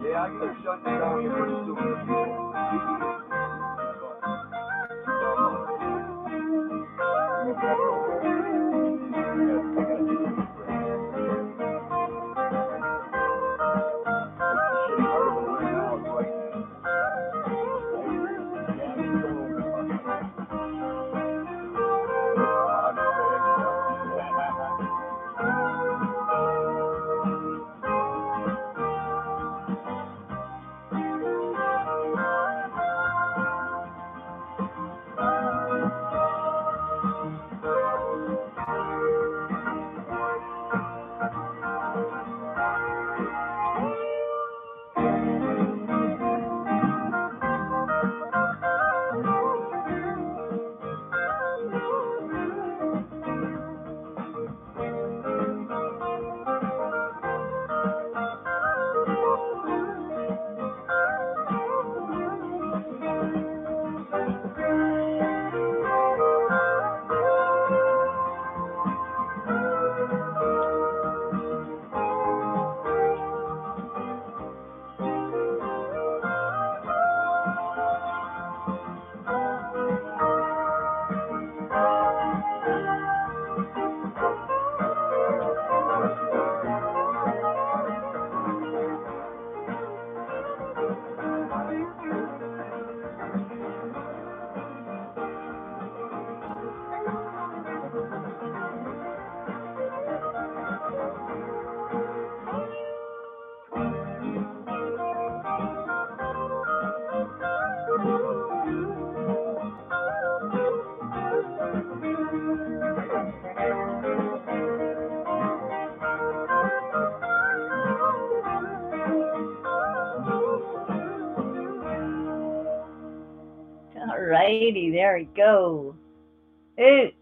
Yeah, I gotta shut you down here pretty Alrighty, there we go. It,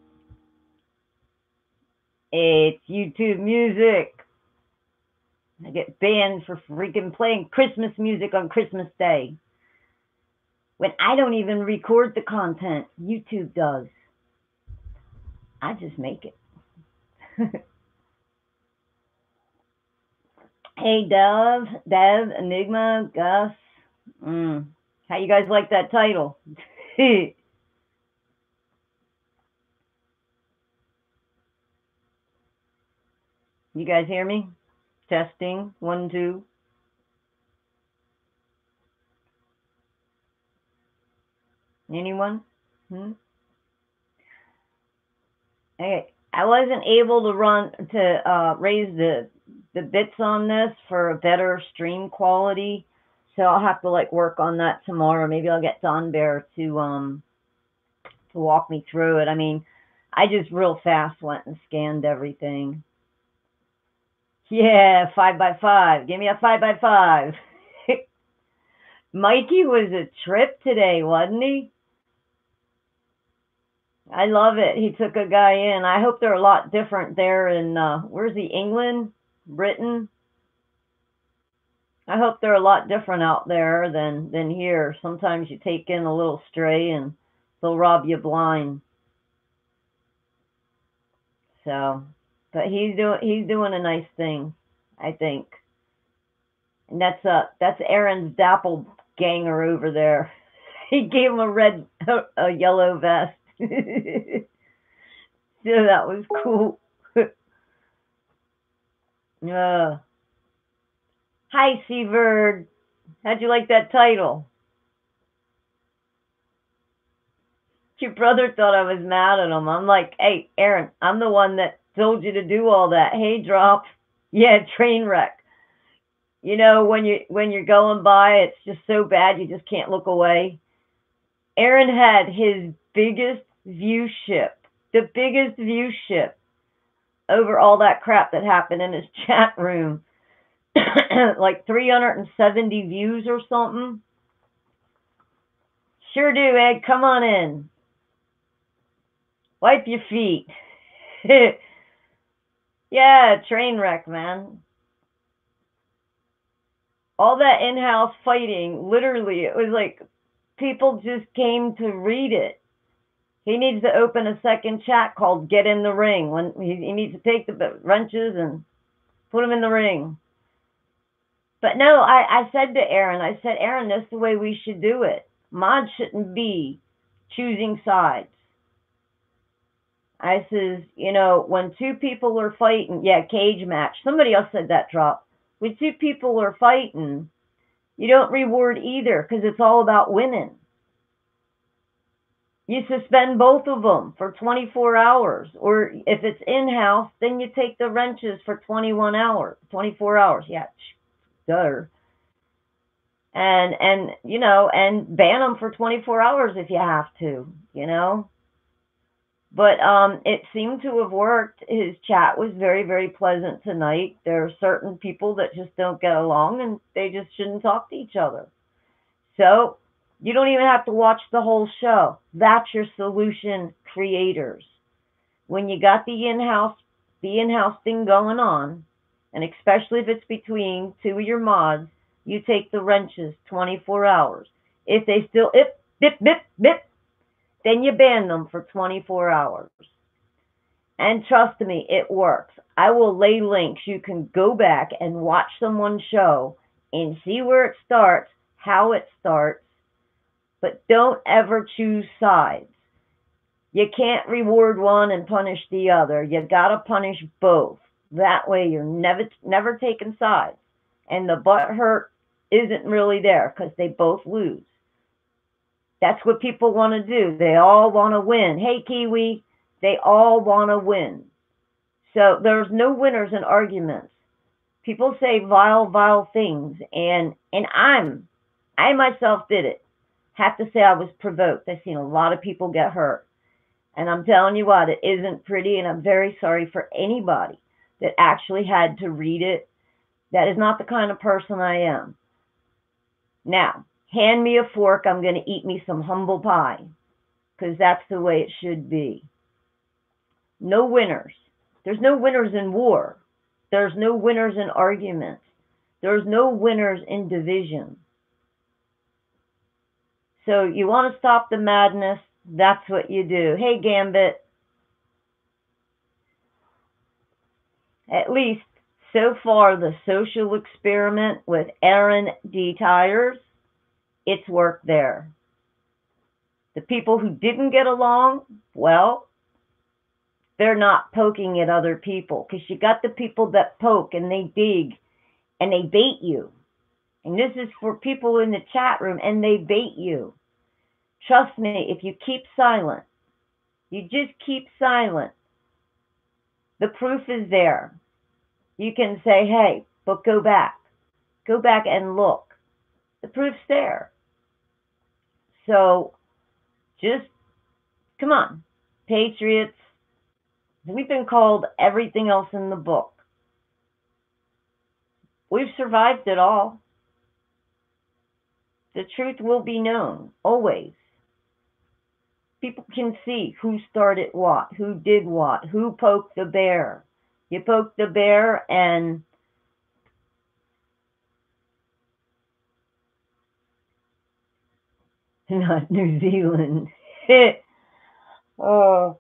it's YouTube music. I get banned for freaking playing Christmas music on Christmas Day. When I don't even record the content, YouTube does. I just make it. Hey, Dev, Enigma, Gus. How you guys like that title? You guys hear me? Testing, 1, 2. Anyone? Hey, I wasn't able to raise the bits on this for a better stream quality, so I'll have to like work on that tomorrow. Maybe I'll get Don Bear to walk me through it. I mean, I just real fast went and scanned everything. Yeah, 5x5. Give me a 5x5. Mikey was a trip today, wasn't he? I love it. He took a guy in. I hope they're a lot different there in where's he? England, Britain. I hope they're a lot different out there than here. Sometimes you take in a little stray and they'll rob you blind. So, but he's doing a nice thing, I think. And that's Aaron's doppelganger over there. He gave him a yellow vest. So that was cool. Hi, Seabird. How'd you like that title? Your brother thought I was mad at him. I'm like, hey, Aaron, I'm the one that told you to do all that. Hey, drop. Yeah, train wreck. You know, when you're going by, it's just so bad you just can't look away. Aaron had his biggest view ship, the biggest view ship over all that crap that happened in his chat room. Like 370 views or something. Sure do, Ed. Come on in. Wipe your feet. Yeah, train wreck, man. All that in-house fighting, literally, it was like people just came to read it. He needs to open a second chat called Get in the Ring. When he needs to take the wrenches and put them in the ring. But no, I said to Aaron, I said, Aaron, that's the way we should do it. Mods shouldn't be choosing sides. I says, you know, when two people are fighting, yeah, cage match. Somebody else said that, Drop. When two people are fighting, you don't reward either because it's all about winning. You suspend both of them for 24 hours. Or if it's in-house, then you take the wrenches for 21 hours, 24 hours. Yeah, duh. And you know, and ban them for 24 hours if you have to, you know. But it seemed to have worked. His chat was very, very pleasant tonight. There are certain people that just don't get along and they just shouldn't talk to each other. So you don't even have to watch the whole show. That's your solution creators. When you got the in-house thing going on, and especially if it's between two of your mods, you take the wrenches 24 hours. If they still bip, bip, bip, then you ban them for 24 hours. And trust me, it works. I will lay links. You can go back and watch someone's show and see where it starts, how it starts, but don't ever choose sides. You can't reward one and punish the other. You gotta punish both. That way you're never taking sides. And the butt hurt isn't really there because they both lose. That's what people want to do. They all want to win. Hey, Kiwi, they all want to win. So there's no winners in arguments. People say vile, vile things, and I myself did it. Have to say I was provoked. I've seen a lot of people get hurt. And I'm telling you what, it isn't pretty, and I'm very sorry for anybody that actually had to read it. That is not the kind of person I am. Now, hand me a fork, I'm going to eat me some humble pie, because that's the way it should be. No winners. There's no winners in war. There's no winners in arguments. There's no winners in division. So you want to stop the madness, that's what you do. Hey, Gambit. At least so far, the social experiment with Aaron D. Tires, it's worked there. The people who didn't get along, well, they're not poking at other people, because you got the people that poke and they dig and they bait you. And this is for people in the chat room, and they bait you. Trust me, if you keep silent, you just keep silent, the proof is there. You can say, hey, but go back. Go back and look. The proof's there. So just, come on, Patriots. We've been called everything else in the book. We've survived it all. The truth will be known, always. People can see who started what, who did what, who poked the bear. You poke the bear and not New Zealand. Oh.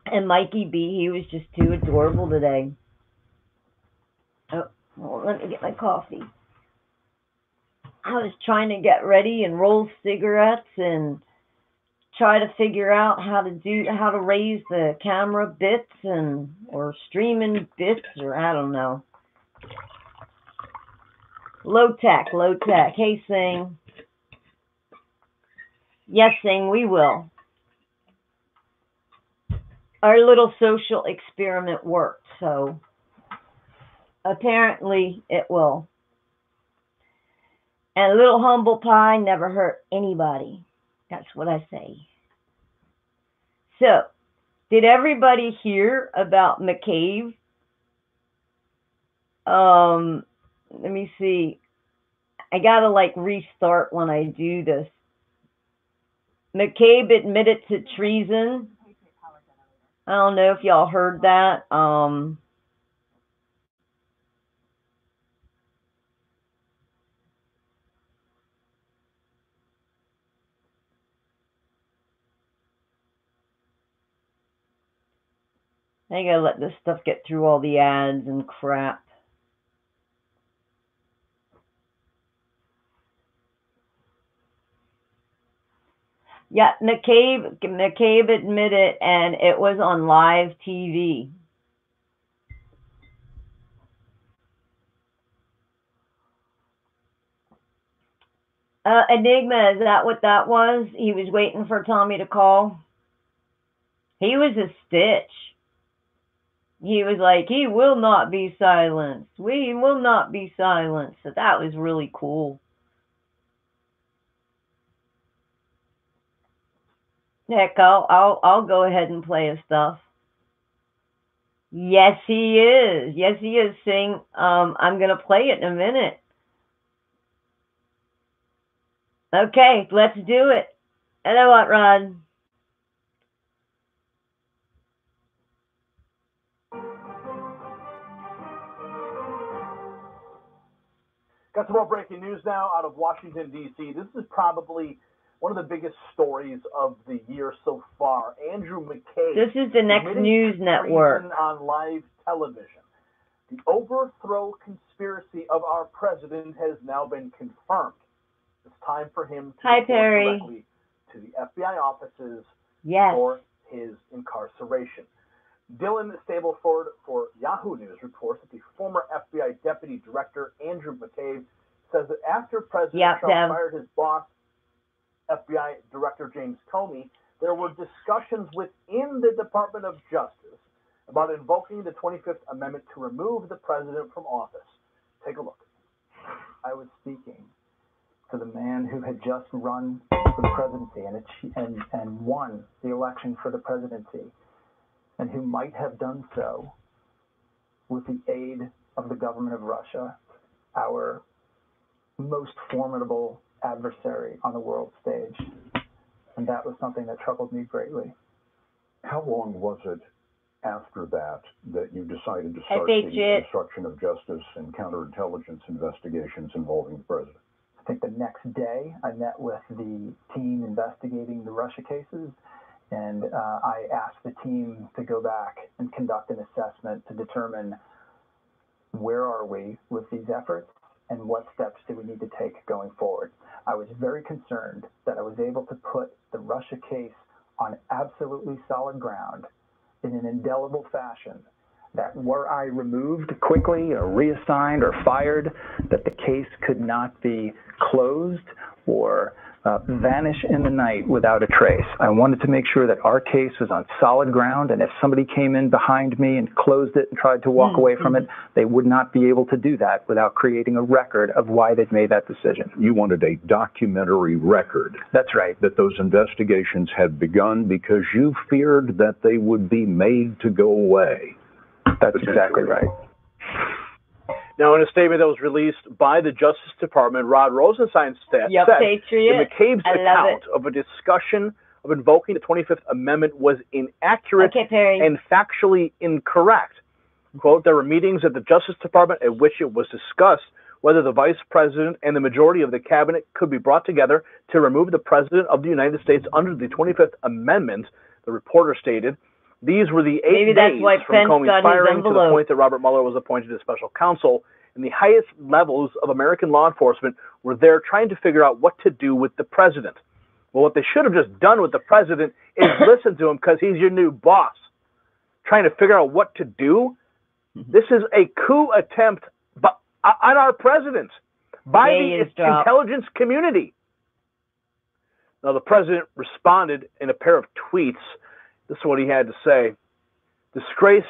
And Mikey B, he was just too adorable today. Oh, well, let me get my coffee. I was trying to get ready and roll cigarettes and try to figure out how to raise the camera bits or streaming bits, or I don't know. Low tech. Hey, Sing. Yes, Sing, we will. Our little social experiment worked, so apparently it will. And a little humble pie never hurt anybody. That's what I say. So, did everybody hear about McCabe? Let me see. I gotta restart when I do this. McCabe admitted to treason. I don't know if y'all heard that. I gotta let this stuff get through all the ads and crap. Yeah, McCabe admitted, and it was on live TV. Enigma, is that what that was? He was waiting for Tommy to call. He was a stitch. He was like, he will not be silenced. We will not be silenced. So that was really cool. Heck, I'll go ahead and play his stuff. Yes, he is. Yes, he is. Sing. I'm gonna play it in a minute. Okay, let's do it. Hello, what, Rod? Got some more breaking news now out of Washington, D.C. This is probably one of the biggest stories of the year so far. Andrew McCabe. This is the Next News Network. On live television. The overthrow conspiracy of our president has now been confirmed. It's time for him to report directly to the FBI offices for his incarceration. Dylan Stableford for Yahoo News reports that the former FBI Deputy Director Andrew McCabe says that after President Trump fired his boss, FBI Director James Comey, there were discussions within the Department of Justice about invoking the 25th Amendment to remove the president from office. Take a look. I was speaking to the man who had just run for the presidency and won the election for the presidency, and who might have done so with the aid of the government of Russia, our most formidable adversary on the world stage. And that was something that troubled me greatly. How long was it after that you decided to start the obstruction of justice and counterintelligence investigations involving the president? I think the next day I met with the team investigating the Russia cases, and I asked the team to go back and conduct an assessment to determine where are we with these efforts and what steps do we need to take going forward. I was very concerned that I was able to put the Russia case on absolutely solid ground in an indelible fashion, that were I removed quickly or reassigned or fired, that the case could not be closed or vanish in the night without a trace. I wanted to make sure that our case was on solid ground, and if somebody came in behind me and closed it and tried to walk away from it, they would not be able to do that without creating a record of why they'd made that decision. You wanted a documentary record. That's right. That those investigations had begun because you feared that they would be made to go away. That's exactly right. Now, in a statement that was released by the Justice Department, Rod Rosenstein said that McCabe's account of a discussion of invoking the 25th Amendment was inaccurate and factually incorrect. Quote, there were meetings at the Justice Department at which it was discussed whether the Vice President and the majority of the Cabinet could be brought together to remove the President of the United States under the 25th Amendment, the reporter stated. These were the 8 days from Comey's firing to the point that Robert Mueller was appointed as special counsel, and the highest levels of American law enforcement were there trying to figure out what to do with the president. Well, what they should have just done with the president is listen to him because he's your new boss. Trying to figure out what to do? This is a coup attempt on our president by the intelligence community. Now, the president responded in a pair of tweets. This is what he had to say. Disgrace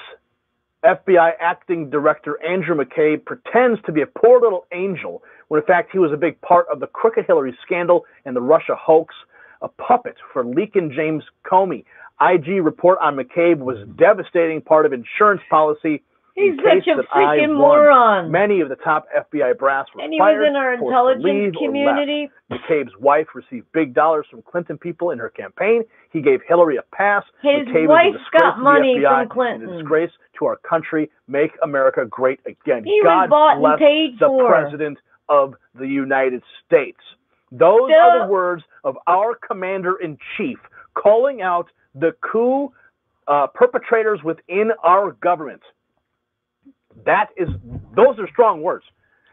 FBI acting director Andrew McCabe pretends to be a poor little angel when in fact he was a big part of the crooked Hillary scandal and the Russia hoax, a puppet for leaking James Comey. IG report on McCabe was devastating part of insurance policy. He's such a freaking moron. Many of the top FBI brass were and he fired, was in our intelligence community. McCabe's wife received big dollars from Clinton people in her campaign. He gave Hillary a pass. His McCabe wife got to money the FBI from Clinton. And a disgrace to our country. Make America great again. He God was bought bless and paid the for. President of the United States. Those are the words of our commander-in-chief calling out the coup perpetrators within our government. Those are strong words.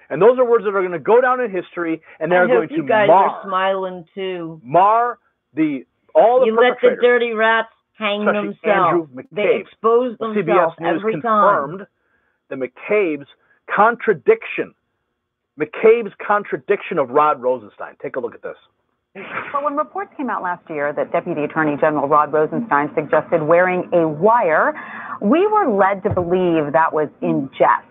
And those are words that are going to go down in history, and they're going to you guys are smiling too. Mar the All the you let the dirty rats hang themselves. Andrew McCabe. They expose themselves CBS News every confirmed time. that McCabe's contradiction of Rod Rosenstein. Take a look at this. Well, when reports came out last year that Deputy Attorney General Rod Rosenstein suggested wearing a wire, we were led to believe that was in jest.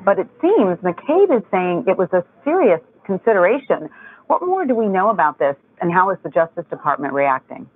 But it seems McCabe is saying it was a serious consideration. What more do we know about this, and how is the Justice Department reacting?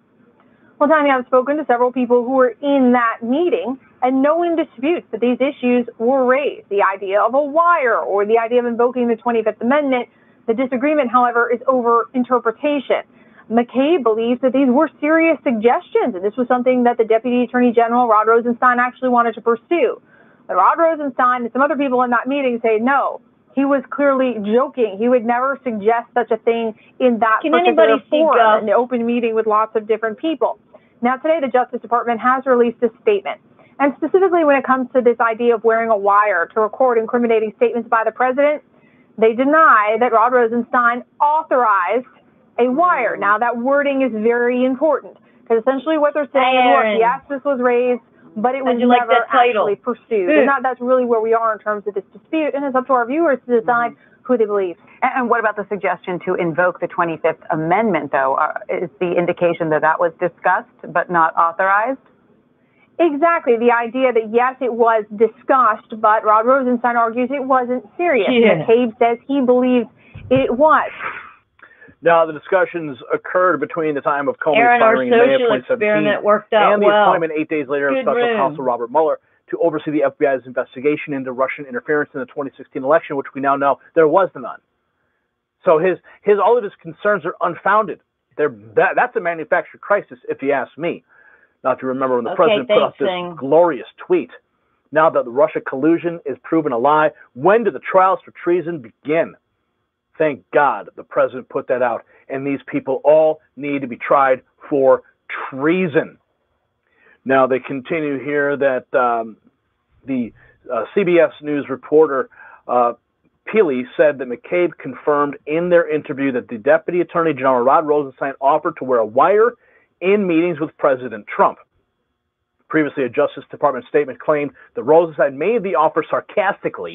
Well, Tanya, I've spoken to several people who were in that meeting, and no one disputes that these issues were raised. The idea of a wire or the idea of invoking the 25th Amendment. The disagreement, however, is over interpretation. McCabe believes that these were serious suggestions, and this was something that the Deputy Attorney General, Rod Rosenstein, actually wanted to pursue. But Rod Rosenstein and some other people in that meeting say no. He was clearly joking. He would never suggest such a thing in that particular forum, an open meeting with lots of different people. Now, today, the Justice Department has released a statement. And specifically when it comes to this idea of wearing a wire to record incriminating statements by the president, they deny that Rod Rosenstein authorized a wire. Now, that wording is very important because essentially what they're saying is, look, yes, this was raised, but it was never actually pursued. And that's really where we are in terms of this dispute, and it's up to our viewers to decide who they believe. And what about the suggestion to invoke the 25th Amendment, though? Is the indication that that was discussed but not authorized? Exactly. The idea that, yes, it was discussed, but Rod Rosenstein argues it wasn't serious. McCabe says he believes it was. Now, the discussions occurred between the time of Comey's firing in May of 2017 and the appointment 8 days later of Special Counsel Robert Mueller to oversee the FBI's investigation into Russian interference in the 2016 election, which we now know there was none. So all of his concerns are unfounded. That's a manufactured crisis, if you ask me. Now, if you remember when the president put out this glorious tweet, now that the Russia collusion is proven a lie, when do the trials for treason begin? Thank God the president put that out, and these people all need to be tried for treason. Now, they continue here that the CBS News reporter, Peely, said that McCabe confirmed in their interview that the Deputy Attorney General Rod Rosenstein offered to wear a wire in meetings with President Trump. Previously, a Justice Department statement claimed that Rosenstein made the offer sarcastically,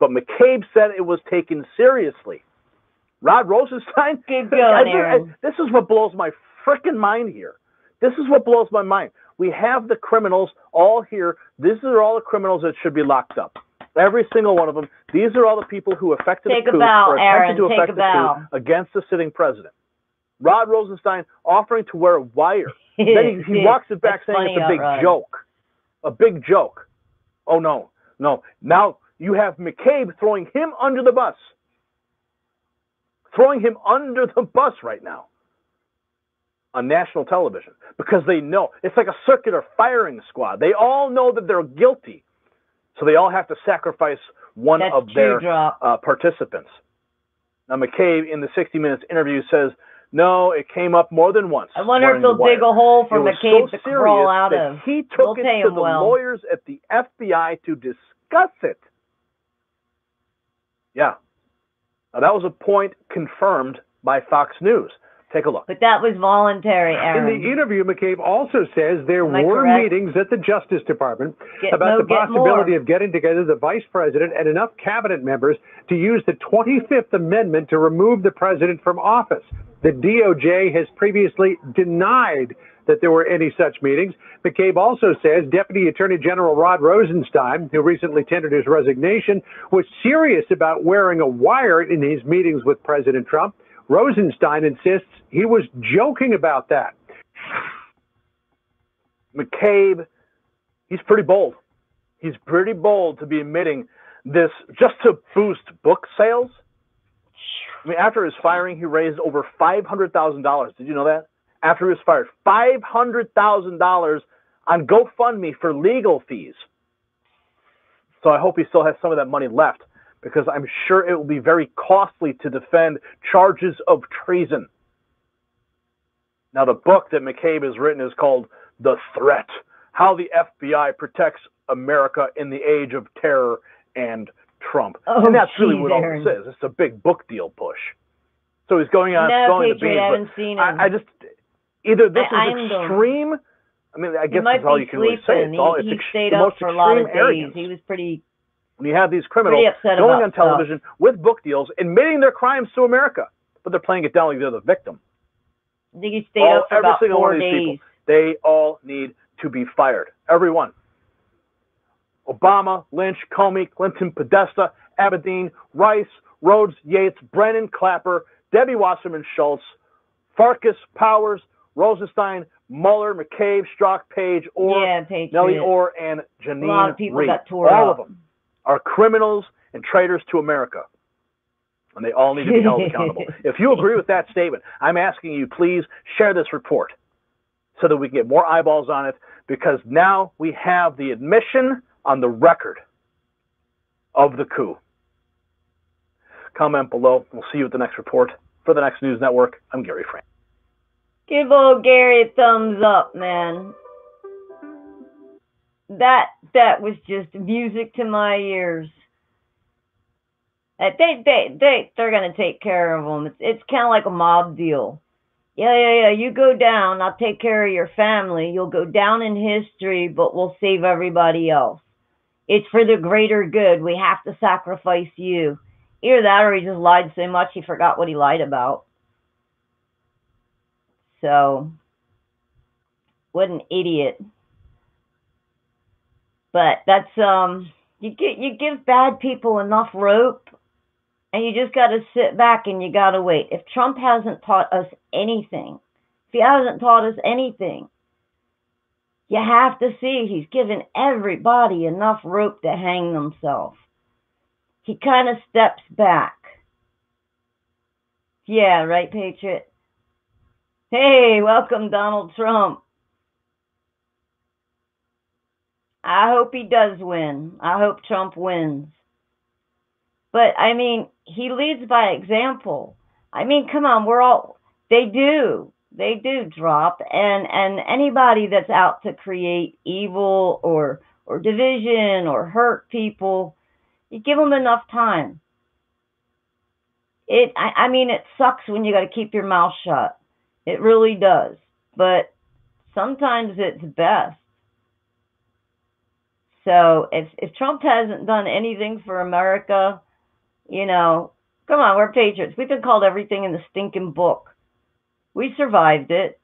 but McCabe said it was taken seriously. Rod Rosenstein? Keep going, Aaron. This is what blows my frickin' mind here. This is what blows my mind. We have the criminals all here. These are all the criminals that should be locked up. Every single one of them. These are all the people who affected the coup or attempted to affect the coup against the sitting president. Rod Rosenstein offering to wear a wire. Then he walks it back saying it's a big joke. A big joke. Oh, no. Now you have McCabe throwing him under the bus. Throwing him under the bus right now on national television because they know. It's like a circular firing squad. They all know that they're guilty. So they all have to sacrifice one of their participants. Now, McCabe, in the 60 Minutes interview, says, no, it came up more than once. I wonder if they'll dig a hole for McCabe to crawl out of. He took it to the lawyers at the FBI to discuss it. Yeah. Now, that was a point confirmed by Fox News. Take a look. But that was voluntary, Aaron. In the interview, McCabe also says there were meetings at the Justice Department about the possibility of getting together the vice president and enough cabinet members to use the 25th Amendment to remove the president from office. The DOJ has previously denied that there were any such meetings. McCabe also says Deputy Attorney General Rod Rosenstein, who recently tendered his resignation, was serious about wearing a wire in his meetings with President Trump. Rosenstein insists he was joking about that. McCabe, he's pretty bold. He's pretty bold to be admitting this just to boost book sales. I mean, after his firing, he raised over $500,000. Did you know that? After he was fired, $500,000 on GoFundMe for legal fees. So I hope he still has some of that money left, because I'm sure it will be very costly to defend charges of treason. Now, the book that McCabe has written is called The Threat: How the FBI Protects America in the Age of Terror and Trump. And that's really what all this is. It's a big book deal push. So he's going on spilling the beans. Either this is extreme. I mean, I guess that's all you can really say. He stayed up for a lot of days. He was pretty. When you have these criminals going on television with book deals, admitting their crimes to America, but they're playing it down like they're the victim. I think he stayed up for about 4 days. People, they all need to be fired. Everyone. Obama, Lynch, Comey, Clinton, Podesta, Abedin, Rice, Rhodes, Yates, Brennan, Clapper, Debbie Wasserman Schultz, Farkas, Powers, Rosenstein, Mueller, McCabe, Strzok, Page, Orr, Nellie Orr, and Janine A lot of people Reed. got tore all up. of them are criminals and traitors to America. And they all need to be held accountable. If you agree with that statement, I'm asking you, please share this report so that we can get more eyeballs on it, because now we have the admission on the record of the coup. Comment below. We'll see you at the next report. For the Next News Network, I'm Gary Frank. Give old Gary a thumbs up, man. That was just music to my ears. They're gonna take care of them. It's kind of like a mob deal. Yeah. You go down, I'll take care of your family. You'll go down in history, but we'll save everybody else. It's for the greater good. We have to sacrifice you. Either that, or he just lied so much he forgot what he lied about. So, what an idiot. But that's you give bad people enough rope, and you just got to sit back and you got to wait. If Trump hasn't taught us anything, if he hasn't taught us anything, you have to see he's given everybody enough rope to hang themselves. He kind of steps back. Yeah, right, Patriot? Hey, welcome, Donald Trump. I hope he does win. I hope Trump wins. But, I mean, he leads by example. I mean, come on, they do drop. And anybody that's out to create evil or division or hurt people, you give them enough time. I mean, it sucks when you got to keep your mouth shut. It really does. But sometimes it's best. So if Trump hasn't done anything for America, you know, come on, we're patriots. We've been called everything in the stinking book. We survived it.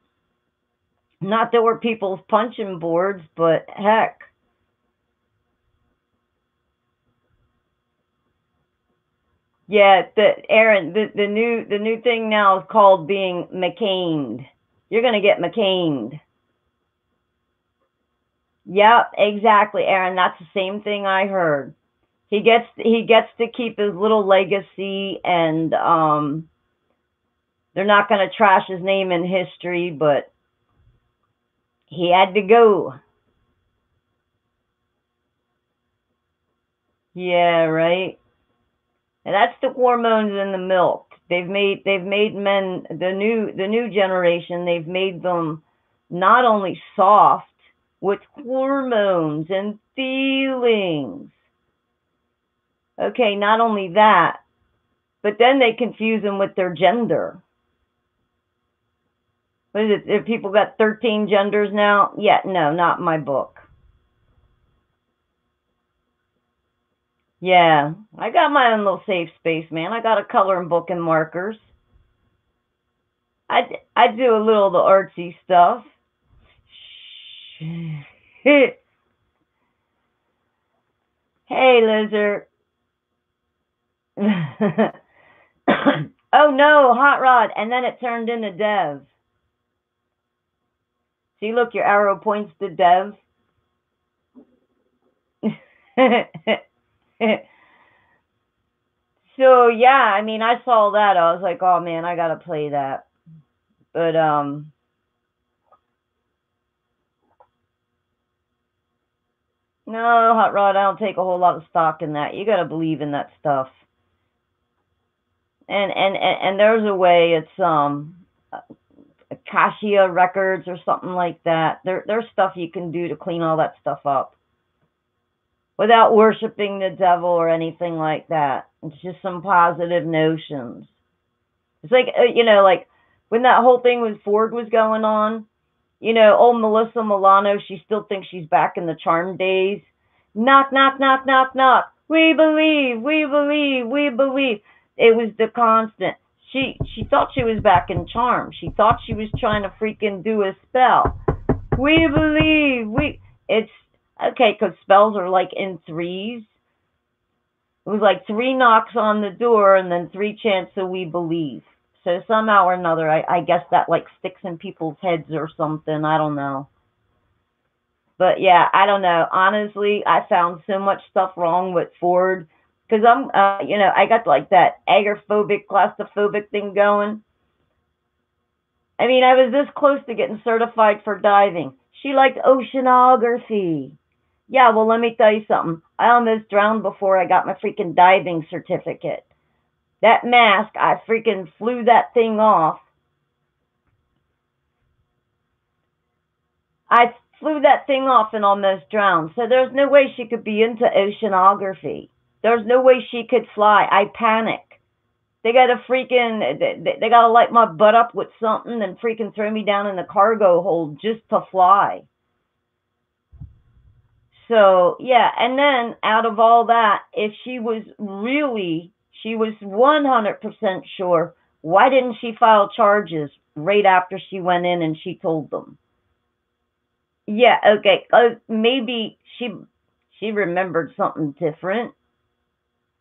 Not that we're people's punching boards, but heck. Yeah, Aaron, the new thing now is called being McCained. You're gonna get McCained. Yep, exactly, Aaron. That's the same thing I heard. He gets to keep his little legacy, and they're not gonna trash his name in history, but he had to go. Yeah, right. And that's the hormones in the milk. They've made men, the new generation, they've made them not only soft with hormones and feelings. Okay, not only that, but then they confuse them with their gender. What is it? If people got 13 genders now? Yeah, no, not in my book. Yeah, I got my own little safe space, man. I got a coloring book and markers. I do a little of the artsy stuff. Hey, lizard. Oh no, Hot Rod. And then it turned into Dev. See, look, your arrow points to Dev. So yeah, I mean, I saw that. I was like, oh man, I gotta play that. But no, Hot Rod, I don't take a whole lot of stock in that. You gotta believe in that stuff. And there's a way. It's Akasha Records or something like that. There's stuff you can do to clean all that stuff up without worshiping the devil or anything like that. It's just some positive notions. It's like, you know, like when that whole thing with Ford was going on, you know, old Melissa Milano, she still thinks she's back in the Charm days. Knock, knock, knock, knock, knock. We believe, we believe, we believe. It was the constant. She thought she was back in Charm. She thought she was trying to freaking do a spell. We believe, it's, okay, because spells are like in threes. It was like 3 knocks on the door and then 3 chants, so we believe. So somehow or another, I guess that like sticks in people's heads or something. I don't know. But yeah, I don't know. Honestly, I found so much stuff wrong with Ford. Because I'm, you know, I got like that agoraphobic, claustrophobic thing going. I mean, I was this close to getting certified for diving. She liked oceanography. Yeah, well, let me tell you something. I almost drowned before I got my freaking diving certificate. That mask, I freaking flew that thing off. I flew that thing off and almost drowned. So there's no way she could be into oceanography. There's no way she could fly. I panic. They got to freaking, they got to light my butt up with something and freaking throw me down in the cargo hold just to fly. So, yeah, and then out of all that, if she was 100% sure, why didn't she file charges right after she went in and she told them? Yeah, okay, maybe she remembered something different.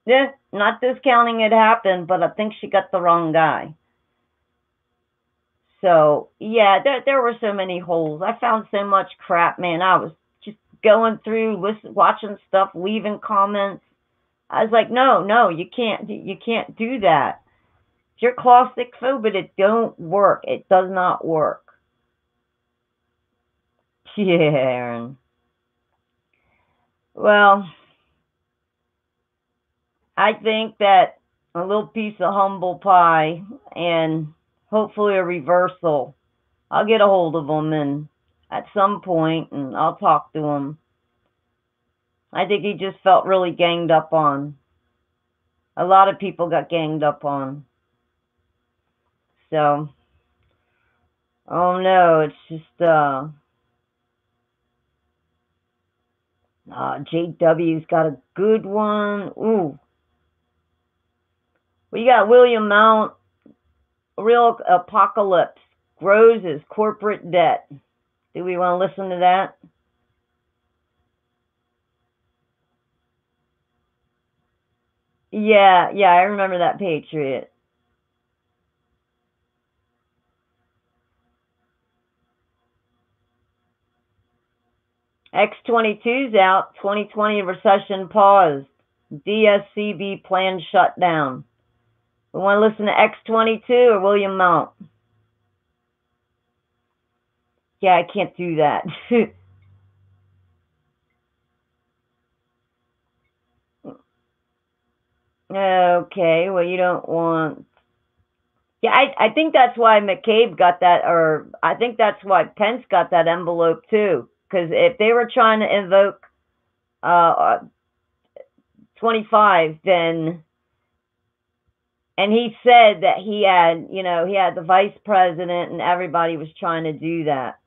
Yeah, not discounting it happened, but I think she got the wrong guy. So, yeah, there were so many holes. I found so much crap, man. I was just going through, watching stuff, leaving comments. I was like, no, you can't do that. If you're claustrophobic, it don't work. It does not work. Yeah, Aaron. Well, I think that a little piece of humble pie and hopefully a reversal. I'll get a hold of him and at some point and I'll talk to him. I think he just felt really ganged up on. A lot of people got ganged up on. So, oh no, it's just, JW's got a good one. Ooh. We got William Mount, Real Apocalypse, grows as corporate debt. Do we want to listen to that? Yeah, I remember that Patriot. X-22's out. 2020 recession paused. DSCB plan shut down. We want to listen to X-22 or William Mount? Yeah, I can't do that. Okay, well, you don't want... Yeah, I think that's why McCabe got that, or I think that's why Pence got that envelope too. Because if they were trying to invoke 25, then... And he said that he had, you know, he had the vice president and everybody was trying to do that.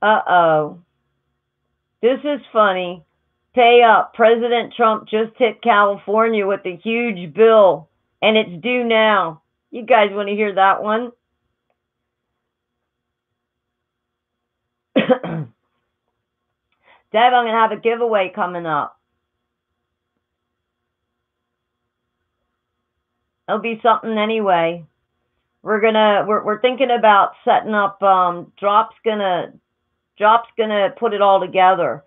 Uh-oh. This is funny. Pay up. President Trump just hit California with a huge bill, and it's due now. You guys want to hear that one? Deb, I'm going to have a giveaway coming up. It'll be something anyway. We're thinking about setting up, Drop's gonna put it all together.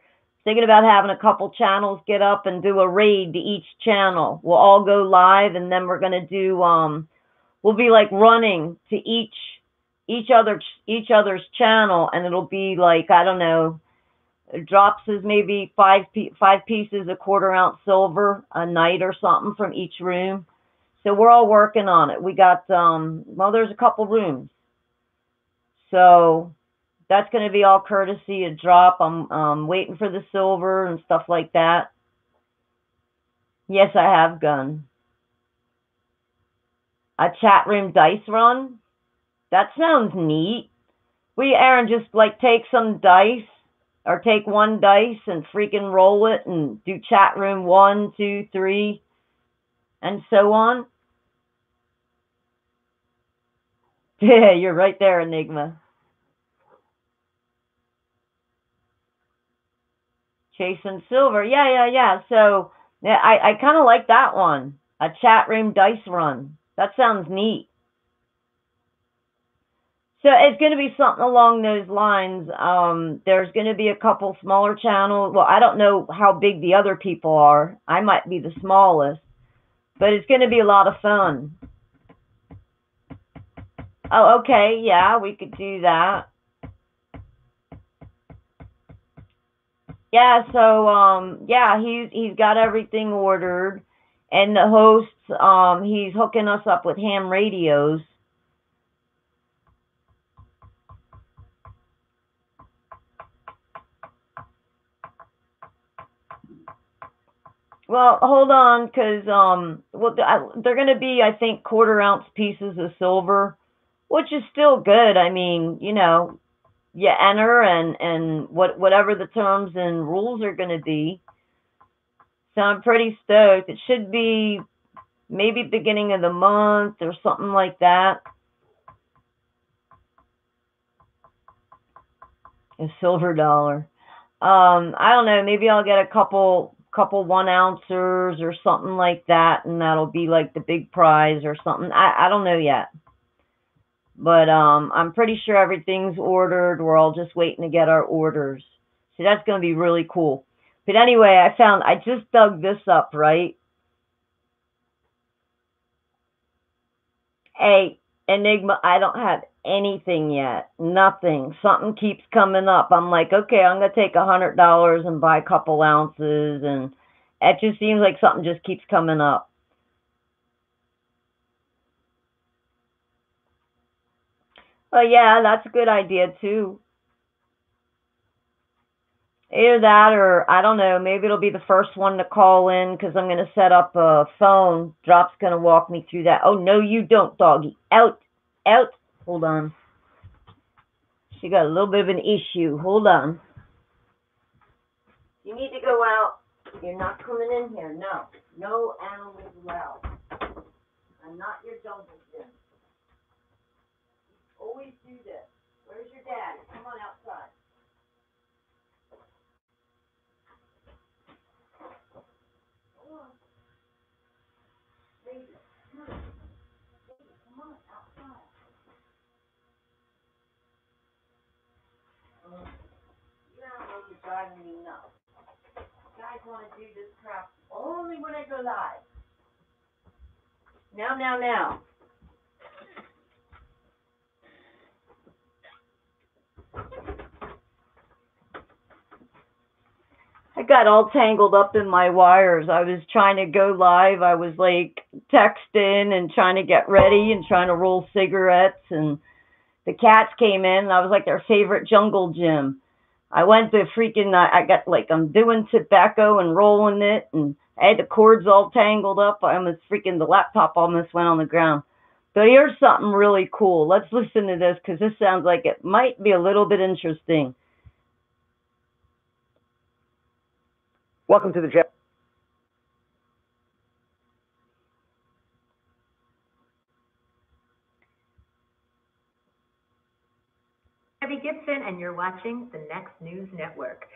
Thinking about having a couple channels get up and do a raid to each channel. We'll all go live and then we're gonna do, we'll be like running to each each other's channel, and it'll be like, I don't know, drops is maybe five pieces of 1/4 ounce silver a night or something from each room. So we're all working on it. We got well, there's a couple rooms, so that's going to be all courtesy of Drop. I'm waiting for the silver and stuff like that. Yes, I have gone. A chat room dice run? That sounds neat. We, Aaron, just like take some dice or take one dice and freaking roll it and do chat room 1, 2, 3, and so on. Yeah, you're right there, Enigma. Chasing Silver. Yeah. So yeah, I kind of like that one. A chat room dice run. That sounds neat. So it's going to be something along those lines. There's going to be a couple smaller channels. Well, I don't know how big the other people are. I might be the smallest. But it's going to be a lot of fun. Oh, okay. Yeah, we could do that. Yeah, so yeah, he's got everything ordered, and the hosts, he's hooking us up with ham radios. Well, hold on, because well, they're going to be, I think, 1/4 ounce pieces of silver, which is still good. I mean, you know, you enter and whatever the terms and rules are going to be. So I'm pretty stoked. It should be maybe beginning of the month or something like that. A silver dollar. I don't know. Maybe I'll get a couple 1 ouncers or something like that, and that'll be like the big prize or something. I don't know yet. But I'm pretty sure everything's ordered. We're all just waiting to get our orders. So that's going to be really cool. But anyway, I just dug this up, right? Hey, Enigma, I don't have anything yet. Nothing. Something keeps coming up. I'm like, okay, I'm going to take $100 and buy a couple ounces. And it just seems like something just keeps coming up. Well, yeah, that's a good idea, too. Either that or, I don't know, maybe it'll be the first one to call in because I'm going to set up a phone. Drop's going to walk me through that. Oh, no, you don't, doggy. Out. Hold on. She got a little bit of an issue. Hold on. You need to go out. You're not coming in here. No. No animals allowed. I'm not your jungle gym. Always do this. Where's your dad? Come on outside. Come on. Baby, come on. Baby, come on outside. You animals are driving me nuts. You guys want to do this crap only when I go live. Now. I got all tangled up in my wires. I was trying to go live. I was like texting and trying to get ready and trying to roll cigarettes. And the cats came in. And I was like their favorite jungle gym. I went to freaking, I got like, I'm doing tobacco and rolling it. And I had the cords all tangled up. The laptop almost went on the ground. But here's something really cool. Let's listen to this because this sounds like it might be a little bit interesting. Welcome to the chat. Debbie Gibson, and you're watching the Next News Network.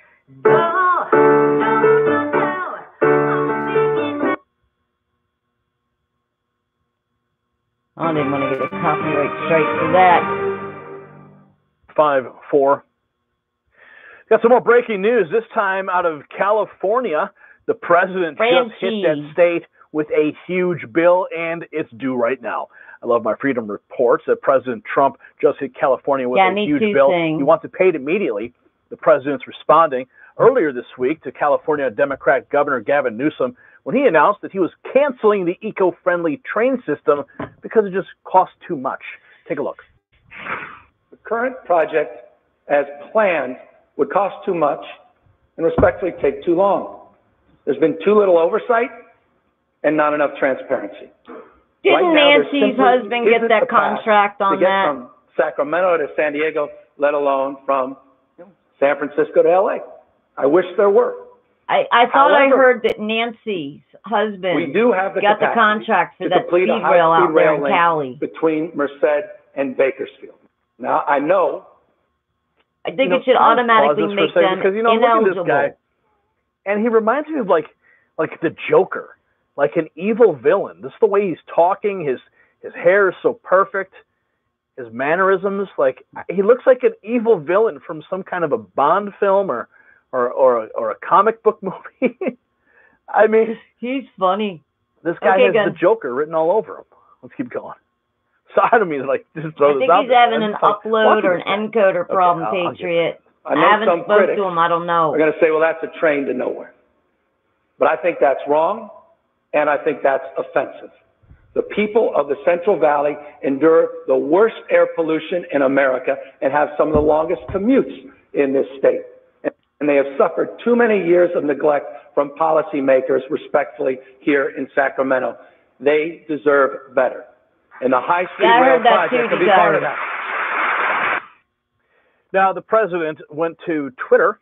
I didn't want to get a copyright strike for that. 5-4. Got some more breaking news, this time out of California. The president just hit that state with a huge bill, and it's due right now. I love my Freedom reports that President Trump just hit California with a huge bill. He wants to pay it immediately. The president's responding earlier this week to California Democrat Governor Gavin Newsom when he announced that he was canceling the eco-friendly train system because it just costs too much. Take a look. The current project, as planned, would cost too much and respectfully take too long. There's been too little oversight and not enough transparency. Didn't Nancy's husband get that contract on that? From Sacramento to San Diego, let alone from San Francisco to LA. I wish there were. I thought I heard that Nancy's husband got the contract for that speed rail out there in Cali. Between Merced and Bakersfield. Now, I know. I think it should automatically make them ineligible. Look at this guy, and he reminds me of like the Joker, like an evil villain. This is the way he's talking. His hair is so perfect. His mannerisms, like he looks like an evil villain from some kind of a Bond film or a comic book movie. I mean, he's funny. This guy has the Joker written all over him. Let's keep going. So I don't mean to just throw this out. I think he's having an upload or an encoder problem, Patriot. I haven't spoken to him. I don't know. We're going to say, well, that's a train to nowhere. But I think that's wrong, and I think that's offensive. The people of the Central Valley endure the worst air pollution in America and have some of the longest commutes in this state. And they have suffered too many years of neglect from policymakers, respectfully, here in Sacramento. They deserve better. And the high-speed rail project could be part of that. Now, the president went to Twitter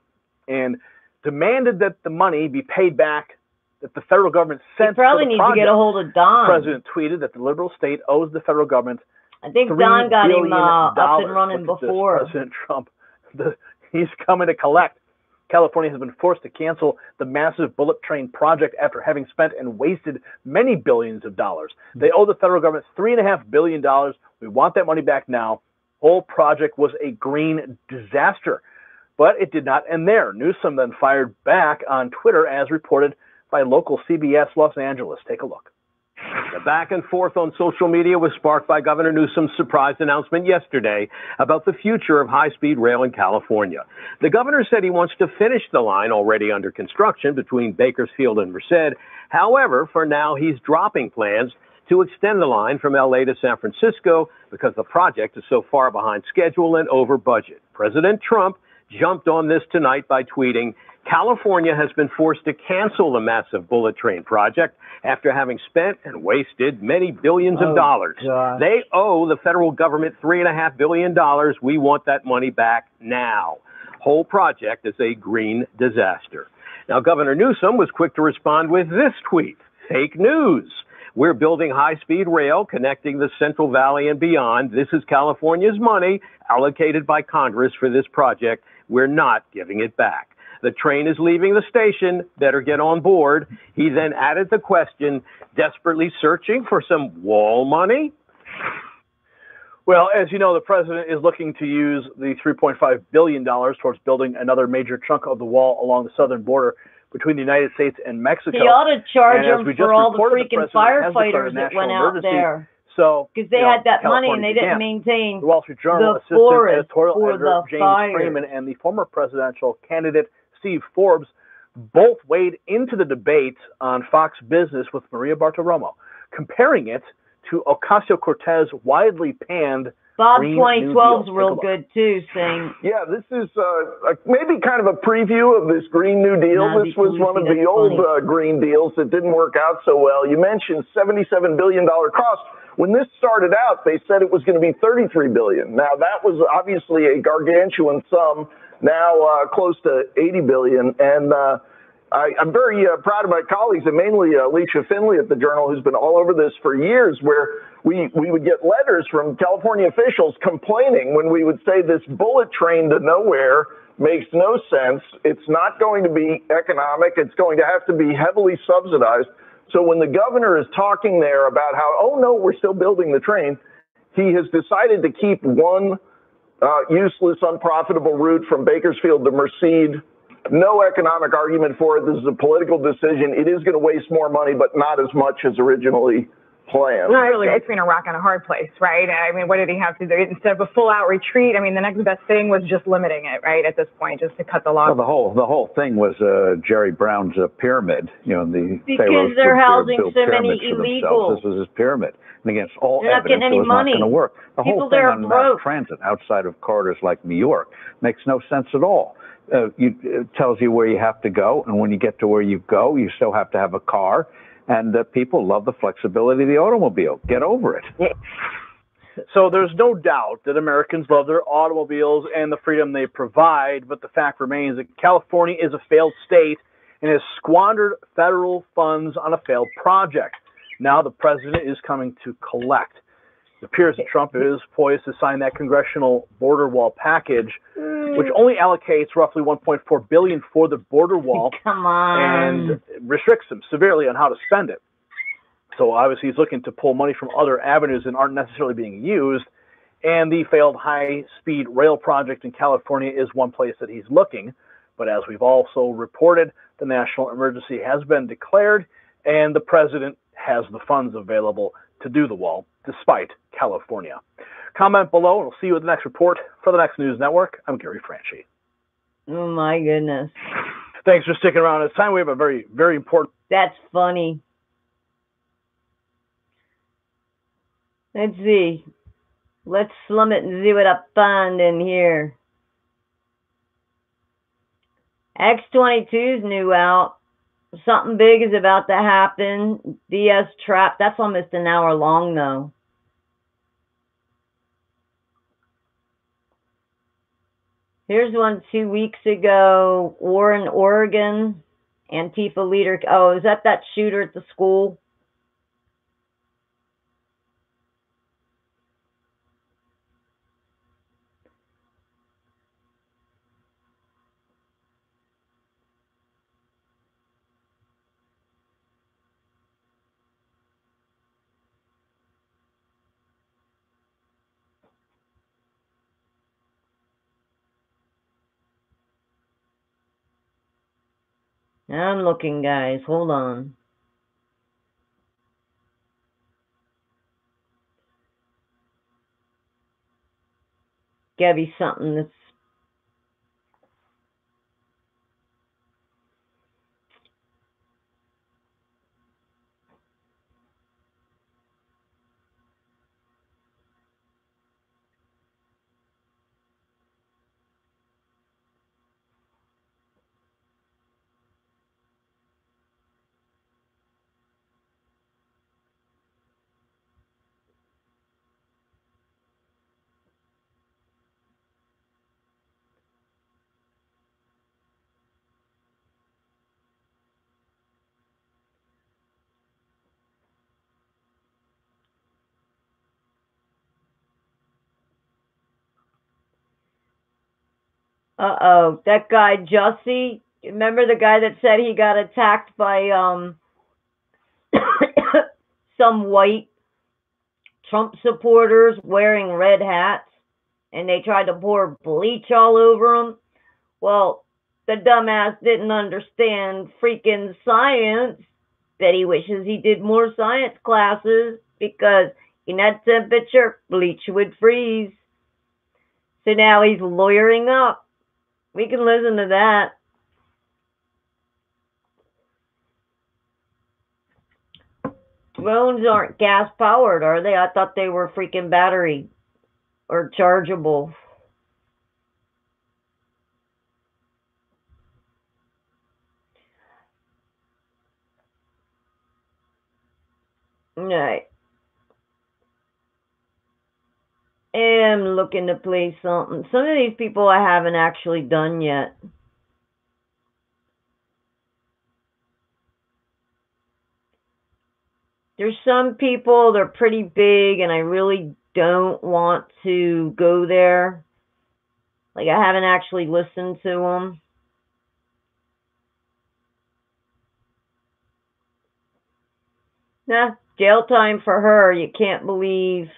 and demanded that the money be paid back that the federal government sent to the project. He probably needs to get a hold of Don. The president tweeted that the liberal state owes the federal government I think Don got him up and running before. President Trump, he's coming to collect. California has been forced to cancel the massive bullet train project after having spent and wasted many billions of dollars. They owe the federal government $3.5 billion. We want that money back now. The whole project was a green disaster. But it did not end there. Newsom then fired back on Twitter, as reported by local CBS Los Angeles. Take a look. The back and forth on social media was sparked by Governor Newsom's surprise announcement yesterday about the future of high-speed rail in California. The governor said he wants to finish the line already under construction between Bakersfield and Merced. However, for now, he's dropping plans to extend the line from L.A. to San Francisco because the project is so far behind schedule and over budget. President Trump jumped on this tonight by tweeting, California has been forced to cancel the massive bullet train project after having spent and wasted many billions of dollars. Gosh. They owe the federal government $3.5 billion. We want that money back now. Whole project is a green disaster. Now, Governor Newsom was quick to respond with this tweet, fake news. We're building high-speed rail connecting the Central Valley and beyond. This is California's money allocated by Congress for this project. We're not giving it back. The train is leaving the station. Better get on board. He then added the question, desperately searching for some wall money? Well, as you know, the president is looking to use the $3.5 billion towards building another major chunk of the wall along the southern border between the United States and Mexico. He ought to charge them for all the freaking firefighters that went out there. So, because they had that money and they didn't maintain the Wall Street Journal assistant editorial editor James Freeman and the former presidential candidate Steve Forbes both weighed into the debate on Fox Business with Maria Bartiromo, comparing it to Ocasio-Cortez's widely panned Bob 2012's real good too, saying. Yeah, this is maybe kind of a preview of this Green New Deal. This was one of the old Green Deals that didn't work out so well. You mentioned $77 billion cost. When this started out, they said it was going to be $33 billion. Now, that was obviously a gargantuan sum, now close to $80 billion. And I'm very proud of my colleagues, and mainly Alicia Finley at the Journal, who's been all over this for years, where we would get letters from California officials complaining when we would say this bullet train to nowhere makes no sense. It's not going to be economic. It's going to have to be heavily subsidized. So when the governor is talking there about how, oh, no, we're still building the train, he has decided to keep one useless, unprofitable route from Bakersfield to Merced no economic argument for it. This is a political decision. It is going to waste more money, but not as much as originally planned. No, it's been a rock and a hard place, right? I mean, what did he have to do? Instead of a full-out retreat, I mean, the next best thing was just limiting it, right, at this point, just to cut the loss. Well, the whole thing was Jerry Brown's pyramid, because they're housing so many illegals. This was his pyramid. And against all evidence, it was not going to work. The whole thing on mass transit outside of corridors like New York makes no sense at all. It tells you where you have to go, and when you get to where you go, you still have to have a car. And people love the flexibility of the automobile. Get over it. So there's no doubt that Americans love their automobiles and the freedom they provide, but the fact remains that California is a failed state and has squandered federal funds on a failed project. Now the president is coming to collect. It appears that Trump is poised to sign that congressional border wall package, which only allocates roughly $1.4 billion for the border wall. Come on. And restricts him severely on how to spend it. So obviously he's looking to pull money from other avenues that aren't necessarily being used. And the failed high-speed rail project in California is one place that he's looking. But as we've also reported, the national emergency has been declared, and the president has the funds available to do the wall, despite California. Comment below, and we'll see you with the next report for the Next News Network. I'm Gary Franchi. Oh, my goodness. Thanks for sticking around. It's time we have a very, very important... That's funny. Let's see. Let's slum it and see what I find in here. X-22's new out. Something big is about to happen. DS Trap. That's almost an hour long, though. Here's one 2 weeks ago. War in Oregon. Antifa leader. Oh, is that shooter at the school? I'm looking, guys. Hold on. Gotta be something that's... Uh-oh, that guy Jussie, remember the guy that said he got attacked by some white Trump supporters wearing red hats, and they tried to pour bleach all over him? Well, the dumbass didn't understand freaking science, that he wishes he did more science classes, because in that temperature, bleach would freeze. So now he's lawyering up. We can listen to that. Drones aren't gas powered, are they? I thought they were freaking battery or chargeable. Right. I'm looking to play something. Some of these people I haven't actually done yet. There's some people, they're pretty big, and I really don't want to go there. Like, I haven't actually listened to them. Nah, jail time for her. You can't believe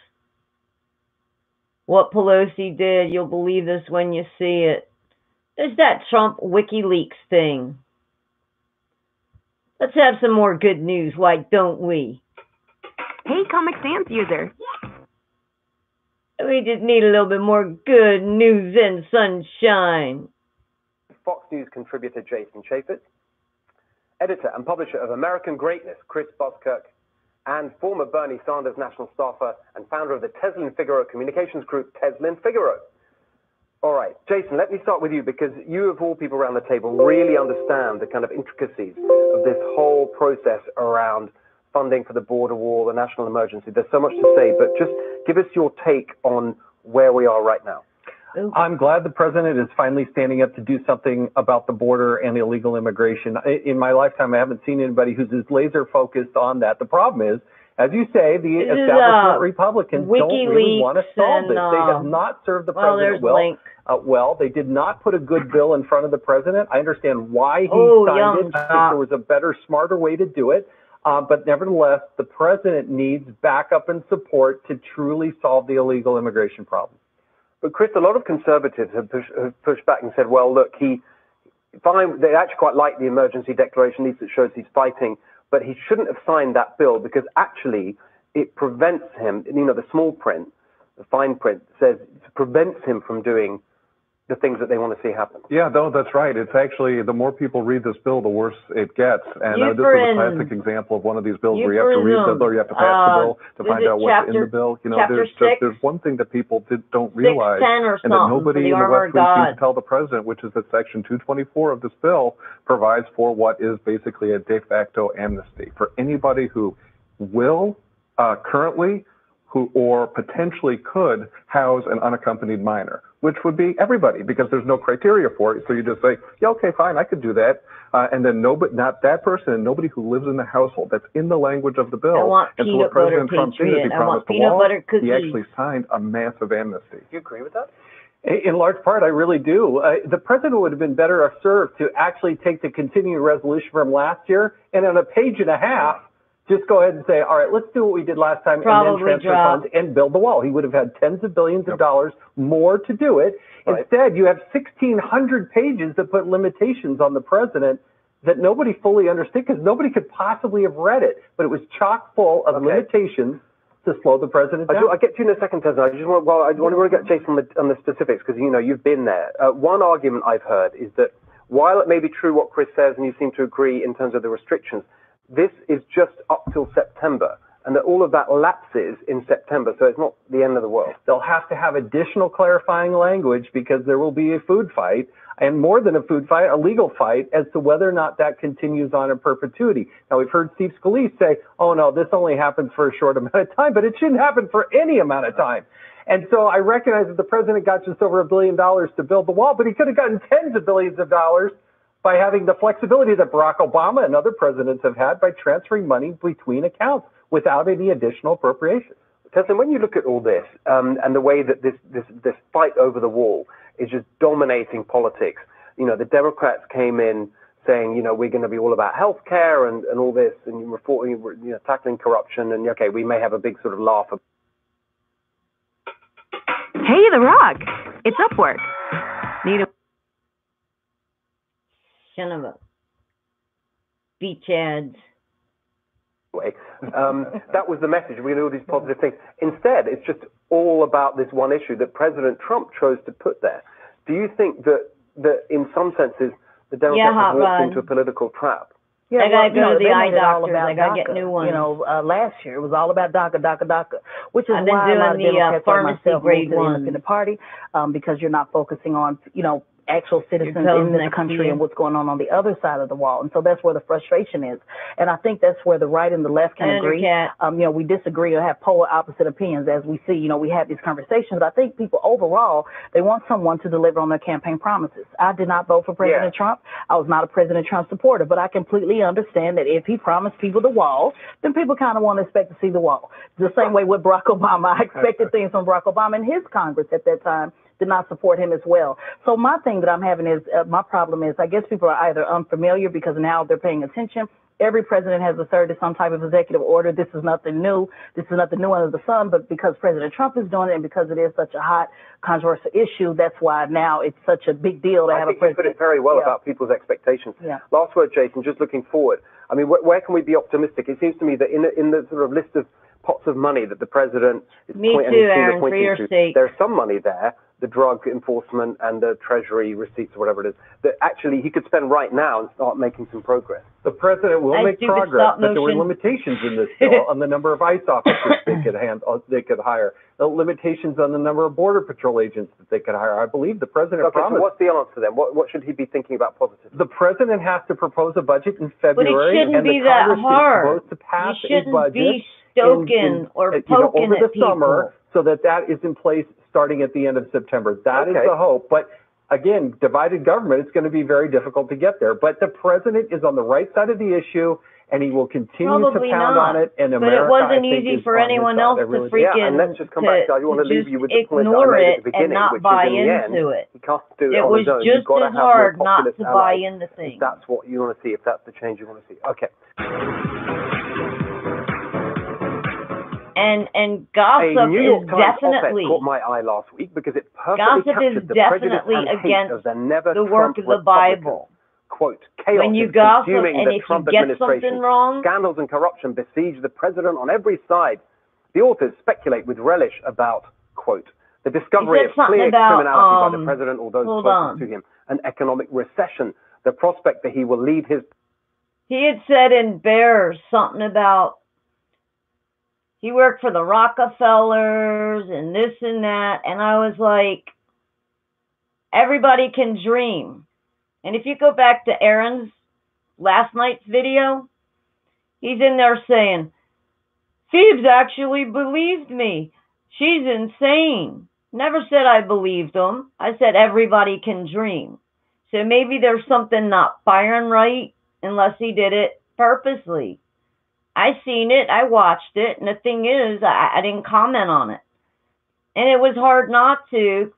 what Pelosi did. You'll believe this when you see it. There's that Trump WikiLeaks thing. Let's have some more good news, why don't we? Hey, Comic Sans user. We just need a little bit more good news and sunshine. Fox News contributor Jason Chaffetz, editor and publisher of American Greatness, Chris Buskirk, and former Bernie Sanders national staffer and founder of the Teslin Figaro communications group, Teslin Figaro. All right, Jason, let me start with you because you, of all people around the table, really understand the kind of intricacies of this whole process around funding for the border wall, the national emergency. There's so much to say, but just give us your take on where we are right now. I'm glad the president is finally standing up to do something about the border and illegal immigration. In my lifetime, I haven't seen anybody who's as laser focused on that. The problem is, as you say, the establishment Republicans don't really want to solve this. They have not served the president well. They did not put a good bill in front of the president. I understand why he signed it. I think there was a better, smarter way to do it. But nevertheless, the president needs backup and support to truly solve the illegal immigration problem. But Chris, a lot of conservatives have pushed back and said, well, look, they actually quite like the emergency declaration. It shows he's fighting, but he shouldn't have signed that bill because actually it prevents him, the small print, the fine print says it prevents him from doing the things that they want to see happen. Yeah, no, that's right. It's actually, the more people read this bill, the worse it gets. And this is a classic example of one of these bills where you have to read the bill, or you have to pass the bill to find out what's in the bill. There's one thing that people don't realize, and that nobody in the West Wing seems to tell the president, which is that Section 224 of this bill provides for what is basically a de facto amnesty for anybody who will currently or potentially could house an unaccompanied minor, which would be everybody because there's no criteria for it. So you just say, yeah, okay, fine, I could do that. And then not that person and nobody who lives in the household. That's in the language of the bill. And so what President Trump did is he promised the wall. He actually signed a massive amnesty. Do you agree with that? In large part, I really do. The president would have been better served to actually take the continuing resolution from last year and in a page and a half, just go ahead and say, all right, let's do what we did last time and then transfer funds and build the wall. He would have had tens of billions of dollars more to do it. Right. Instead, you have 1,600 pages that put limitations on the president that nobody fully understood because nobody could possibly have read it. But it was chock full of limitations to slow the president down. I'll get to you in a second, Tesla. I want to get Jason on the specifics because, you've been there. One argument I've heard is that while it may be true what Chris says and you seem to agree in terms of the restrictions, this is just up till September, and that all of that lapses in September, so it's not the end of the world. They'll have to have additional clarifying language because there will be a food fight, and more than a food fight, a legal fight as to whether or not that continues on in perpetuity. Now, we've heard Steve Scalise say, oh, no, this only happens for a short amount of time, but it shouldn't happen for any amount of time. And so I recognize that the president got just over $1 billion to build the wall, but he could have gotten tens of billions of dollars by having the flexibility that Barack Obama and other presidents have had by transferring money between accounts without any additional appropriation. Tesla, when you look at all this and the way that this fight over the wall is just dominating politics, the Democrats came in saying, we're going to be all about health care and all this and tackling corruption and, okay, we may have a big sort of laugh. Hey, The Rock, it's Upwork. Need a son of a beach ads. That was the message. We're going to do all these positive things. Instead, it's just all about this one issue that President Trump chose to put there. Do you think that in some senses the Democrats have walked into a political trap? Yeah, I got to go to the eye doctors. I got to get new ones. Last year it was all about DACA, which is I've why been a lot of doing Democrats the pharmacy grade moved to the independent party because you're not focusing on, actual citizens in this country and what's going on the other side of the wall. And so that's where the frustration is. And I think that's where the right and the left can agree. We disagree or have polar opposite opinions as we see, we have these conversations. But I think people overall, they want someone to deliver on their campaign promises. I did not vote for President Trump. I was not a President Trump supporter, but I completely understand that if he promised people the wall, then people kind of want to expect to see the wall. The same way with Barack Obama. I expected things from Barack Obama and his Congress at that time did not support him as well. So my thing that I'm having is, my problem is, I guess people are either unfamiliar because now they're paying attention, Every president has asserted some type of executive order. This is nothing new. This is nothing new under the sun, but because President Trump is doing it and because it is such a hot, controversial issue, that's why now it's such a big deal to have a president. I think you put it very well about people's expectations. Last word, Jason, just looking forward. I mean, where can we be optimistic? It seems to me that in the sort of list of pots of money that the president is pointing to, there's some money there, the drug enforcement and the treasury receipts or whatever it is, that actually he could spend right now and start making some progress. The president will make progress, but there were limitations in this bill on the number of ICE officers they could hire, the limitations on the number of Border Patrol agents that they could hire. I believe the president promised. So what's the answer then? What should he be thinking about positively? The president has to propose a budget in February, and the Congress is supposed to pass a budget stoking or poking over the at summer, so that is in place starting at the end of September. That is the hope. But again, divided government, it's going to be very difficult to get there. But the president is on the right side of the issue, and he will continue to pound on it. And America, but it wasn't easy for anyone else to freaking and let's just come back to, I want to leave you with the point that I made at the beginning, not buy into it. He can't do it on his own. It was just as hard not to buy into things. If that's what you want to see, if that's the change you want to see. Okay. And gossip is definitely caught my eye last week because it perfectly captured the prejudice and hate of the never the work of the Bible. Quote, chaos when you is gossip consuming and the if Trump you get administration. Something wrong, scandals and corruption besiege the president on every side. The authors speculate with relish about, quote, the discovery of clear criminality by the president or those closest to him, an economic recession, the prospect that he will lead his... He had said in Bears something about he worked for the Rockefellers and this and that. And I was like, everybody can dream. And if you go back to Aaron's last night's video, he's in there saying, Phoebes actually believed me. She's insane. Never said I believed him. I said everybody can dream. So maybe there's something not firing right unless he did it purposely. I seen it, I watched it, and the thing is, I didn't comment on it. And it was hard not to,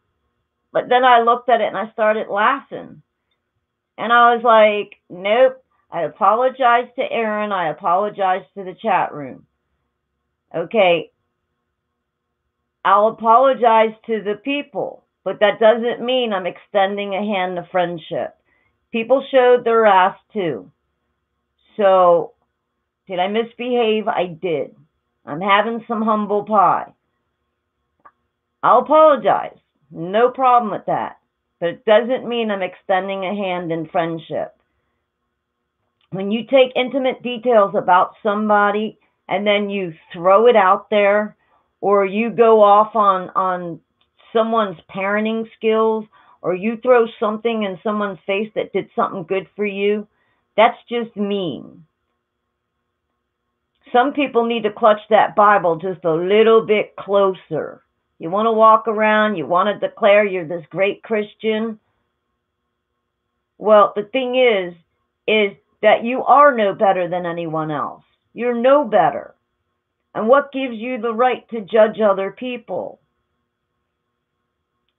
but then I looked at it and I started laughing. And I was like, nope, I apologize to Aaron, I apologize to the chat room. Okay, I'll apologize to the people, but that doesn't mean I'm extending a hand of friendship. People showed their ass too. So, did I misbehave? I did. I'm having some humble pie. I'll apologize. No problem with that. But it doesn't mean I'm extending a hand in friendship. When you take intimate details about somebody and then you throw it out there, or you go off on someone's parenting skills, or you throw something in someone's face that did something good for you, that's just mean. Some people need to clutch that Bible just a little bit closer. You want to walk around, you want to declare you're this great Christian. Well, the thing is that you are no better than anyone else. You're no better. And what gives you the right to judge other people?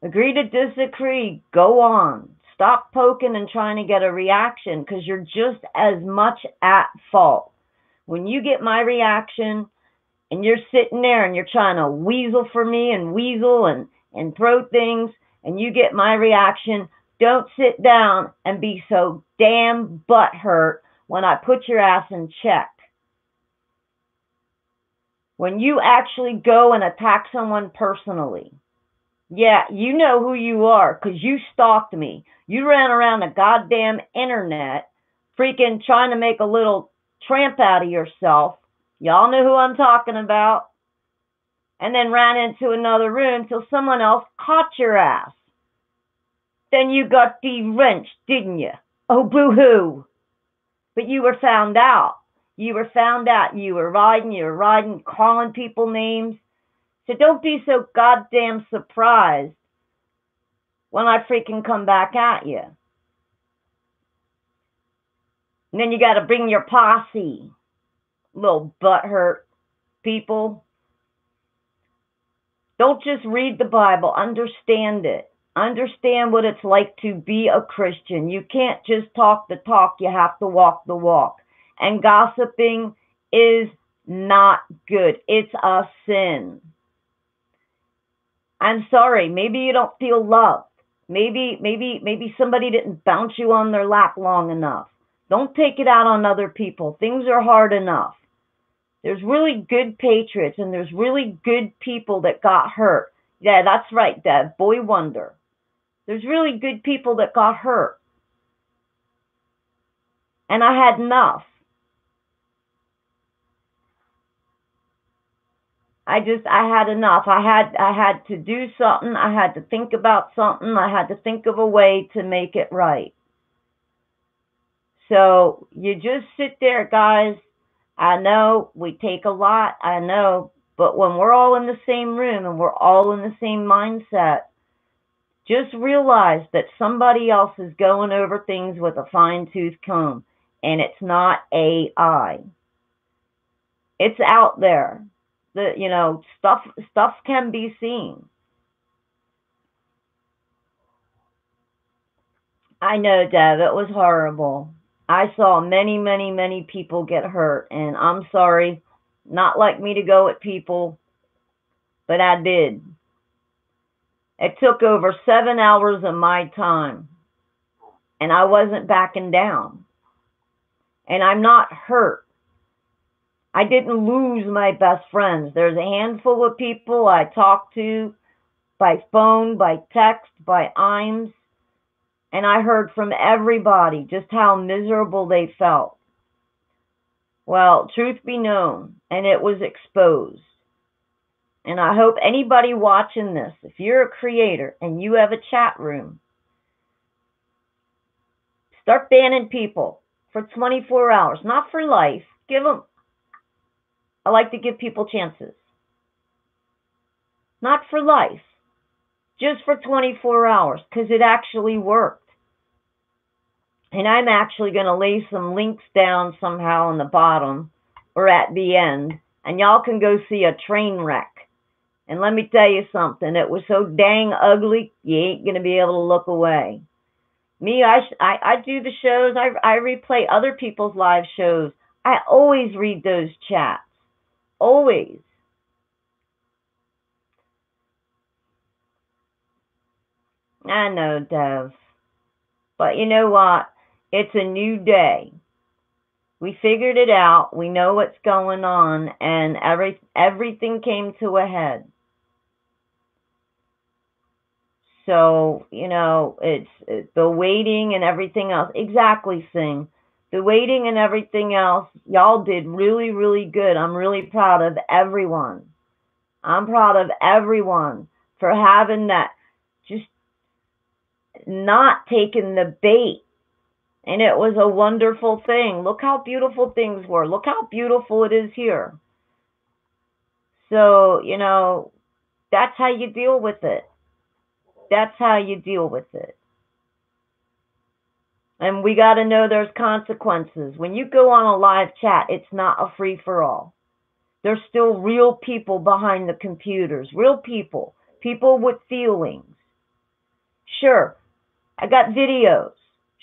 Agree to disagree. Go on. Stop poking and trying to get a reaction, because you're just as much at fault. When you get my reaction and you're sitting there and you're trying to weasel for me and weasel and throw things, and you get my reaction, don't sit down and be so damn butthurt when I put your ass in check. When you actually go and attack someone personally, yeah, you know who you are because you stalked me. You ran around the goddamn internet freaking trying to make a little tramp out of yourself. Y'all know who I'm talking about. And then ran into another room till someone else caught your ass. Then you got de-wrenched, didn't you? Oh, boo-hoo. But you were found out. You were found out. You were riding, calling people names. So don't be so goddamn surprised when I freaking come back at you. And then you got to bring your posse, little butthurt people. Don't just read the Bible. Understand it. Understand what it's like to be a Christian. You can't just talk the talk. You have to walk the walk. And gossiping is not good. It's a sin. I'm sorry. Maybe you don't feel loved. Maybe somebody didn't bounce you on their lap long enough. Don't take it out on other people. Things are hard enough. There's really good patriots and there's really good people that got hurt. Yeah, that's right, Dev. Boy wonder. There's really good people that got hurt. And I had enough. I had enough. I had to do something. I had to think about something. I had to think of a way to make it right. So you just sit there, guys. I know we take a lot. I know. But when we're all in the same room and we're all in the same mindset, just realize that somebody else is going over things with a fine-tooth comb. And it's not AI. It's out there. Stuff can be seen. I know, Dev, it was horrible. I saw many, many, many people get hurt, and I'm sorry, not like me to go at people, but I did. It took over 7 hours of my time, and I wasn't backing down. And I'm not hurt. I didn't lose my best friends. There's a handful of people I talked to by phone, by text, by IMS, and I heard from everybody just how miserable they felt. Well, truth be known, and it was exposed. And I hope anybody watching this, if you're a creator and you have a chat room, start banning people for 24 hours, not for life. I like to give people chances. Not for life. Just for 24 hours, because it actually worked. And I'm actually going to lay some links down somehow on the bottom or at the end, and y'all can go see a train wreck. And let me tell you something, it was so dang ugly, you ain't going to be able to look away. Me, I do the shows, I replay other people's live shows. I always read those chats. Always. I know, Dev. But you know what? It's a new day. We figured it out. We know what's going on, and everything came to a head. So, it's the waiting and everything else. Exactly, Sing. The waiting and everything else, y'all did really, really good. I'm really proud of everyone. I'm proud of everyone for having that, just not taking the bait. And it was a wonderful thing. Look how beautiful things were. Look how beautiful it is here. So, that's how you deal with it. That's how you deal with it. And we got to know there's consequences. When you go on a live chat, it's not a free-for-all. There's still real people behind the computers. Real people. People with feelings. Sure, I got videos.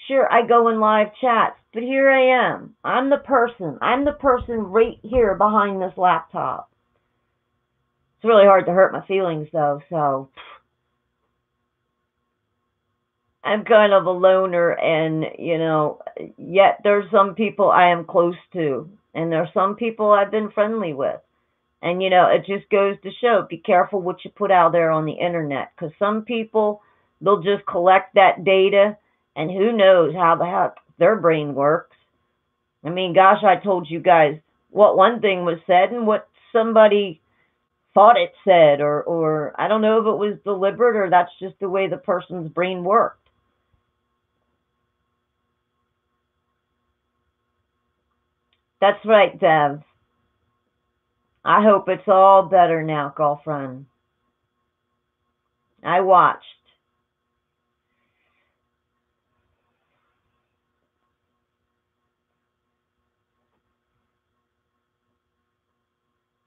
Sure, I go in live chats. But here I am. I'm the person. I'm the person right here behind this laptop. It's really hard to hurt my feelings, though, so I'm kind of a loner, and, yet there's some people I am close to, and there's some people I've been friendly with. And, it just goes to show, be careful what you put out there on the internet, because some people, they'll just collect that data, and who knows how the heck their brain works. I mean, gosh, I told you guys what one thing was said and what somebody thought it said, or I don't know if it was deliberate or that's just the way the person's brain worked. That's right, Dev. I hope it's all better now, girlfriend. I watched.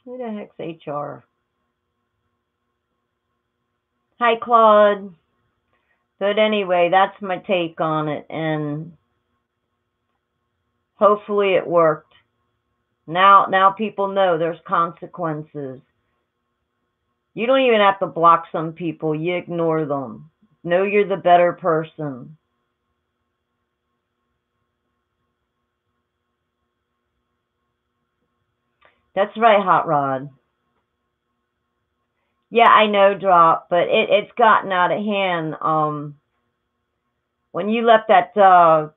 Who the heck's HR? Hi, Claude. But anyway, that's my take on it. And Hopefully it worked. Now people know there's consequences. You don't even have to block some people. You ignore them. Know you're the better person. That's right, Hot Rod. Yeah, I know, Drop, but it's gotten out of hand. When you left the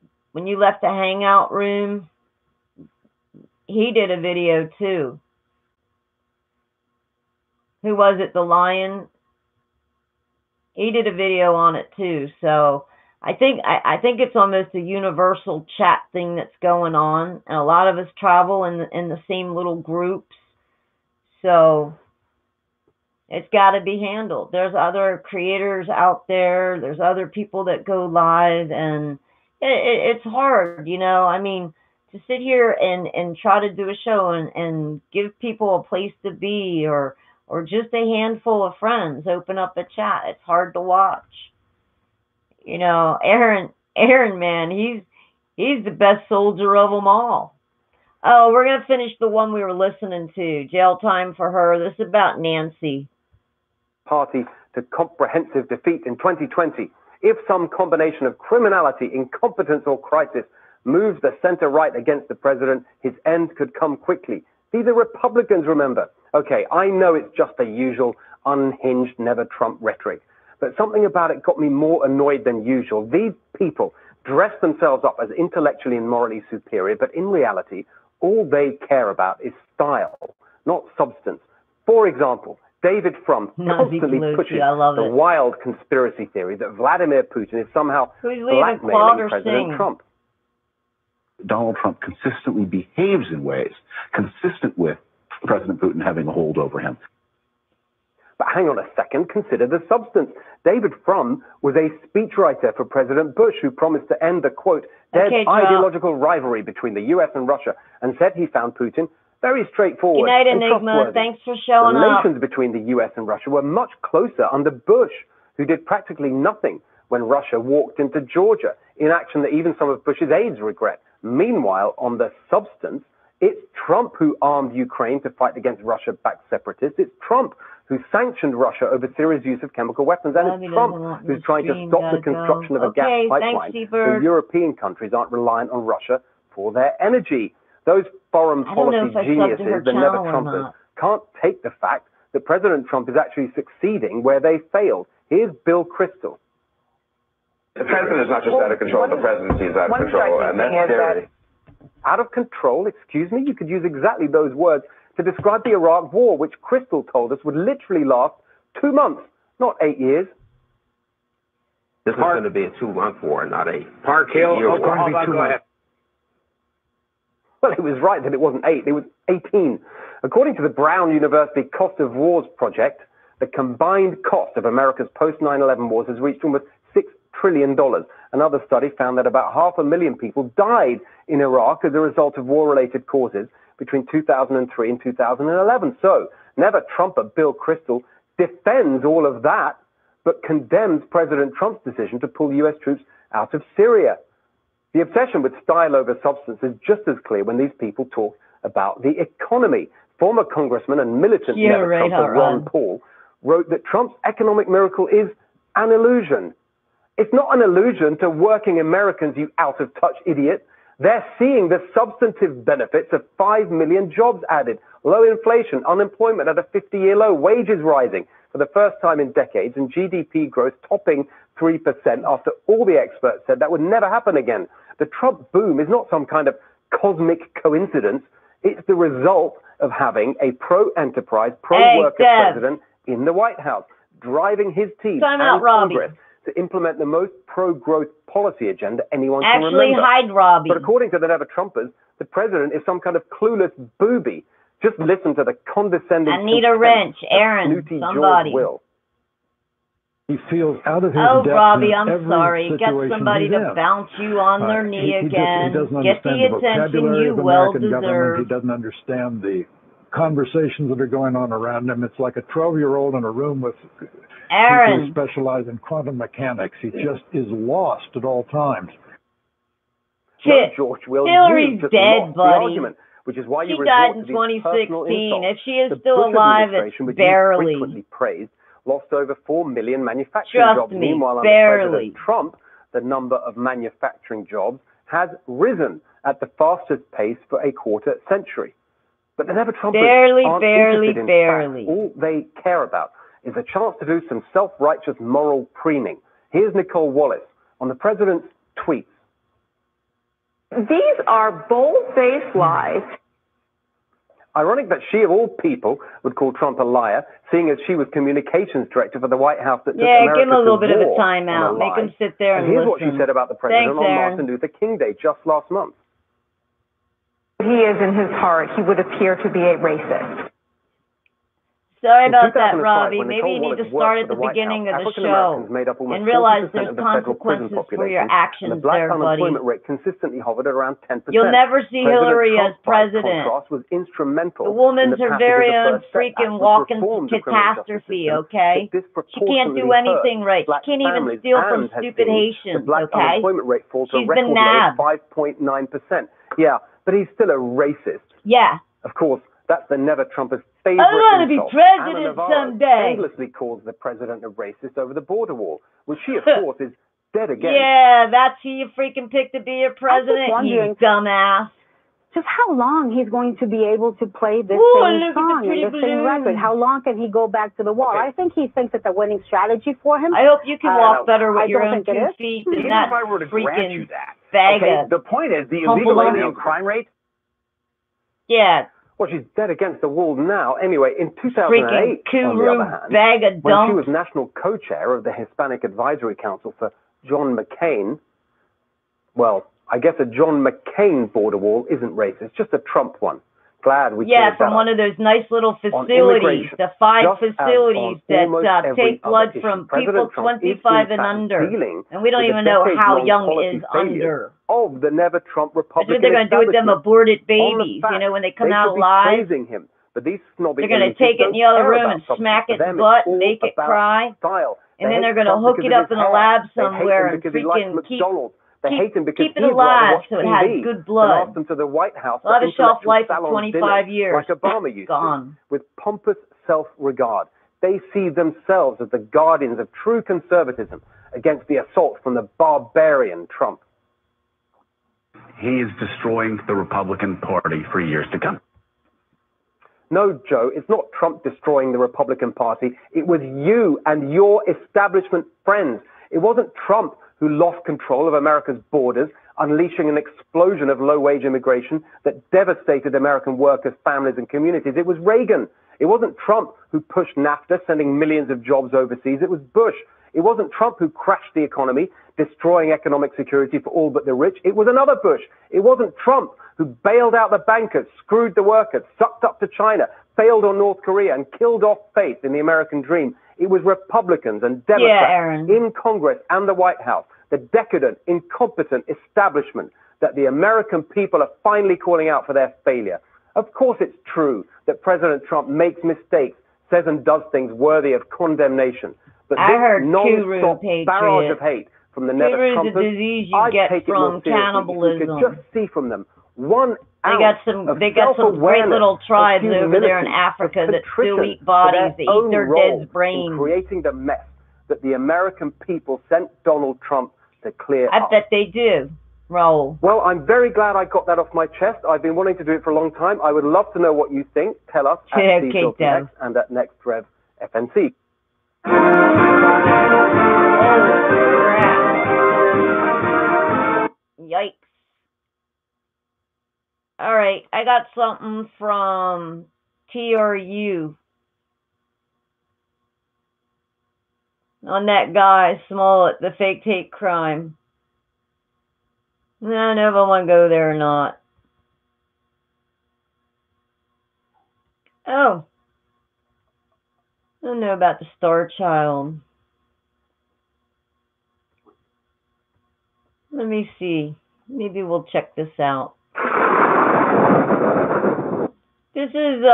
hangout room, he did a video too. Who was it? The Lion? He did a video on it too. So I think it's almost a universal chat thing that's going on, and a lot of us travel in the same little groups. So it's got to be handled. There's other creators out there. There's other people that go live, and it's hard, you know. I mean, to sit here and try to do a show and give people a place to be, or just a handful of friends open up a chat. It's hard to watch. You know, Aaron, man, he's the best soldier of them all. Oh, we're going to finish the one we were listening to. Jail Time for Her. This is about Nancy. Party to comprehensive defeat in 2020. If some combination of criminality, incompetence, or crisis moves the center-right against the president, his end could come quickly. These are Republicans, remember. Okay, I know it's just the usual unhinged, never Trump rhetoric, but something about it got me more annoyed than usual. These people dress themselves up as intellectually and morally superior, but in reality, all they care about is style, not substance. For example, David Frum constantly pushes the wild conspiracy theory that Vladimir Putin is somehow blackmailing President Trump. Donald Trump consistently behaves in ways consistent with President Putin having a hold over him. But hang on a second, consider the substance. David Frum was a speechwriter for President Bush who promised to end the, quote, dead ideological rivalry between the U.S. and Russia, and said he found Putin very straightforward. Good night, Enigma. Thanks for showing up. Relations between the U.S. and Russia were much closer under Bush, who did practically nothing when Russia walked into Georgia, in action that even some of Bush's aides regret. Meanwhile, on the substance, it's Trump who armed Ukraine to fight against Russia-backed separatists. It's Trump who sanctioned Russia over Syria's use of chemical weapons. And it's Trump who's trying to stop the construction of a gas pipeline so European countries aren't reliant on Russia for their energy. Those foreign policy geniuses, the never Trumpers, can't take the fact that President Trump is actually succeeding where they failed. Here's Bill Kristol. The president is not just out of control, the presidency is out of control, and that's scary. Out of control? Excuse me? You could use exactly those words to describe the Iraq War, which Kristol told us would literally last 2 months, not 8 years. This is going to be a 2-month war, not a Park Hill, Oklahoma, go ahead. Well, it was right that it wasn't 8, it was 18. According to the Brown University Cost of Wars project, the combined cost of America's post-9/11 wars has reached almost $6 trillion. Another study found that about 500,000 people died in Iraq as a result of war-related causes between 2003 and 2011. So, never Trumper Bill Kristol defends all of that, but condemns President Trump's decision to pull U.S. troops out of Syria. The obsession with style over substance is just as clear when these people talk about the economy. Former Congressman and militant never-Trumper Ron Paul wrote that Trump's economic miracle is an illusion. It's not an illusion to working Americans, you out-of-touch idiot. They're seeing the substantive benefits of 5 million jobs added, low inflation, unemployment at a 50-year low, wages rising for the first time in decades, and GDP growth topping 3% after all the experts said that would never happen again. The Trump boom is not some kind of cosmic coincidence. It's the result of having a pro-enterprise, pro-worker president in the White House, driving his team and Congress to implement the most pro-growth policy agenda anyone can remember. Actually, hide Robbie. But according to the never-Trumpers, the president is some kind of clueless booby. Just listen to the condescending... I need a wrench, Aaron, somebody. He feels out of his depth. Robbie, I'm sorry. Get somebody to bounce you on their knee again. Get the attention you well deserve. He doesn't understand the conversations that are going on around him. It's like a 12-year-old in a room with people who specialize in quantum mechanics. He just is lost at all times. No, George will. Hillary's dead, buddy. The argument, which is why you she died in resort to these personal 2016. insults. If she is the still Bush alive, it's administration, which barely. you frequently praised, lost over 4 million manufacturing Trust jobs. me, Meanwhile, under barely. President Trump, the number of manufacturing jobs has risen at the fastest pace for a quarter century. But the Never Trumpers aren't interested in facts. All they care about is a chance to do some self-righteous moral preening. Here's Nicole Wallace on the president's tweets. These are bold-faced lies. Ironic that she, of all people, would call Trump a liar, seeing as she was communications director for the White House that took America give him a little bit of a war timeout. Make him sit there and here's listen. what she said about the president Thanks, on Aaron. Martin Luther King Day just last month. He is in his heart. He would appear to be a racist. Sorry about that, 2005, Robbie. when Maybe Nicole you need Wallace to start at worked for the White beginning House, of the African-Americans show made up almost and realize 40% there's of the federal prison consequences for your population, actions and the black there, buddy. unemployment rate consistently hovered at around 10%. You'll never see Hillary as president. By contrast, was instrumental The woman's in the her passage very of the own First Step freaking Act, which walking reformed the criminal justice catastrophe, system okay? that She can't do disproportionately anything hurt right. She black can't even families steal from and has stupid seen Haitians, the black okay? unemployment rate fall to a She's been record low nabbed. 5.9%. Yeah, but he's still a racist. Yeah. Of course, that's the Never Trumpers' favorite I want to be insult. president Anna Navarro someday. endlessly calls the president a racist over the border wall, which she, of course, is dead against. Yeah, that's who you freaking picked to be your president, you dumbass. Just how long he's going to be able to play this same song and the same record. How long can he go back to the wall? I think he thinks it's a winning strategy for him. I hope you can walk better with your own 2 feet than Even that if I were to grant you freaking that. bag Okay, of the point is the humble illegal lumber. alien crime rate. Yeah. Well, she's dead against the wall now. Anyway, in 2008, Freaking on the other hand, bag of when dump. she was national co-chair of the Hispanic Advisory Council for John McCain, well, I guess a John McCain border wall isn't racist, just a Trump one. Glad we cleared from that one up. of those nice little facilities, the 5 just facilities as on that every take blood other from issue, President people Trump is, 25 in and fact, under. dealing And we don't with even the know how decades-long young policy is failures under. of the Never Trump That's Republican what they're going to do with them establishment. aborted On the babies, fact, you know, when they come they out should be live. praising him, but these snobby They're going to elitists take it in don't the other care room about and substance. smack For its them, butt it's and all make it about cry. style. And They then they're hate going to Trump hook because it of up his in a hair. lab They hate somewhere him and because he likes freaking McDonald's. They hate him because keep it he'd rather alive watch so it TV has good blood. than ask them to the White House It'll have for a shelf intellectual life of salon 25 dinners, years. like Obama used Gone. to, with pompous self-regard. They see themselves as the guardians of true conservatism against the assault from the barbarian Trump. He is destroying the Republican Party for years to come. No, Joe, it's not Trump destroying the Republican Party. It was you and your establishment friends. It wasn't Trump who lost control of America's borders, unleashing an explosion of low-wage immigration that devastated American workers, families, and communities. It was Reagan. It wasn't Trump who pushed NAFTA, sending millions of jobs overseas. It was Bush. It wasn't Trump who crashed the economy, destroying economic security for all but the rich. It was another Bush. It wasn't Trump who bailed out the bankers, screwed the workers, sucked up to China, failed on North Korea, and killed off faith in the American dream. It was Republicans and Democrats in Congress and the White House, the decadent, incompetent establishment that the American people are finally calling out for their failure. Of course it's true that President Trump makes mistakes, says and does things worthy of condemnation. But I heard this non-stop Kuru, barrage of hate from the Never Trumpers, a disease you I get take it from more seriously. cannibalism. If you could just see from them one They got some great little tribes over there in Africa that still eat bodies, they eat their dead brains. In creating the mess that the American people sent Donald Trump to clear up. I bet they do, Raul. Well, I'm very glad I got that off my chest. I've been wanting to do it for a long time. I would love to know what you think. Tell us at CFilterNext and at NextRev FNC. Yikes. All right, I got something from TRU on that guy, Smollett, the fake hate crime. I don't know if I want to go there or not. Oh. I don't know about the Star Child. Let me see. Maybe we'll check this out. This is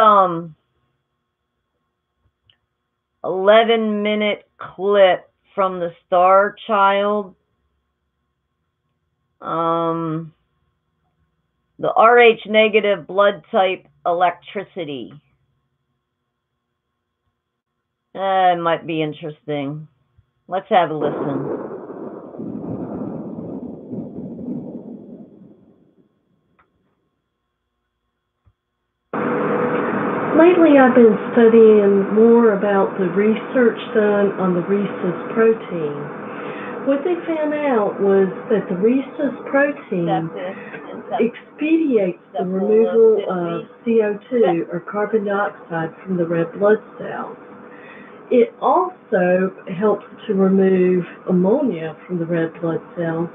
11-minute clip from the Star Child. The Rh negative blood type electricity. It might be interesting. Let's have a listen. Lately, I've been studying more about the research done on the rhesus protein. What they found out was that the rhesus protein expedites the removal of CO2 or carbon dioxide from the red blood cells. It also helps to remove ammonia from the red blood cells,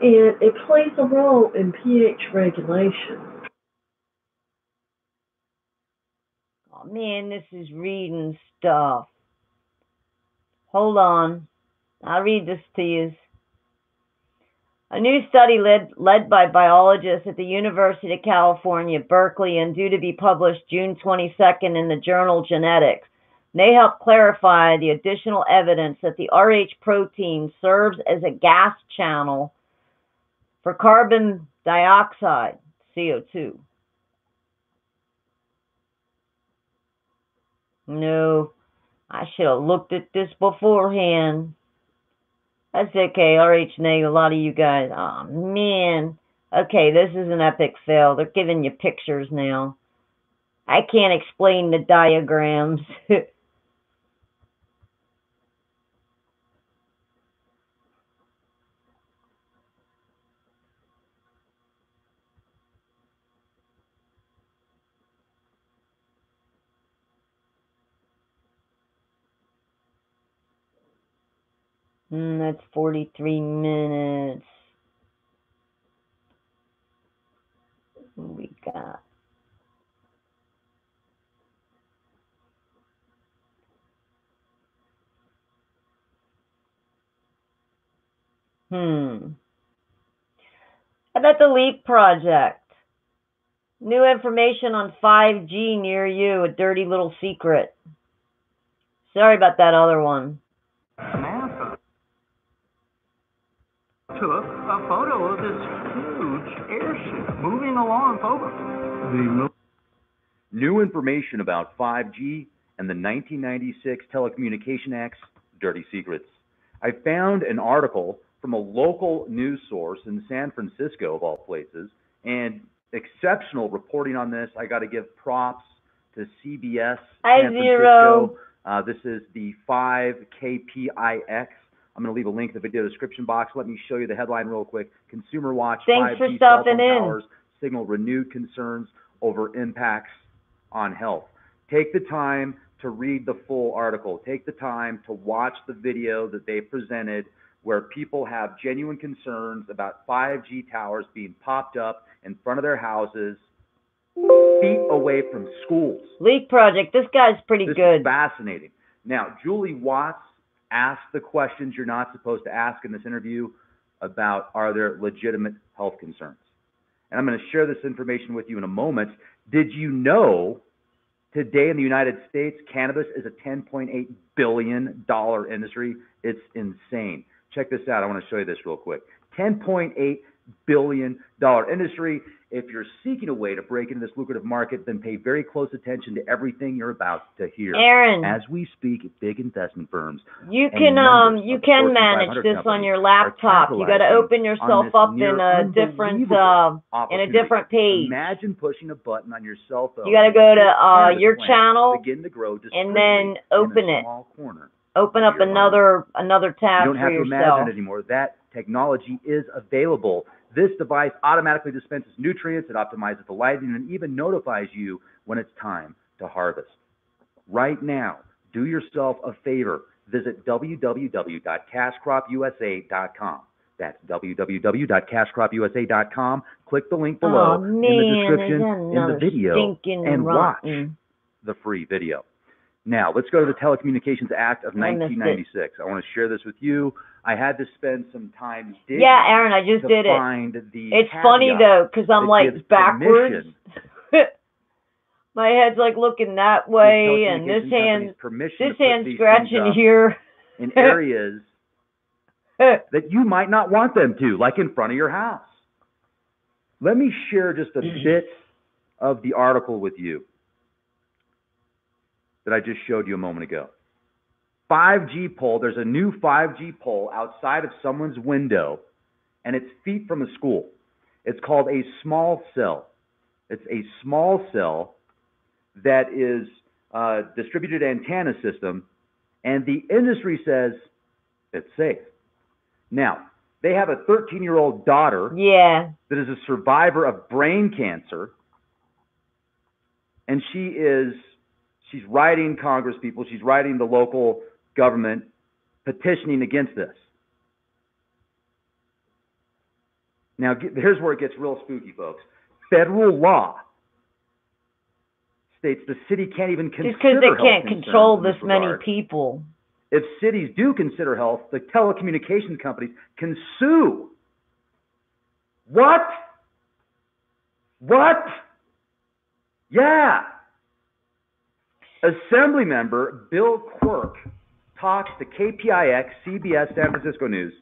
and it plays a role in pH regulation. Oh man, this is reading stuff. Hold on. I'll read this to you. A new study led by biologists at the University of California, Berkeley, and due to be published June 22nd in the journal Genetics, may help clarify the additional evidence that the Rh protein serves as a gas channel for carbon dioxide, CO2. No, I should have looked at this beforehand. That's okay, Rh negative, a lot of you guys. Oh, man. Okay, this is an epic fail. They're giving you pictures now. I can't explain the diagrams. That's 43 minutes. What we got? How about the LEAP project? New information on 5G near you, a dirty little secret. Sorry about that other one. NASA took a photo of this huge airship moving along over the new information about 5G and the 1996 Telecommunication Act's dirty secrets. I found an article from a local news source in San Francisco, of all places, and exceptional reporting on this. I got to give props to CBS San Francisco. This is the 5KPIX. I'm going to leave a link in the video description box. Let me show you the headline real quick. Consumer Watch, 5G cell phone towers signal renewed concerns over impacts on health. Take the time to read the full article. Take the time to watch the video that they presented where people have genuine concerns about 5G towers being popped up in front of their houses, feet away from schools. Leak Project, this guy's pretty good. This is fascinating. Now, Julie Watts asked the questions you're not supposed to ask in this interview about are there legitimate health concerns. And I'm going to share this information with you in a moment. Did you know today in the United States, cannabis is a $10.8 billion industry? It's insane. Check this out. I want to show you this real quick. $10.8 billion industry. If you're seeking a way to break into this lucrative market, then pay very close attention to everything you're about to hear. Aaron, as we speak, big investment firms. You can manage this on your laptop. You got to open yourself up in a different page. Imagine pushing a button on your cell phone. You got to go to your channel begin to grow and then open it. Open up another tab for yourself. You don't have to imagine it anymore. That technology is available. This device automatically dispenses nutrients, it optimizes the lighting, and even notifies you when it's time to harvest. Right now, do yourself a favor. Visit www.cashcropusa.com. That's www.cashcropusa.com. Click the link below in the description in the video and watch the free video. Now, let's go to the Telecommunications Act of 1996. I want to share this with you. I had to spend some time digging. Yeah, Aaron, I just did it. It's funny, though, because I'm like backwards. My head's like looking that way, and this hand's scratching here. In areas that you might not want them to, like in front of your house. Let me share just a bit of the article with you that I just showed you a moment ago. 5G pole, there's a new 5G pole outside of someone's window, and it's feet from a school. It's called a small cell. It's a small cell that is a distributed antenna system, and the industry says it's safe. Now, they have a 13-year-old daughter that is a survivor of brain cancer, and she's writing Congress people, she's writing the local government petitioning against this. Now, here's where it gets real spooky, folks. Federal law states the city can't even consider just because they can't health control this many regard. people. If cities do consider health, the telecommunications companies can sue. What? Yeah. Assembly member Bill Quirk talks to KPIX, CBS, San Francisco News.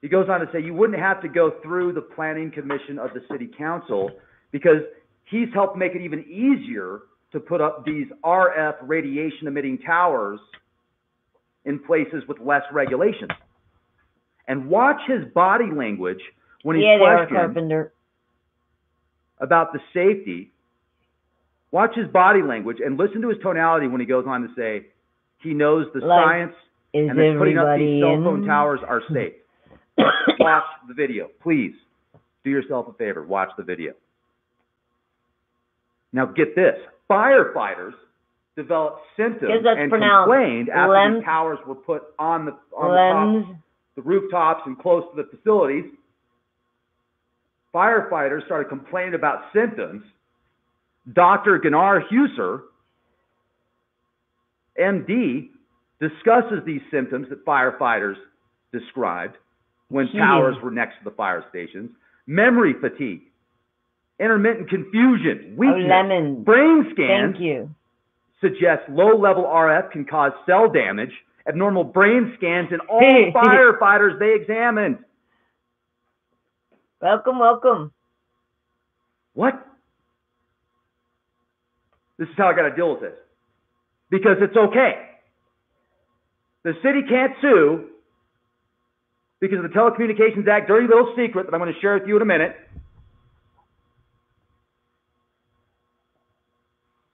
He goes on to say you wouldn't have to go through the planning commission of the city council because he's helped make it even easier to put up these RF radiation emitting towers in places with less regulation. And watch his body language when he's questioned about the safety. Watch his body language and listen to his tonality when he goes on to say he knows the science and that putting up these cell phone towers are safe. Watch the video. Please do yourself a favor. Watch the video. Now get this. Firefighters developed symptoms and complained after these towers were put on the top, the rooftops and close to the facilities. Firefighters started complaining about symptoms. Dr. Gunnar Husser, MD, discusses these symptoms that firefighters described when towers were next to the fire stations. Memory fatigue, intermittent confusion, weakness, brain scans suggest low-level RF can cause cell damage, abnormal brain scans in all firefighters they examined. Welcome. What? This is how I got to deal with this. Because it's okay. The city can't sue because of the Telecommunications Act dirty little secret that I'm going to share with you in a minute.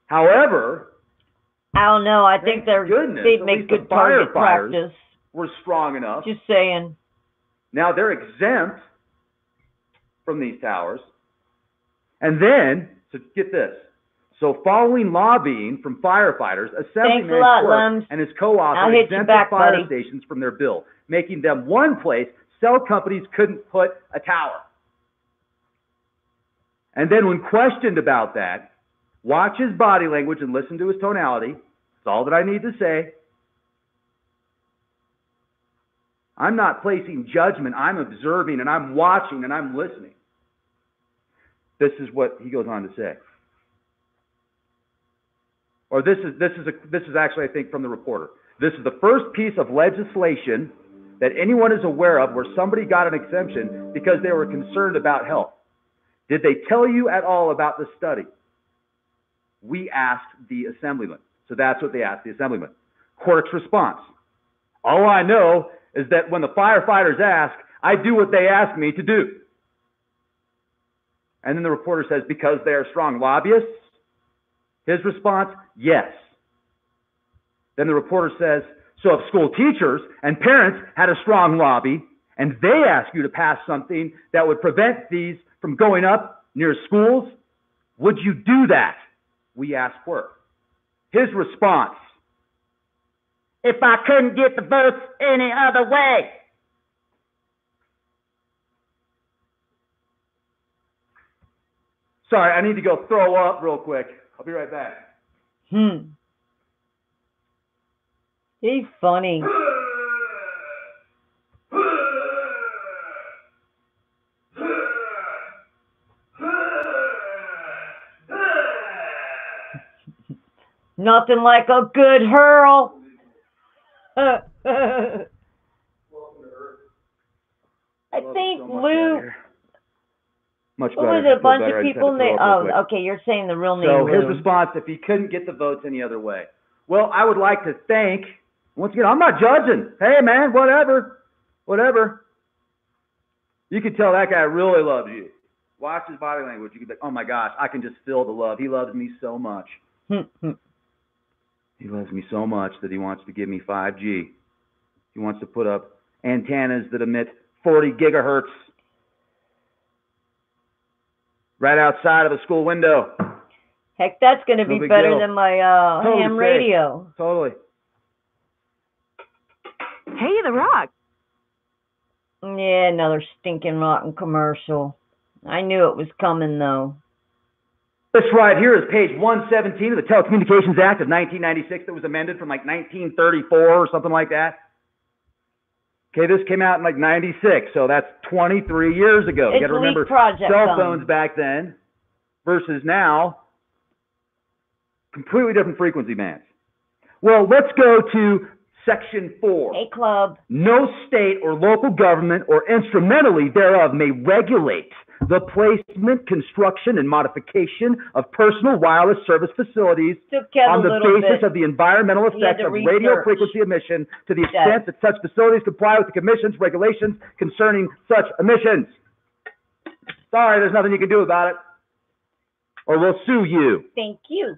However, I don't know. I think they'd make good target practice. We're strong enough. Just saying. Now they're exempt from these towers. And then, so get this. So following lobbying from firefighters, Assemblyman Quirk and his co-author exempted fire stations from their bill, making them one place cell companies couldn't put a tower. And then when questioned about that, watch his body language and listen to his tonality. That's all that I need to say. I'm not placing judgment. I'm observing and I'm watching and I'm listening. This is what he goes on to say. Or this is actually, I think, from the reporter. This is the first piece of legislation that anyone is aware of where somebody got an exemption because they were concerned about health. Did they tell you at all about the study? We asked the assemblyman. So that's what they asked the assemblyman. Quirk's response. All I know is that when the firefighters ask, I do what they ask me to do. And then the reporter says, because they are strong lobbyists? His response, yes. Then the reporter says, so if school teachers and parents had a strong lobby and they asked you to pass something that would prevent these from going up near schools, would you do that? We asked Quirk. His response, if I couldn't get the votes any other way. Sorry, I need to go throw up real quick. I'll be right back. He's funny. Nothing like a good hurl. I think Lou. Much What better. was it? A bunch of people. Okay. You're saying the real name. So his Lou. response: if he couldn't get the votes any other way, well, I would like to thank. Once again, I'm not judging. Hey, man, whatever. You could tell that guy really loves you. Watch his body language. You could be like, oh my gosh, I can just feel the love. He loves me so much. He loves me so much that he wants to give me 5G. He wants to put up antennas that emit 40 gigahertz right outside of the school window. Heck, that's going to be better than my ham radio. Totally. Hey, The Rock. Yeah, another stinking rotten commercial. I knew it was coming, though. This right here is page 117 of the Telecommunications Act of 1996 that was amended from like 1934 or something like that. Okay, this came out in like 96, so that's 23 years ago. You got to remember cell phones back then versus now, completely different frequency bands. Well, let's go to Section 4. Hey, Club. No state or local government or instrumentally thereof may regulate the placement, construction, and modification of personal wireless service facilities on the basis of the environmental effects of radio frequency emission to the extent that such facilities comply with the Commission's regulations concerning such emissions. Sorry, there's nothing you can do about it. Or we'll sue you. Thank you.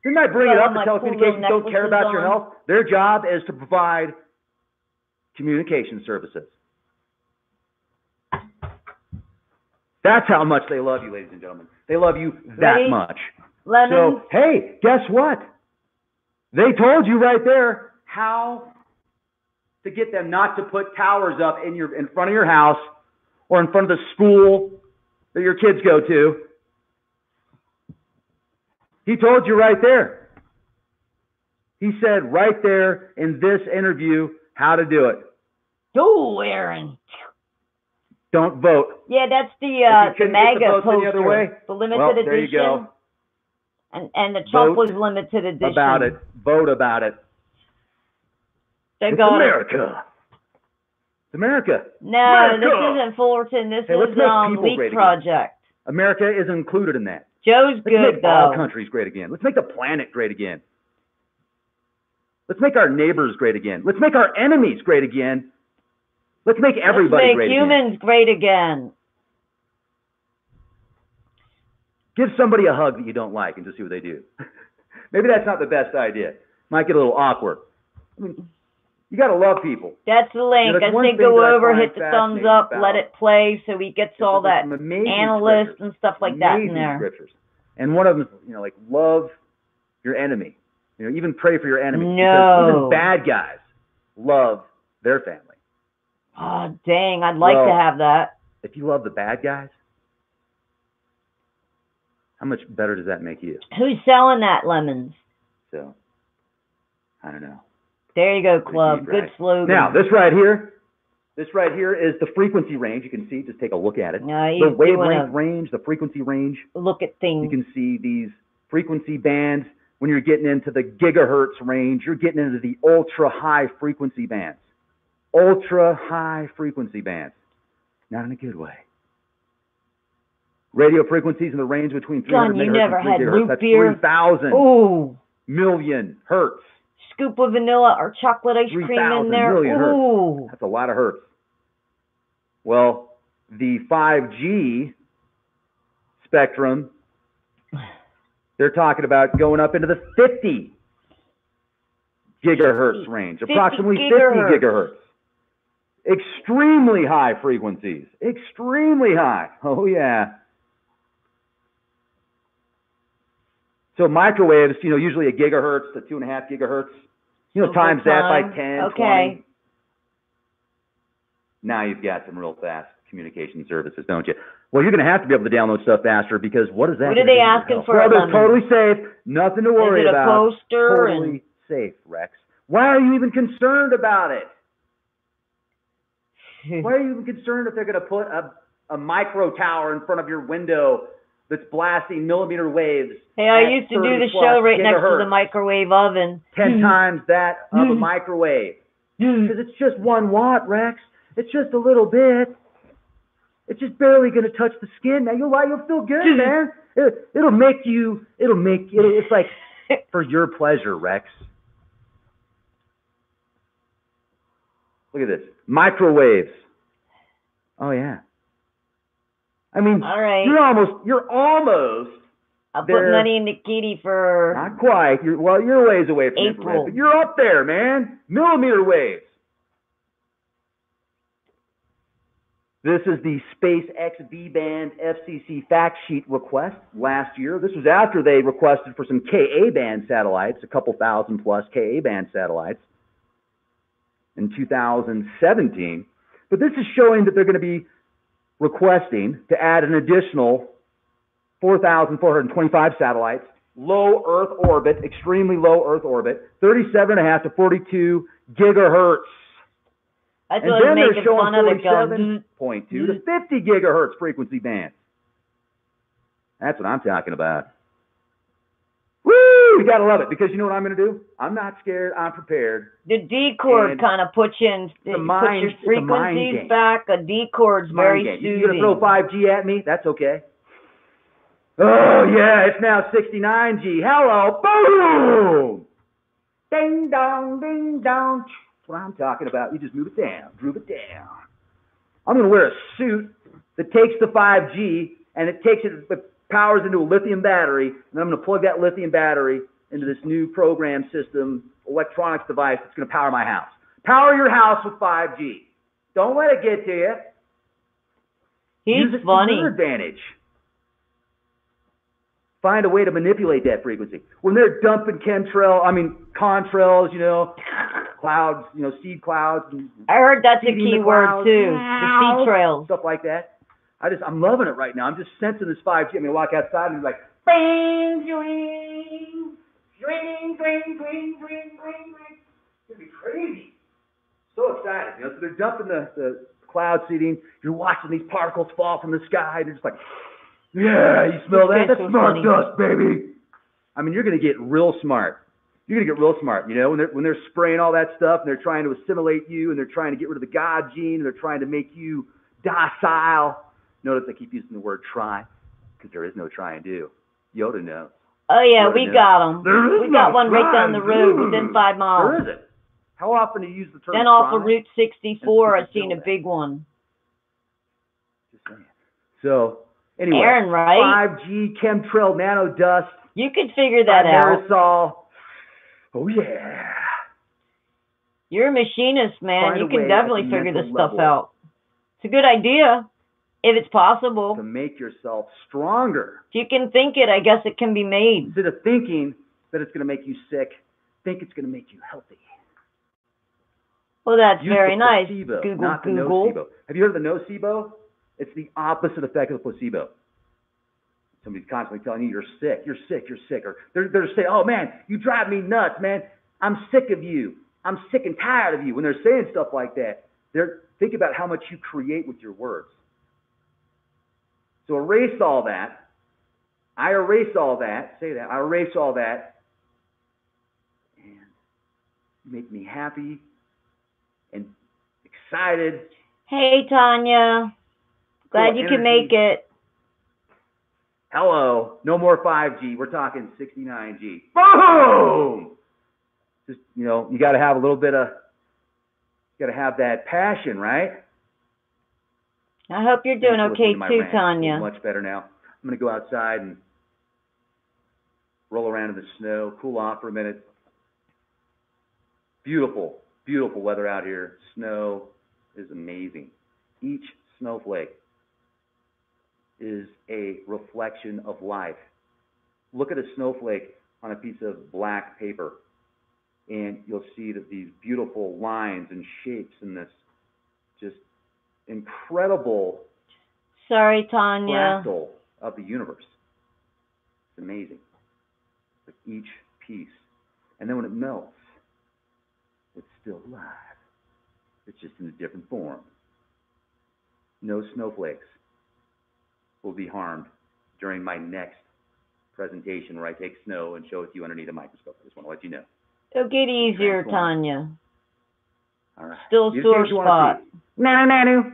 Didn't I bring it up? The telecommunications don't care about your health. Their job is to provide communication services. That's how much they love you, ladies and gentlemen. They love you that much. Lemons. So, hey, guess what? They told you right there how to get them not to put towers up in front of your house or in front of the school that your kids go to. He told you right there. He said right there in this interview how to do it. Oh, Aaron. Don't vote. Yeah, that's the MAGA poster. The limited edition. There you go. And the Trump was limited edition. About it. Vote about it. It's America. It's America. No, America. This isn't Fullerton. This is Leak Project. America is included in that. Joe's good, Let's make all countries great again. Let's make the planet great again. Let's make our neighbors great again. Let's make our enemies great again. Let's make everybody great again. Let's make humans great again. Give somebody a hug that you don't like and just see what they do. Maybe that's not the best idea. Might get a little awkward. I mean, you got to love people. That's the link. I say go over, hit the thumbs up, let it play so he gets all that analyst and stuff like that in there. Scriptures. And one of them is, like love your enemy. Even pray for your enemy. No. Because even bad guys love their family. Oh, dang. I'd like to have that. If you love the bad guys, how much better does that make you? Who's selling that, Lemons? So, I don't know. There you go, Club. Good slogan. Now, this right here is the frequency range. You can see, just take a look at it. The wavelength range, the frequency range. Look at things. You can see these frequency bands. When you're getting into the gigahertz range, you're getting into the ultra-high frequency bands. Ultra-high frequency bands. Not in a good way. Radio frequencies in the range between 300 megahertz and 3 gigahertz. That's 3,000 million hertz. Scoop of vanilla or chocolate ice cream in there. Ooh. Hertz. That's a lot of hertz. Well, the 5G spectrum, they're talking about going up into the 50 gigahertz range, approximately 50 gigahertz. Extremely high frequencies. Extremely high. Oh, yeah. So microwaves, usually a gigahertz to 2.5 gigahertz. Times that by 10, 20. Now you've got some real fast communication services, don't you? Well, you're going to have to be able to download stuff faster because what is that? What are they asking for? Well, it's totally safe. Nothing to worry about. Is it a poster? Totally safe, Rex. Why are you even concerned about it? Why are you even concerned if they're going to put a micro tower in front of your window that's blasting millimeter waves? Hey, I used to do the show right next to the microwave oven. 10 times that of a microwave. Because it's just 1 watt, Rex. It's just a little bit. It's just barely going to touch the skin. Now you'll feel good, man. It's like for your pleasure, Rex. Look at this. Microwaves. Oh, yeah. I mean, all right. You're almost. I'll put money in the kitty for. Not quite. You're a ways away from April. infrared, but you're up there, man. Millimeter waves. This is the SpaceX V-band FCC fact sheet request last year. This was after they requested for some Ka-band satellites, a couple thousand plus Ka-band satellites in 2017. But this is showing that they're going to be requesting to add an additional 4,425 satellites, low Earth orbit, extremely low Earth orbit, 37.5 to 42 gigahertz. That's and then they're showing 47.2 to 50 gigahertz frequency bands. That's what I'm talking about. Woo! You gotta love it, because you know what I'm gonna do? I'm not scared. I'm prepared. The D chord kind of puts your frequencies back. A D chord's very soothing. You're gonna throw 5G at me? That's okay. Oh yeah, it's now 69G. Hello, boom! Ding dong, ding dong. What I'm talking about. You just move it down, groove it down. I'm going to wear a suit that takes the 5G and it powers into a lithium battery, and I'm going to plug that lithium battery into this new program system electronics device that's going to power my house. Power your house with 5G. Don't let it get to you. He's funny. Use it to your advantage. Find a way to manipulate that frequency. When they're dumping contrails, clouds, seed clouds. I heard that's a key word too. The seed trails. Stuff like that. I'm loving it right now. I'm just sensing this 5G. I'm going to walk outside and be like, bang, swing, swing, swing, swing, swing, swing. It's going to be crazy. So excited. So they're dumping the cloud seeding. You're watching these particles fall from the sky. They're just like, yeah, you smell that? That's smart dust, baby. I mean, you're going to get real smart. You're going to get real smart, when they're spraying all that stuff and they're trying to assimilate you and they're trying to get rid of the God gene and they're trying to make you docile. Notice I keep using the word try, because there is no try and do. Yoda knows. Oh, yeah, we got them. We got one right down the road within 5 miles. Where is it? How often do you use the term then off of Route 64, I've seen a big one. Just saying. So, anyway, Aaron, right? 5G, chemtrail, nano dust. You can figure that out. Aerosol. Oh, yeah. You're a machinist, man. You can definitely figure this stuff out. It's a good idea, if it's possible. To make yourself stronger. If you can think it, I guess it can be made. Instead of thinking that it's going to make you sick, think it's going to make you healthy. Well, that's very nice. Placebo, Google. The nocebo. Have you heard of the nocebo? It's the opposite effect of the placebo. Somebody's constantly telling you you're sick, you're sick, you're sick. Or they're saying, oh, man, you drive me nuts, man. I'm sick of you. I'm sick and tired of you. When they're saying stuff like that, think about how much you create with your words. So erase all that. I erase all that. Say that. I erase all that. And you make me happy and excited. Hey, Tanya. Glad you can make it. Hello. No more 5G. We're talking 69G. Boom! Just, you got to have a little bit of, you got to have that passion, right? I hope you're doing okay too, Tanya. Much better now. I'm going to go outside and roll around in the snow, cool off for a minute. Beautiful, beautiful weather out here. Snow is amazing. Each snowflake is a reflection of life. Look at a snowflake on a piece of black paper, and you'll see that these beautiful lines and shapes in this just incredible fractal of the universe. It's amazing. Like each piece. And then when it melts, it's still alive. It's just in a different form. No snowflakes will be harmed during my next presentation where I take snow and show it to you underneath a microscope. I just want to let you know. It'll get easier, Tanya. All right. Still a sore spot. Nanu.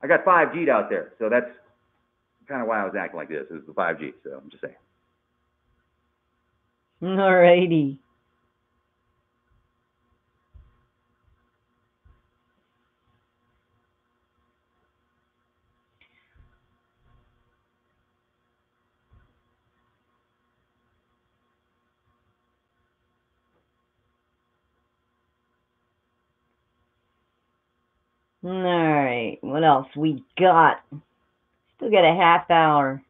I got 5G'd out there, so that's kind of why I was acting like this. Is the 5G, so I'm just saying. Alrighty. Alright, what else we got? Still got a half hour.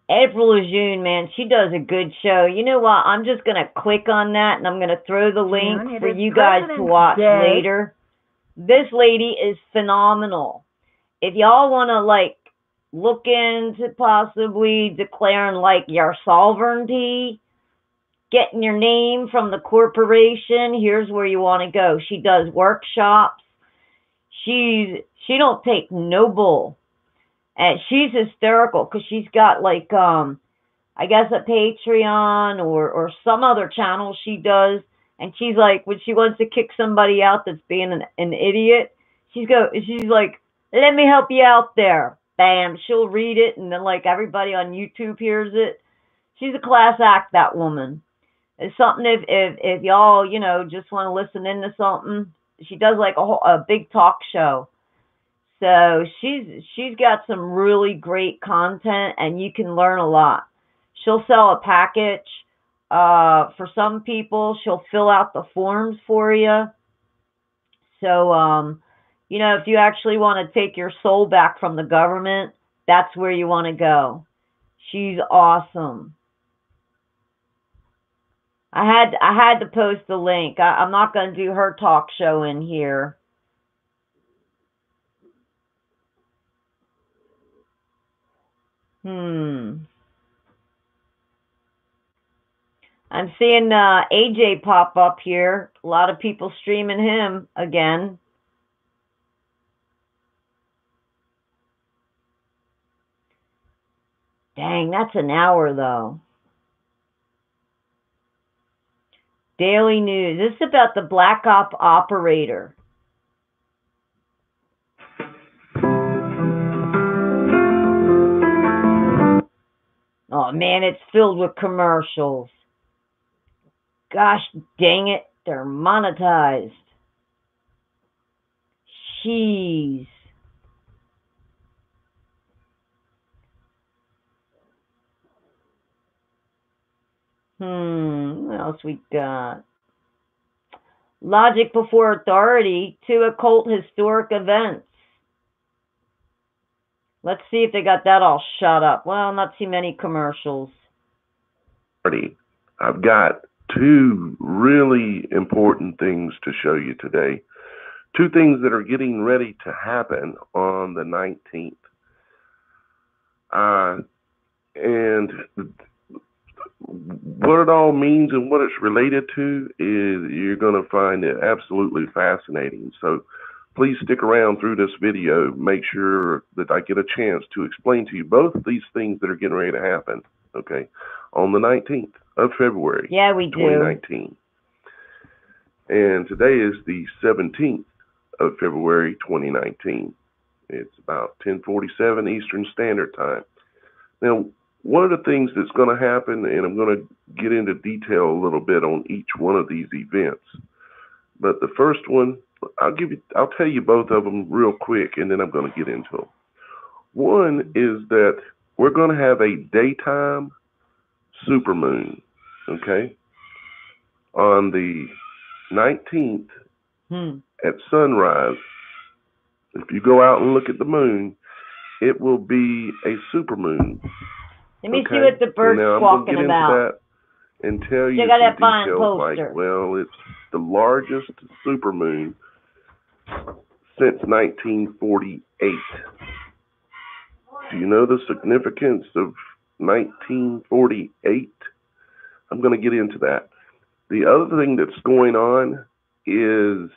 April or June, man, she does a good show. You know what? I'm just going to click on that, and I'm going to throw the link for you guys to watch later. This lady is phenomenal. If y'all want to, like, look into possibly declaring, like, your sovereignty, getting your name from the corporation, here's where you want to go. She does workshops. She don't take no bull. And she's hysterical because she's got, like, I guess a Patreon or some other channel she does. And she's like, when she wants to kick somebody out that's being an idiot, she's like, let me help you out there. Bam, she'll read it, and then, like, everybody on YouTube hears it. She's a class act, that woman. It's something if y'all, you know, just want to listen into something. She does, like, a big talk show. So she's got some really great content, and you can learn a lot. She'll sell a package. For some people, she'll fill out the forms for you. So, you know, if you actually want to take your soul back from the government, that's where you want to go. She's awesome. I had to post the link. I'm not going to do her talk show in here. I'm seeing AJ pop up here. A lot of people streaming him again. Dang, that's an hour though. Daily News. This is about the Black Op operator. Oh man, it's filled with commercials. Gosh dang it, they're monetized. Jeez. What else we got? Logic before authority to occult historic events. Let's see if they got that all shut up. Well, not too many commercials. I've got two really important things to show you today. Two things that are getting ready to happen on the 19th. And what it all means and what it's related to is you're going to find it absolutely fascinating. So please stick around through this video. Make sure that I get a chance to explain to you both of these things that are getting ready to happen, okay, on the 19th of February. Yeah, we do. 2019. And today is the 17th of February 2019. It's about 10:47 Eastern Standard Time. Now, one of the things that's going to happen, and I'm going to get into detail a little bit on each one of these events, but the first one, I'll tell you both of them real quick, and then I'm going to get into them. One is that we're going to have a daytime supermoon, okay, on the 19th at sunrise. If you go out and look at the moon, it will be a supermoon. Let me see what the bird's walking about. And tell you some details like, well, it's the largest supermoon since 1948. Do you know the significance of 1948? I'm going to get into that. The other thing that's going on is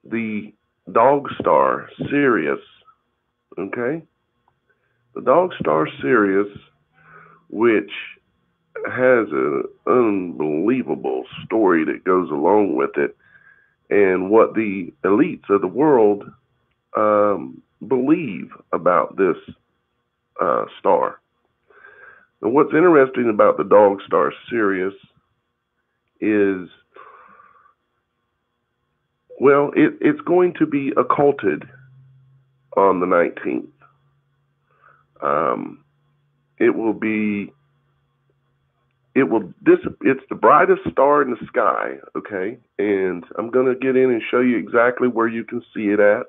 the Dog Star Sirius, okay? The Dog Star Sirius, which has an unbelievable story that goes along with it, and what the elites of the world believe about this star. And what's interesting about the Dog Star Sirius is, well, it's going to be occulted on the 19th. It's the brightest star in the sky, okay? And I'm going to get in and show you exactly where you can see it at.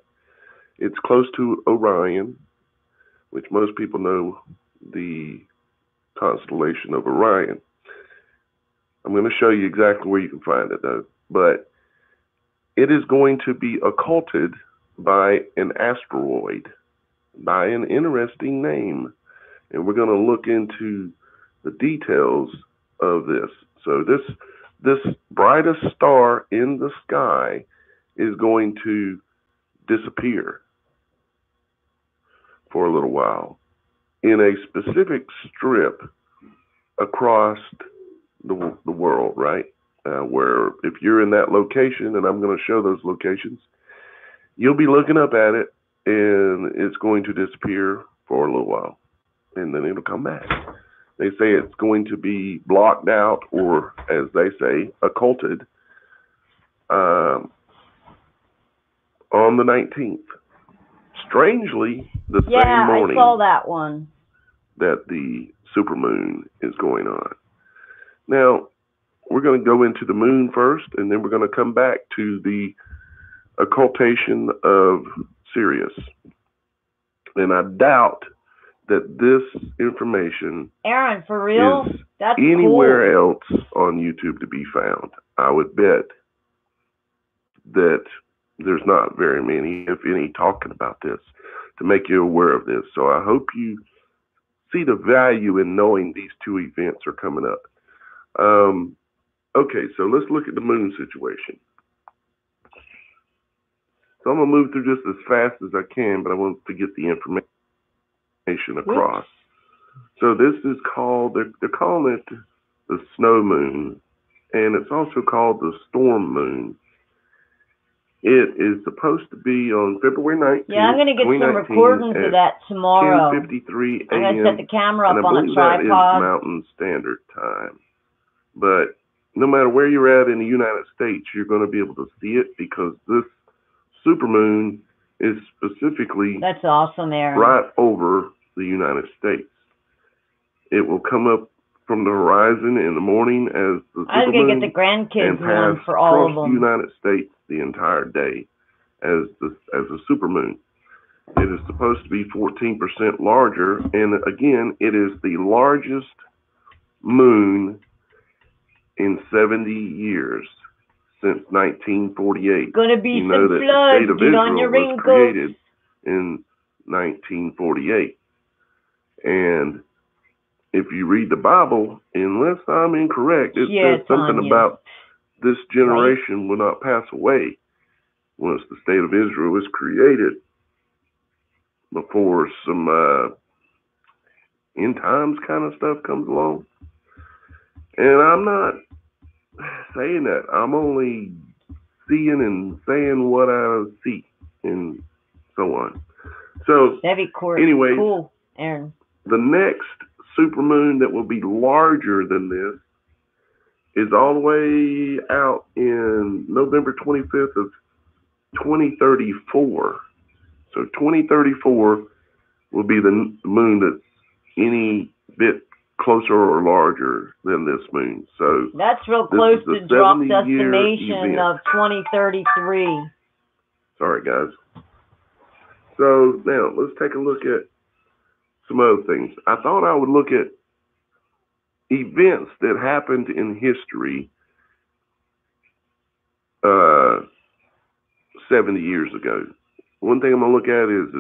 It's close to Orion, which most people know the constellation of Orion. I'm going to show you exactly where you can find it, though. But it is going to be occulted by an asteroid, by an interesting name. And we're going to look into the details of this. So this brightest star in the sky is going to disappear for a little while in a specific strip across the world, right? Where if you're in that location, and I'm going to show those locations, you'll be looking up at it, and it's going to disappear for a little while, and then it'll come back. They say it's going to be blocked out, or as they say, occulted, on the 19th. Strangely, the same morning I saw that one, that the supermoon is going on. Now, we're going to go into the moon first, and then we're going to come back to the occultation of Sirius. And I doubt that this information, Aaron, for real, is that's anywhere cool. else on YouTube to be found. I would bet that there's not very many, if any, talking about this to make you aware of this. So I hope you see the value in knowing these two events are coming up. Okay, so let's look at the moon situation. So I'm going to move through this as fast as I can, but I want to get the information across. So this is called, they're calling it the snow moon, and it's also called the storm moon. It is supposed to be on February 19th. Yeah, I'm going to get some recordings of that tomorrow. 10:53 a.m. I'm going to set the camera up on a tripod. That is Mountain Standard Time. But no matter where you're at in the United States, you're going to be able to see it because this supermoon is specifically that's awesome, Aaron. right over the United States. It will come up from the horizon in the morning as the supermoon, I'm going to get the grandkids one for all of them. The United States the entire day as a supermoon. It is supposed to be 14% larger, and again, it is the largest moon in 70 years since 1948. Going to be you know some that floods. The state of Get Israel on your was raincoat. created in 1948, and if you read the Bible, unless I'm incorrect, it says something about this generation will not pass away once the state of Israel was created, before some end times kind of stuff comes along. And I'm not saying that. I'm only seeing and saying what I see and so on. So, that'd be cool. Anyways, cool, Aaron. The next supermoon that will be larger than this is all the way out in November 25th of 2034. So 2034 will be the moon that's any bit closer or larger than this moon. So that's real close to Drop's estimation of 2033. Sorry, guys. So now let's take a look at some other things. I thought I would look at events that happened in history 70 years ago. One thing I'm going to look at is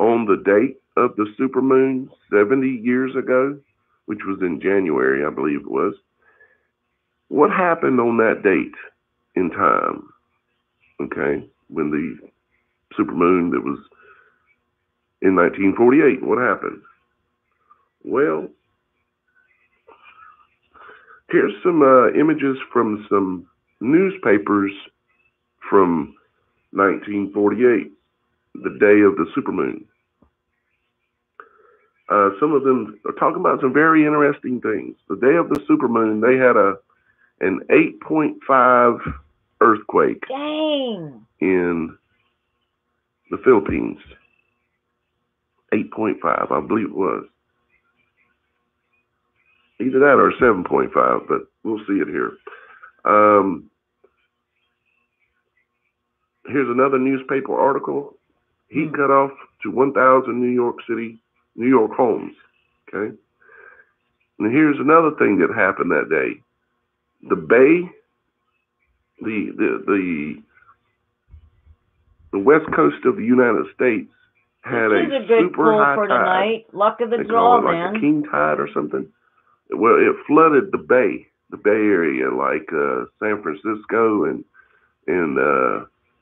on the date of the supermoon 70 years ago, which was in January, I believe it was. What happened on that date in time? Okay, when the supermoon that was in 1948. What happened? Well, here's some images from some newspapers from 1948, the day of the supermoon. Some of them are talking about some very interesting things. The day of the supermoon, they had an 8.5 earthquake. Dang. In the Philippines. 8.5, I believe it was. Either that or 7.5, but we'll see it here. Here's another newspaper article. Heat cut off to 1,000 New York homes. Okay. And here's another thing that happened that day. The Bay, the west coast of the United States had a super high tide. Tonight. Luck of the draw, man. Like a king tide or something. Well, it flooded the Bay Area, like San Francisco and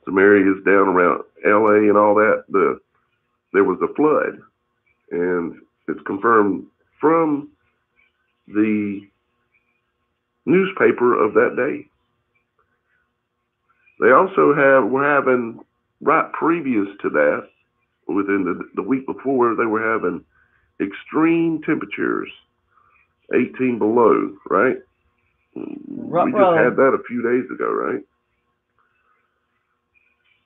some areas down around LA and all that. There was a flood, and it's confirmed from the newspaper of that day. They also were having, right previous to that, within the week before, they were having extreme temperatures, 18 below, right? We just had that a few days ago, right?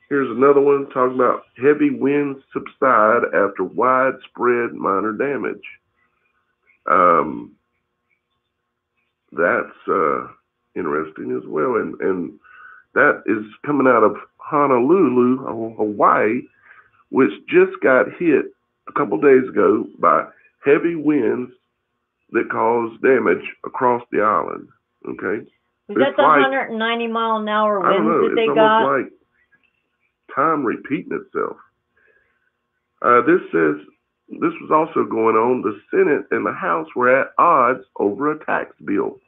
Here's another one talking about heavy winds subside after widespread minor damage. That's interesting as well. And that is coming out of Honolulu, Hawaii, which just got hit a couple days ago by heavy winds that caused damage across the island. Okay? Was that the 190 mile an hour winds that they got? It's almost like time repeating itself. This says this was also going on. The Senate and the House were at odds over a tax bill.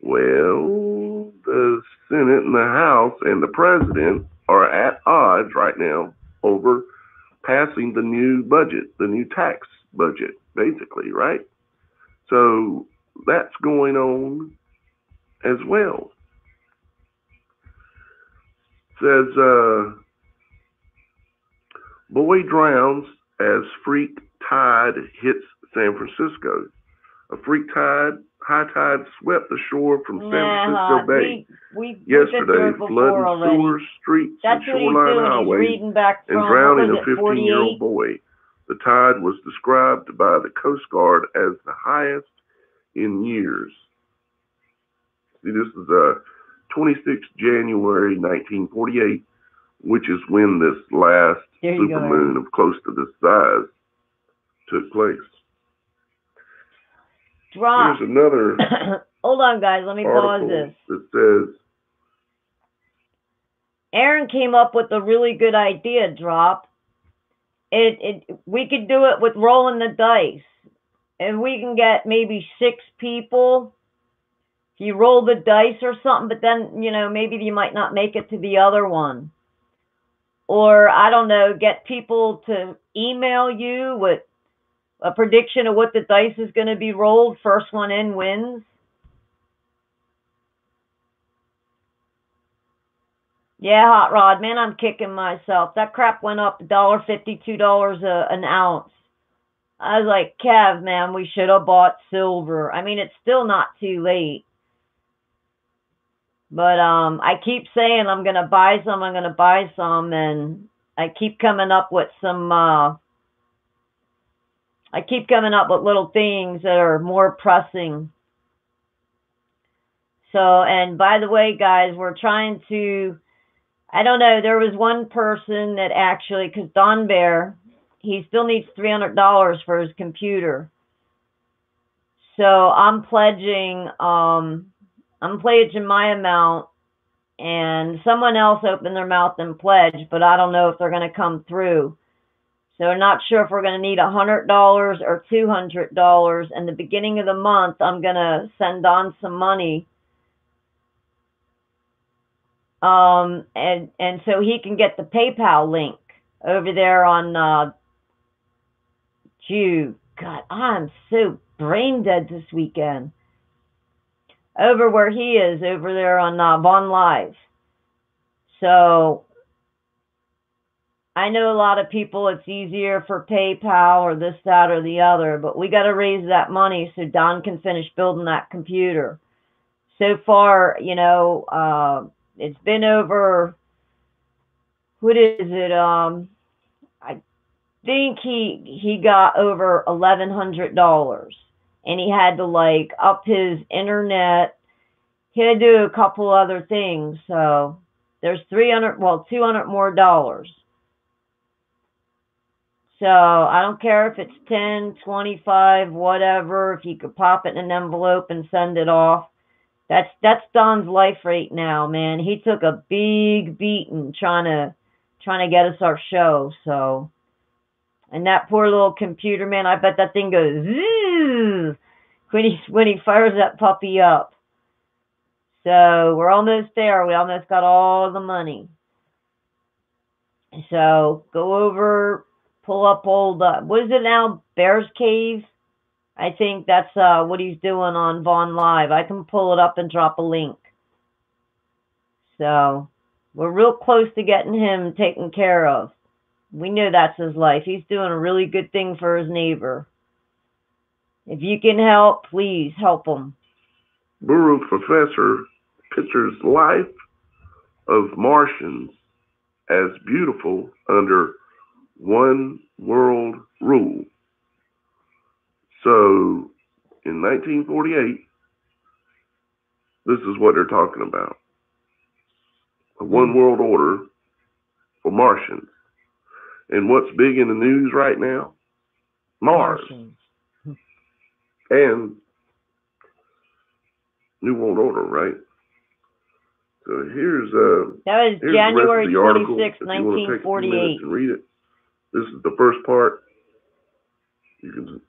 Well, the Senate and the House and the President are at odds right now over passing the new budget, the new tax budget, basically, right? So that's going on as well. Says, boy drowns as freak tide hits San Francisco. A freak high tide swept the shore from San Francisco Bay yesterday, flooding sewers, streets, and shoreline highways, and drowning a 15-year-old boy. The tide was described by the Coast Guard as the highest in years. See, this is 26th January 1948, which is when this last supermoon of close to this size took place. Drop. Here's another. Hold on, guys. Let me pause this. It says, Aaron came up with a really good idea, Drop. We could do it with rolling the dice. And we can get maybe 6 people. If you roll the dice or something, but then, maybe you might not make it to the other one. Or, I don't know, get people to email you with a prediction of what the dice is going to be rolled. First one in wins. Yeah, Hot Rod, man, I'm kicking myself. That crap went up $1.50, $2 an ounce. I was like, Kev, man, we should have bought silver. I mean, it's still not too late. But I keep saying I'm going to buy some, and I keep coming up with some, I keep coming up with little things that are more pressing. So, and by the way, guys, we're trying to, I don't know, there was one person that actually, because Don Bear, he still needs $300 for his computer. So I'm pledging my amount, and someone else opened their mouth and pledged, but I don't know if they're going to come through. So I'm not sure if we're going to need $100 or $200. And the beginning of the month, I'm going to send on some money And so he can get the PayPal link over there on God, I'm so brain dead this weekend. Over where he is, over there on Vaughn Live. So I know a lot of people, it's easier for PayPal or this, that, or the other, but we got to raise that money so Don can finish building that computer. So far, you know, it's been over, what is it? I think he got over $1,100, and he had to like up his internet. He had to do a couple other things, so there's $200 more dollars. So I don't care if it's 10, 25, whatever. If you could pop it in an envelope and send it off. That's Don's life right now, man. He took a big beating trying to get us our show. So, and that poor little computer, man, I bet that thing goes zzz when he fires that puppy up. So we're almost there. We almost got all the money. So go over, pull up old, what is it now? Bear's Cave? I think that's what he's doing on Vaughn Live. I can pull it up and drop a link. So we're real close to getting him taken care of. We know that's his life. He's doing a really good thing for his neighbor. If you can help, please help him. Baruch Professor pictures life of Martians as beautiful under one world rule. So, in 1948, this is what they're talking about. A one world order for Martians. And what's big in the news right now? Mars. And New World Order, right? So here's that was January 26, 1948. And read it. This is the first part. You can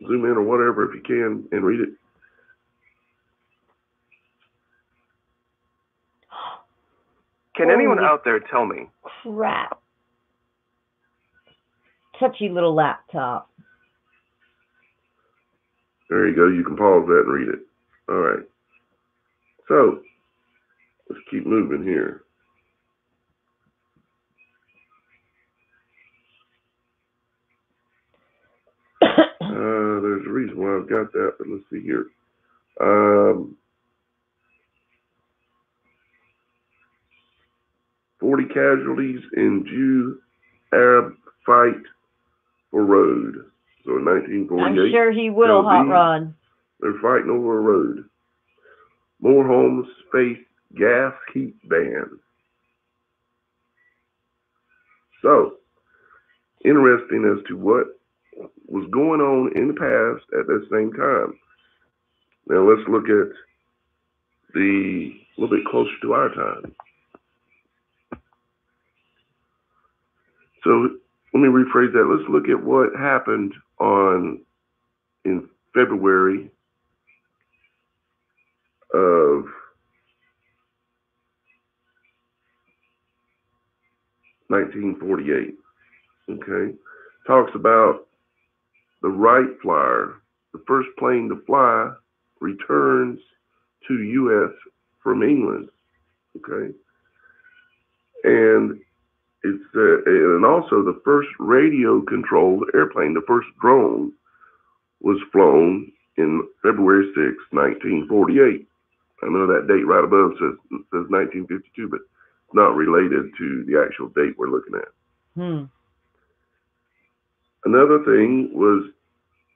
zoom in or whatever if you can and read it. Can anyone out there tell me? Crap. Touchy little laptop. There you go. You can pause that and read it. All right. So, let's keep moving here. There's a reason why I've got that, but let's see here. 40 casualties in Jew-Arab fight for road. So in 1948. I'm sure he will, Hot Rod. They're fighting over a road. More homes face gas heat ban. So, interesting as to what was going on in the past at that same time. Now let's look at a little bit closer to our time. So let me rephrase that. Let's look at what happened in February of 1948. Okay, talks about the Wright Flyer, the first plane to fly, returns to U.S. from England. Okay, and it's and also the first radio-controlled airplane, the first drone, was flown in February 6, 1948. I know that date right above says 1952, but it's not related to the actual date we're looking at. Another thing was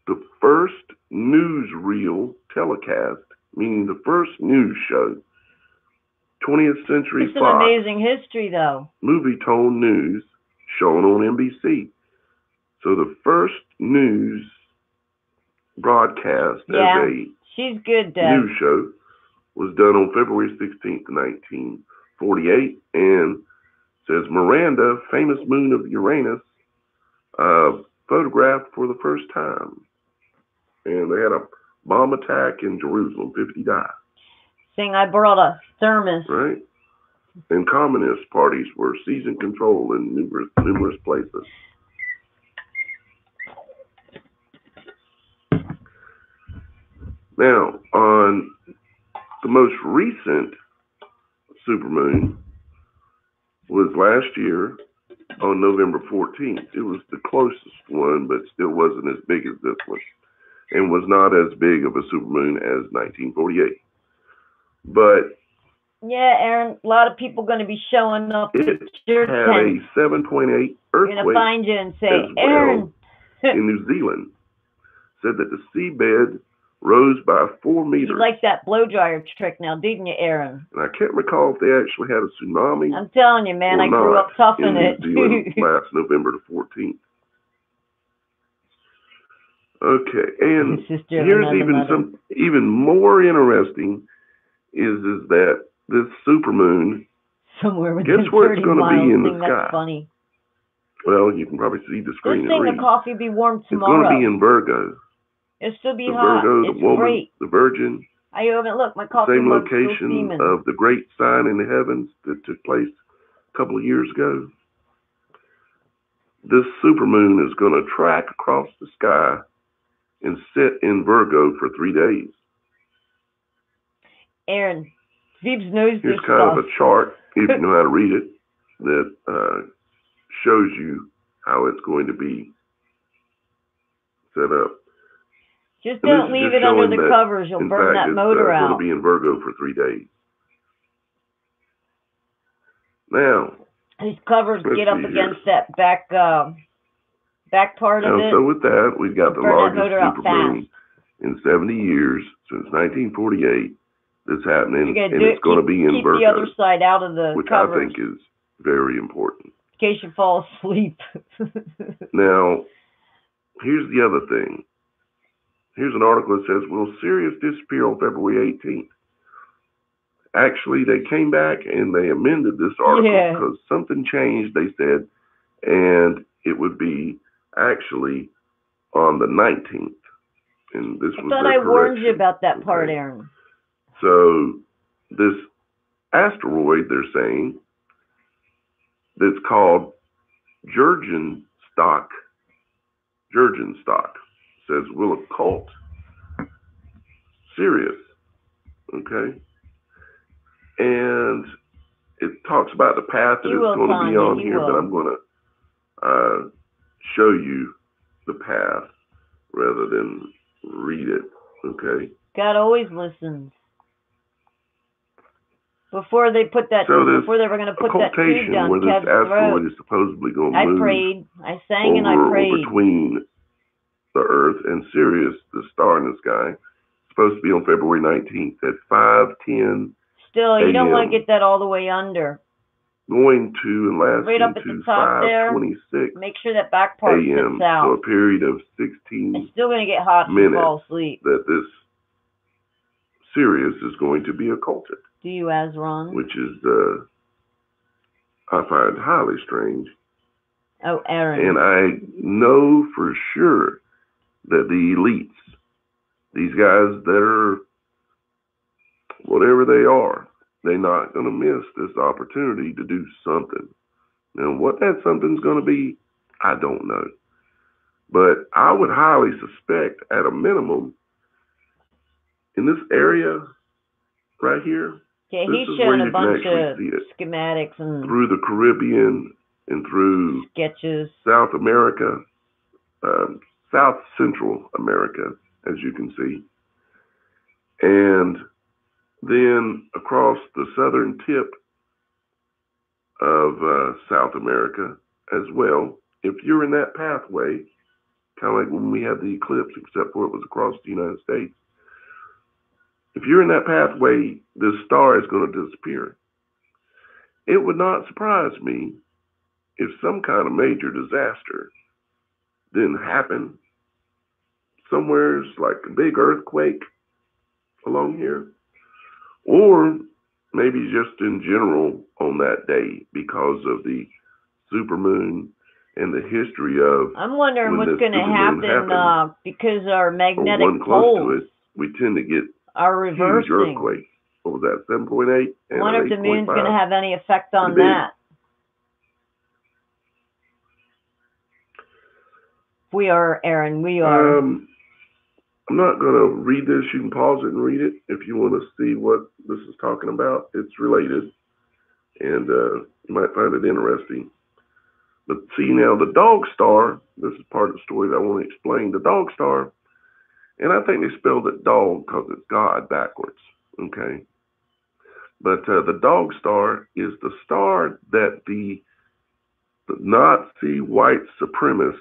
the first newsreel telecast, meaning the first news show. 20th Century Fox. It's an amazing history, though. Movietone News, shown on NBC. So the first news broadcast as a she's good, news show was done on February 16th, 1948, and says Miranda, famous moon of Uranus, photographed for the first time. And they had a bomb attack in Jerusalem, 50 died. saying I brought a thermos. Right. And communist parties were seizing control in numerous places. Now, on the most recent supermoon was last year on November 14th. It was the closest one, but still wasn't as big as this one, and was not as big of a supermoon as 1948. But yeah, Aaron, a lot of people going to be showing up. It had a 7.8 earthquake. Going to find you and say, Aaron, in New Zealand, said that the seabed rose by 4 meters. You like that blow dryer trick now, didn't you, Aaron? And I can't recall if they actually had a tsunami. I'm telling you, man, I grew up tough in it. New Zealand last November the 14th. Okay, and here's even more interesting is that this supermoon, somewhere guess where it's going to be in the sky? That's funny. Well, you can probably see the screen. This thing, the coffee be warm It's tomorrow. going to be in Virgo. It'll still be the hot. Virgo, it's the woman, great. The Virgin. I haven't looked. My coffee same mug's location still of the great sign in the heavens that took place a couple of years ago. This supermoon is going to track across the sky and sit in Virgo for 3 days. Aaron, Phoebes knows Here's this kind stuff. of a chart, if you know how to read it, that shows you how it's going to be set up. Just don't leave it under the covers. You'll burn that motor out. It's going to be in Virgo for 3 days. Now, these covers get up against that back part of it. So with that, we've got the largest supermoon in 70 years since 1948 that's happening, and it's going to be in Virgo. Keep the other side out of the which covers, I think is very important. In case you fall asleep. Now, here's the other thing. Here's an article that says, will Sirius disappear on February 18th? Actually, they came back and they amended this article because something changed, they said, and it would be actually on the 19th. And this was I warned you about that part, Aaron. So this asteroid, they're saying, that's called Jurgenstock, says will occult Sirius, okay? And it talks about the path that it's going to be on here, but I'm going to show you the path rather than read it, okay? God always listens. Before they put that, before they were going to put that tube down where this asteroid is supposedly going to move. I prayed. I sang and I prayed. Between the Earth and Sirius, the star in the sky, it's supposed to be on February 19th at 5:10. Still, you don't want to get that all the way under. Going to and lasting right up at the top there. 5:26. Make sure that back part sits out. So a period of 16 it's still going to get hot if you fall asleep. That this Sirius is going to be occulted. Do you, Azron? Which is, I find highly strange. Oh, Aaron. And I know for sure that the elites, these guys that are whatever they are, they're not going to miss this opportunity to do something. Now, what that something's going to be, I don't know. But I would highly suspect, at a minimum, in this area right here, yeah, he's showing a bunch of schematics and through the Caribbean and through sketches, South America, South Central America, as you can see, and then across the southern tip of South America as well. If you're in that pathway, kind of like when we had the eclipse, except for it was across the United States. If you're in that pathway, this star is going to disappear. It would not surprise me if some kind of major disaster didn't happen. Somewhere's like a big earthquake along here, or maybe just in general on that day because of the supermoon and the history of. I'm wondering what's going to happen because our magnetic poles we tend to get are reversing. Huge earthquakes. what was that, 7.8? I wonder if the moon's going to have any effect on that. We are, Aaron, we are. I'm not going to read this. You can pause it and read it if you want to see what this is talking about. It's related, and you might find it interesting. But see, now the dog star, this is part of the story that I want to explain. The dog star, and I think they spelled it dog because it's God backwards, okay? But the dog star is the star that the Nazi white supremacists,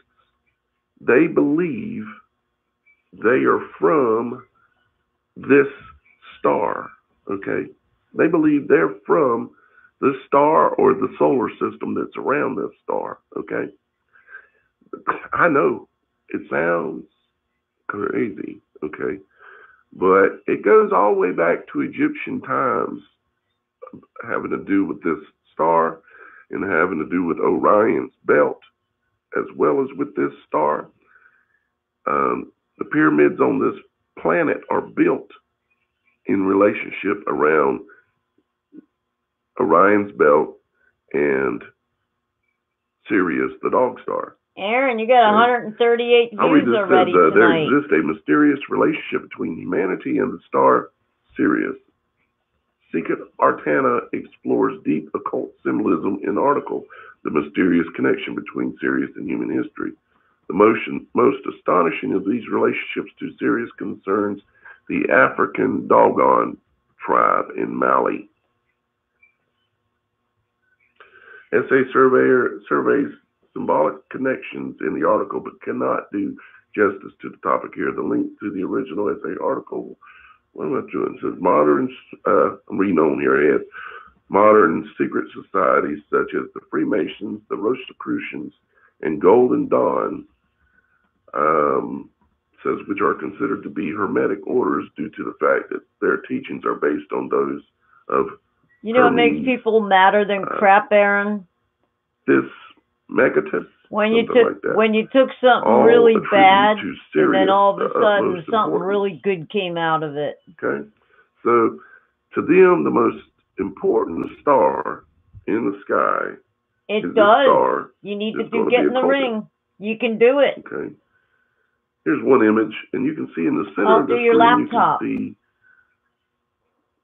they believe they are from this star, okay? They believe they're from the star or the solar system that's around this star, okay? I know it sounds crazy, okay? But it goes all the way back to Egyptian times, having to do with this star and having to do with Orion's belt, as well as with this star. The pyramids on this planet are built in relationship around Orion's belt and Sirius, the dog star. Aaron, you got 138 views already tonight. There exists a mysterious relationship between humanity and the star Sirius. Secret Arcana explores deep occult symbolism in article, the mysterious connection between Sirius and human history. The most astonishing of these relationships to Sirius concerns the African Dogon tribe in Mali. SA surveys symbolic connections in the article, but cannot do justice to the topic here. The link to the original essay article, what am I doing? It says I'm reading on here. It has modern secret societies such as the Freemasons, the Rosicrucians, and Golden Dawn, says, which are considered to be hermetic orders due to the fact that their teachings are based on those of You know what makes people madder than crap, Aaron? This Megatus. When you took something all really bad, Sirius, and then all of a sudden something really good came out of it. Okay, so to them, the most important star in the sky. It does. You need to get in the ring. You can do it. Okay. Here's one image, and you can see in the center of the screen, your laptop. You can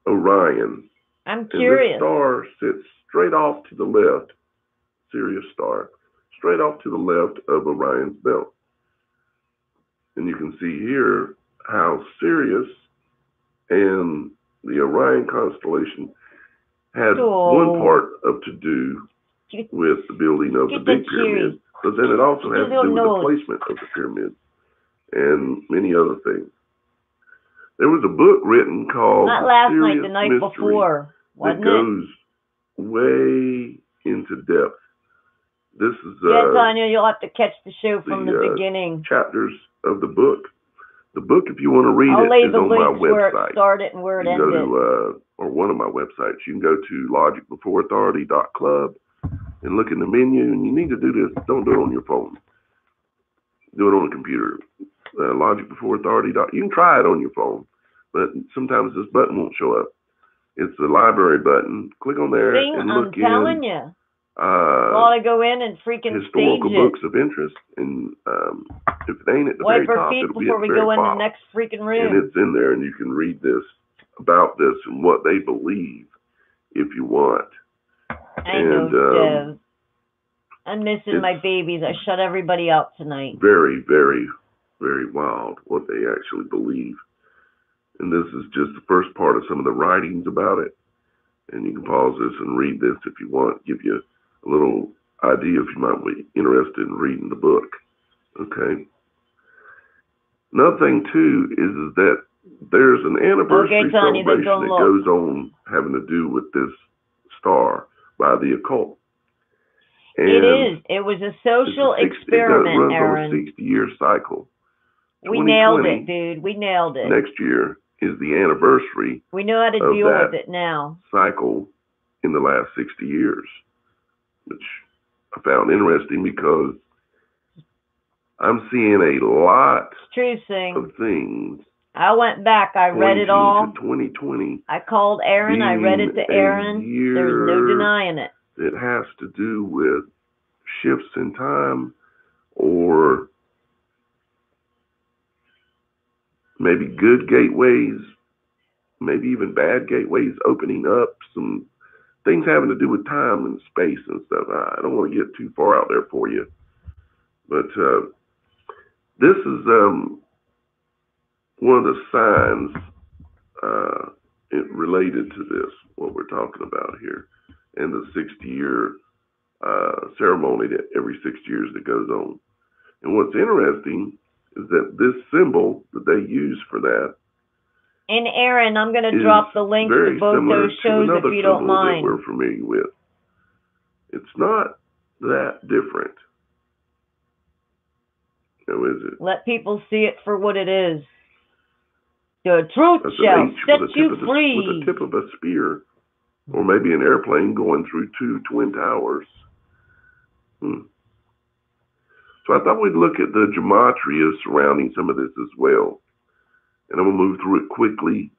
see Orion. I'm curious. And this star sits straight off to the left, Sirius star, straight off to the left of Orion's belt. And you can see here how Sirius and the Orion constellation had one part to do with the building of the big pyramid, but then it also has to do with the placement of the pyramid and many other things. There was a book written called Not last night, Sirius the night Mystery before, wasn't that goes way into depth. This is yes, Tanya, you'll have to catch the show from the beginning. Chapters of the book. The book, if you want to read I'll it, is the on my links where it website. started and where it ended. Go to, or one of my websites. You can go to logicbeforeauthority.club and look in the menu. And you need to do this. Don't do it on your phone. Do it on a computer. Logicbeforeauthority. You can try it on your phone, but sometimes this button won't show up. It's the library button. Click on there and look in. I'm telling you. Well, I go in and freaking historical stage books of interest, and if it ain't at the very top, it'll be at the very before we go in bottom. the next freaking room. And it's in there, and you can read this about this and what they believe if you want. I know, Dev. I'm missing my babies. I shut everybody out tonight. Very, very, very wild what they actually believe. And this is just the first part of some of the writings about it. And you can pause this and read this if you want, give you a little idea if you might be interested in reading the book. Okay. Another thing, too, is that there's an anniversary celebration that goes on having to do with this star by the occult. And it is. It was a social experiment, it runs Aaron. on a 60-year cycle. We nailed it, dude. We nailed it. Next year is the anniversary. We know how to deal with it now. Cycle in the last 60 years, which I found interesting because I'm seeing a lot of things I went back. I read it all. 2020. I called Aaron. I read it to Aaron. There's no denying it. It has to do with shifts in time, or maybe good gateways, maybe even bad gateways opening up, some things having to do with time and space and stuff. I don't want to get too far out there for you, but this is one of the signs related to this, what we're talking about here, and the 60-year ceremony that every 6 years that goes on. And what's interesting is that this symbol that they use for that, and Aaron, I'm going to drop the link to both those shows if you don't mind. That we're familiar with. It's not that different. Now, is it? Let people see it for what it is. The truth shall set you free. With the tip of a spear, or maybe an airplane going through two twin towers. So I thought we'd look at the gematria surrounding some of this as well. And I'm going to move through it quickly.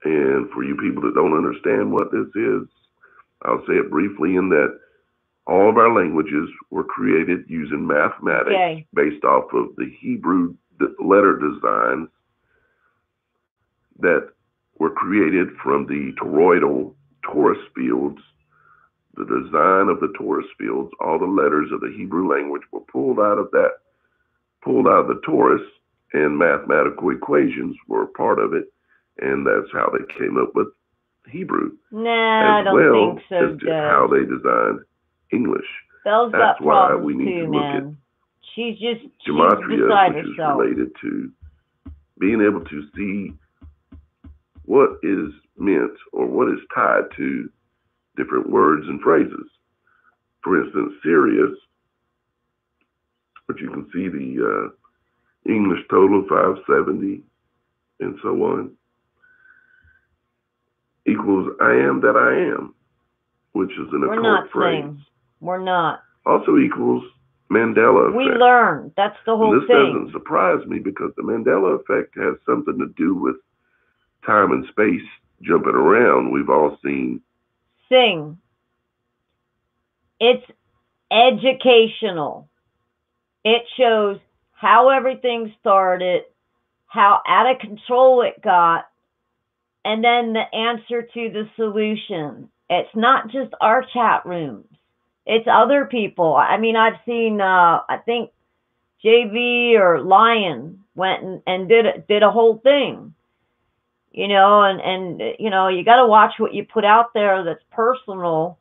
And for you people that don't understand what this is, I'll say it briefly in that all of our languages were created using mathematics based off of the Hebrew letter designs that were created from the toroidal torus fields. The design of the torus fields, all the letters of the Hebrew language were pulled out of the torus, and mathematical equations were a part of it, and that's how they came up with Hebrew. Nah, I don't think so, Judge. How they designed English. Belle's that's got why problems we need too, to look man. at She's gematria, beside which herself. is related to being able to see what is meant or what is tied to different words and phrases. For instance, Sirius, but you can see the English total of 570 and so on, equals I am that I am, which is an occult phrase. We're not. Also equals Mandela effect. We learn. That's the whole this thing. This doesn't surprise me because the Mandela effect has something to do with time and space jumping around. We've all seen. Sing. It's educational. It shows how everything started, how out of control it got, and then the answer to the solution. It's not just our chat rooms. It's other people. I mean, I've seen, I think JV or Lion went and did a whole thing. You know, and you know, you got to watch what you put out there that's personal,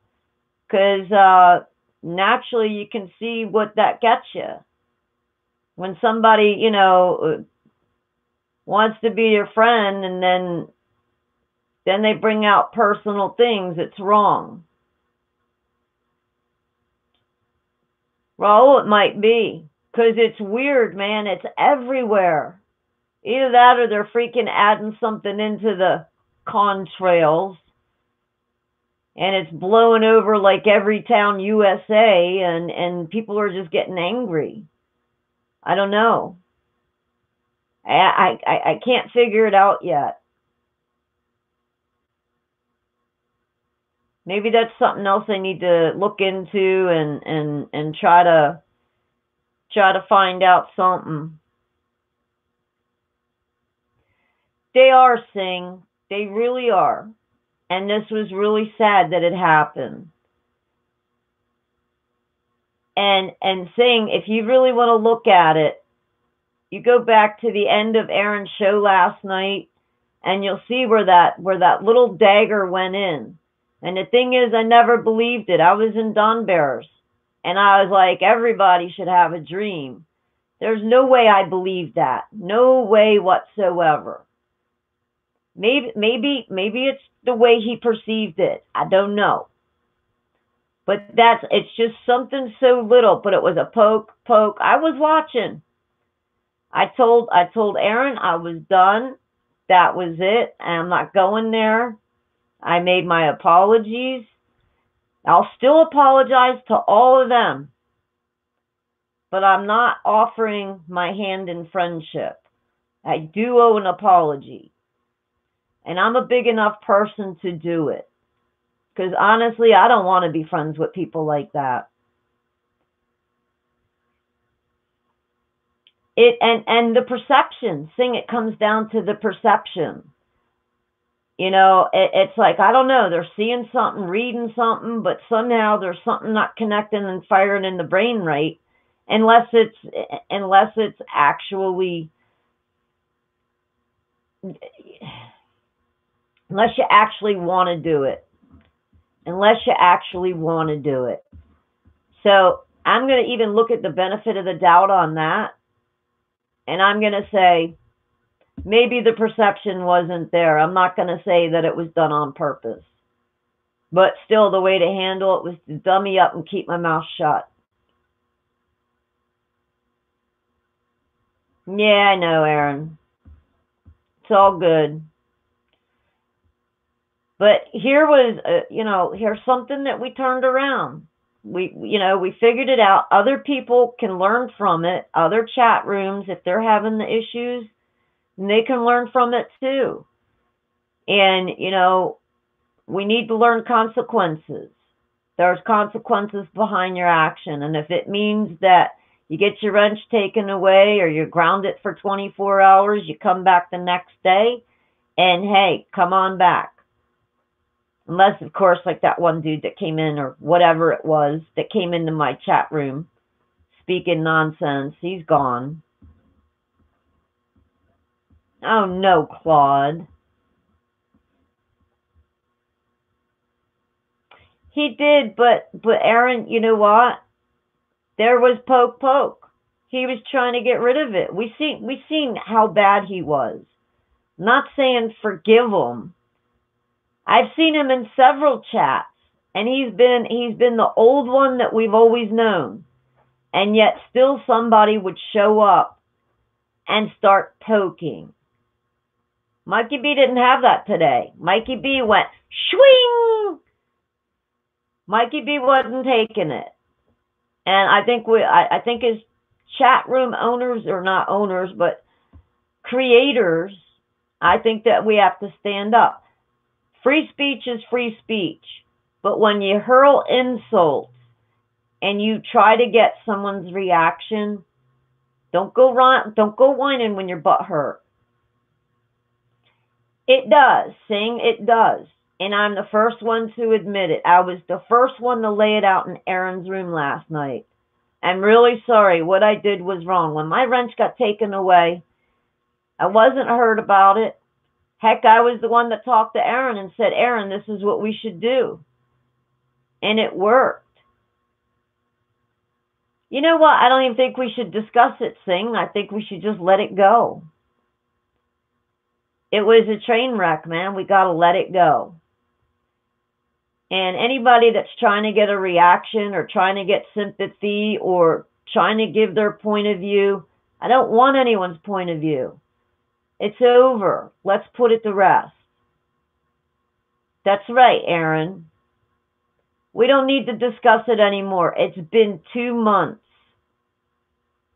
because naturally you can see what that gets you. When somebody, you know, wants to be your friend and then they bring out personal things, it's wrong. Well, it might be, because it's weird, man. It's everywhere. Either that or they're freaking adding something into the contrails, and it's blowing over like every town USA, and people are just getting angry. I don't know. I can't figure it out yet. Maybe that's something else I need to look into and try to find out something. They are, Sing. They really are. And this was really sad that it happened. And Sing, if you really want to look at it, you go back to the end of Aaron's show last night, and you'll see where that little dagger went in. And the thing is, I never believed it. I was in Dunbar's, and I was like, everybody should have a dream. There's no way I believed that. No way whatsoever. Maybe it's the way he perceived it. I don't know. But it's just something so little, but it was a poke. I was watching. I told Aaron I was done. That was it. I'm not going there. I made my apologies. I'll still apologize to all of them. But I'm not offering my hand in friendship. I do owe an apology. And I'm a big enough person to do it. Because honestly, I don't want to be friends with people like that. And the perception, it comes down to the perception. You know, it's like, I don't know, they're seeing something, reading something, but somehow there's something not connecting and firing in the brain right, unless it's actually, unless you actually want to do it. Unless you actually want to do it. So I'm going to even look at the benefit of the doubt on that. And I'm going to say, maybe the perception wasn't there. I'm not going to say that it was done on purpose. But still, the way to handle it was to dummy up and keep my mouth shut. Yeah, I know, Aaron. It's all good. But here was, here's something that we turned around. We figured it out. Other people can learn from it. Other chat rooms, if they're having the issues, they can learn from it too. And, we need to learn consequences. There's consequences behind your action. And if it means that you get your wrench taken away or you're grounded for 24 hours, you come back the next day and, hey, come on back. Unless, of course, like that one dude that came in, or whatever it was, that came into my chat room speaking nonsense. He's gone. Oh, no, Claude. He did, but Aaron, you know what? There was poke. He was trying to get rid of it. We seen how bad he was. I'm not saying forgive him. I've seen him in several chats, and he's been the old one that we've always known. And yet still somebody would show up and start poking. Mikey B didn't have that today. Mikey B went swing. Mikey B wasn't taking it. And I think as chat room owners, or not owners, but creators, I think that we have to stand up. Free speech is free speech. But when you hurl insults and you try to get someone's reaction, don't go whining when your butt hurt. It does. It does. And I'm the first one to admit it. I was the first one to lay it out in Aaron's room last night. I'm really sorry. What I did was wrong. When my wrench got taken away, I wasn't hurt about it. Heck, I was the one that talked to Aaron and said, Aaron, this is what we should do. And it worked. You know what? I don't even think we should discuss it, Singh. I think we should just let it go. It was a train wreck, man. We got to let it go. And anybody that's trying to get a reaction or trying to get sympathy or trying to give their point of view, I don't want anyone's point of view. It's over. Let's put it to rest. That's right, Aaron. We don't need to discuss it anymore. It's been 2 months.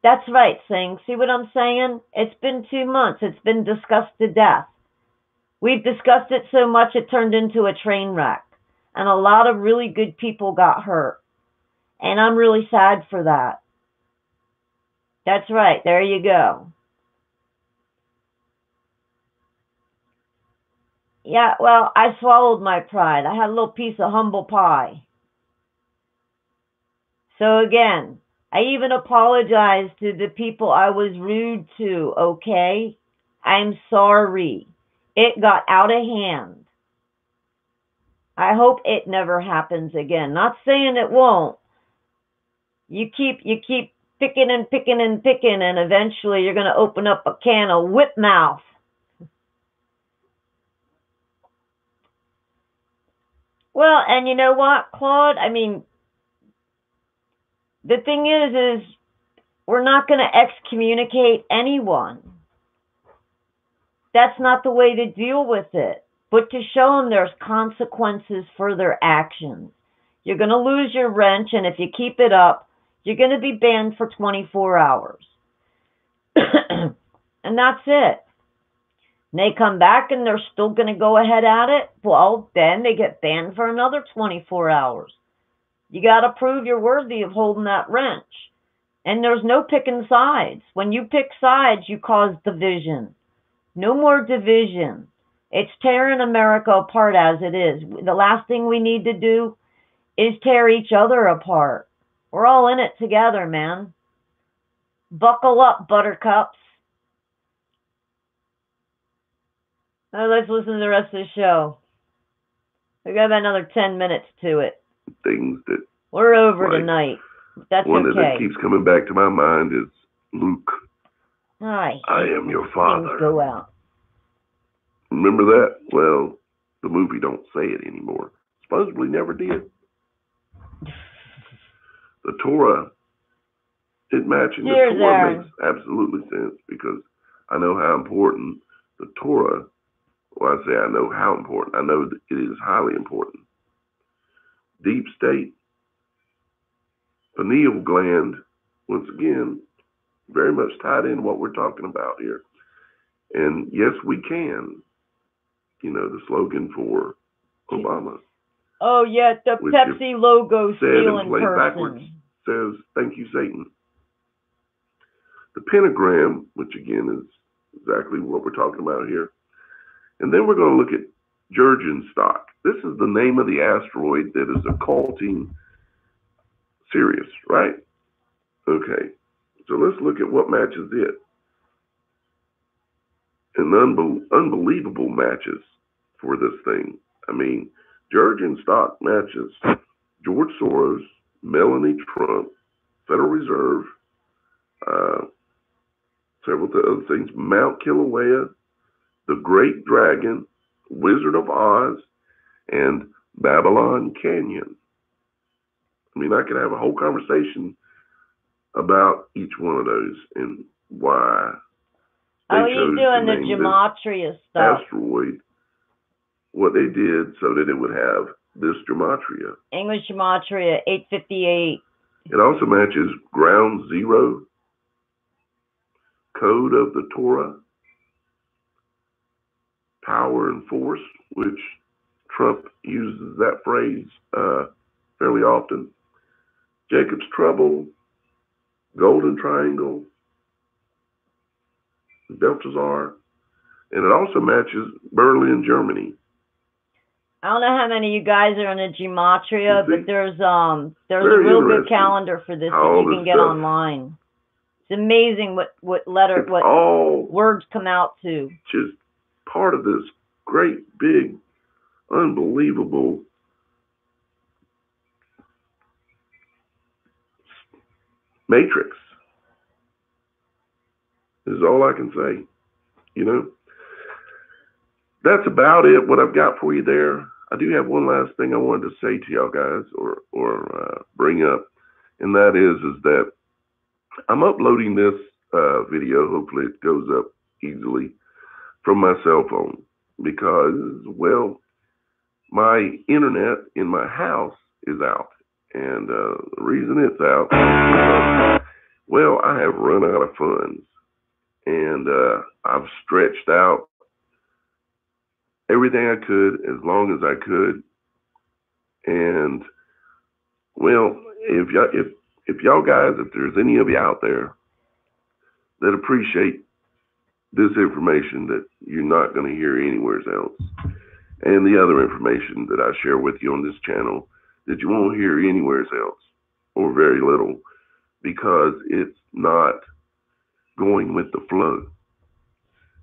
That's right, Singh. See what I'm saying? It's been 2 months. It's been discussed to death. We've discussed it so much it turned into a train wreck. And a lot of really good people got hurt. And I'm really sad for that. That's right. There you go. Yeah, well, I swallowed my pride. I had a little piece of humble pie. So again, I even apologized to the people I was rude to, okay? I'm sorry. It got out of hand. I hope it never happens again. Not saying it won't. You keep picking and picking and picking, and eventually you're going to open up a can of whip mouth. Well, and you know what, Claude? I mean, the thing is we're not going to excommunicate anyone. That's not the way to deal with it. But to show them there's consequences for their actions. You're going to lose your wrench, and if you keep it up, you're going to be banned for 24 hours. And that's it. And they come back and they're still going to go ahead at it. Well, then they get banned for another 24 hours. You got to prove you're worthy of holding that wrench. And there's no picking sides. When you pick sides, you cause division. No more division. It's tearing America apart as it is. The last thing we need to do is tear each other apart. We're all in it together, man. Buckle up, buttercups. Now let's listen to the rest of the show. We got about another 10 minutes to it. Things that we're over tonight. That's one okay. that keeps coming back to my mind is Luke. I am your father. Things go out. Remember that? Well, the movie don't say it anymore. Supposedly never did. The Torah, it matches. The Torah makes absolutely sense because I know how important the Torah. Well, I say I know how important. I know that it is highly important. Deep state, pineal gland, once again, very much tied in what we're talking about here. And yes, we can. You know, the slogan for Obama. Oh, yeah, the Pepsi logo stealing person. Backwards says, thank you, Satan. The pentagram, which again is exactly what we're talking about here. And then we're going to look at Jurgenstock. This is the name of the asteroid that is occulting Sirius, right? Okay, so let's look at what matches it. And unbelievable matches for this thing. I mean, Jurgenstock matches George Soros, Melanie Trump, Federal Reserve, several other things, Mount Kilauea, the Great Dragon, Wizard of Oz, and Babylon Canyon. I mean, I could have a whole conversation about each one of those and why. How are you doing the gematria stuff? Asteroid, what they did so that it would have this gematria. English gematria, 858. It also matches ground zero, code of the Torah, power and force, which Trump uses that phrase fairly often. Jacob's trouble, golden triangle, Belshazzar, and it also matches Berlin, Germany. I don't know how many of you guys are in the gematria, but there's a real good calendar for this that you can get online. It's amazing what words come out to. Just part of this great, big, unbelievable matrix. Is all I can say. You know, that's about it. What I've got for you there. I do have one last thing I wanted to say to y'all guys, or bring up, and that is that I'm uploading this video. Hopefully, it goes up easily from my cell phone because, well, my internet in my house is out, and the reason it's out, well, I have run out of funds. And I've stretched out everything I could as long as I could. And well, if y'all guys, if there's any of you out there that appreciate this information that you're not going to hear anywhere else, and the other information that I share with you on this channel that you won't hear anywhere else, or very little, because it's not going with the flow.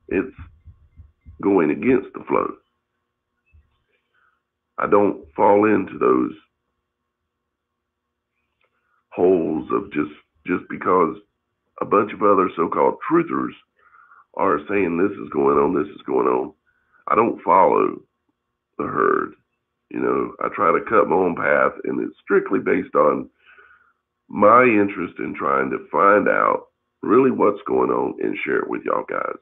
It's going against the flow. I don't fall into those holes of just because a bunch of other so-called truthers are saying this is going on, this is going on. I don't follow the herd. You know, I try to cut my own path, and it's strictly based on my interest in trying to find out really what's going on and share it with y'all guys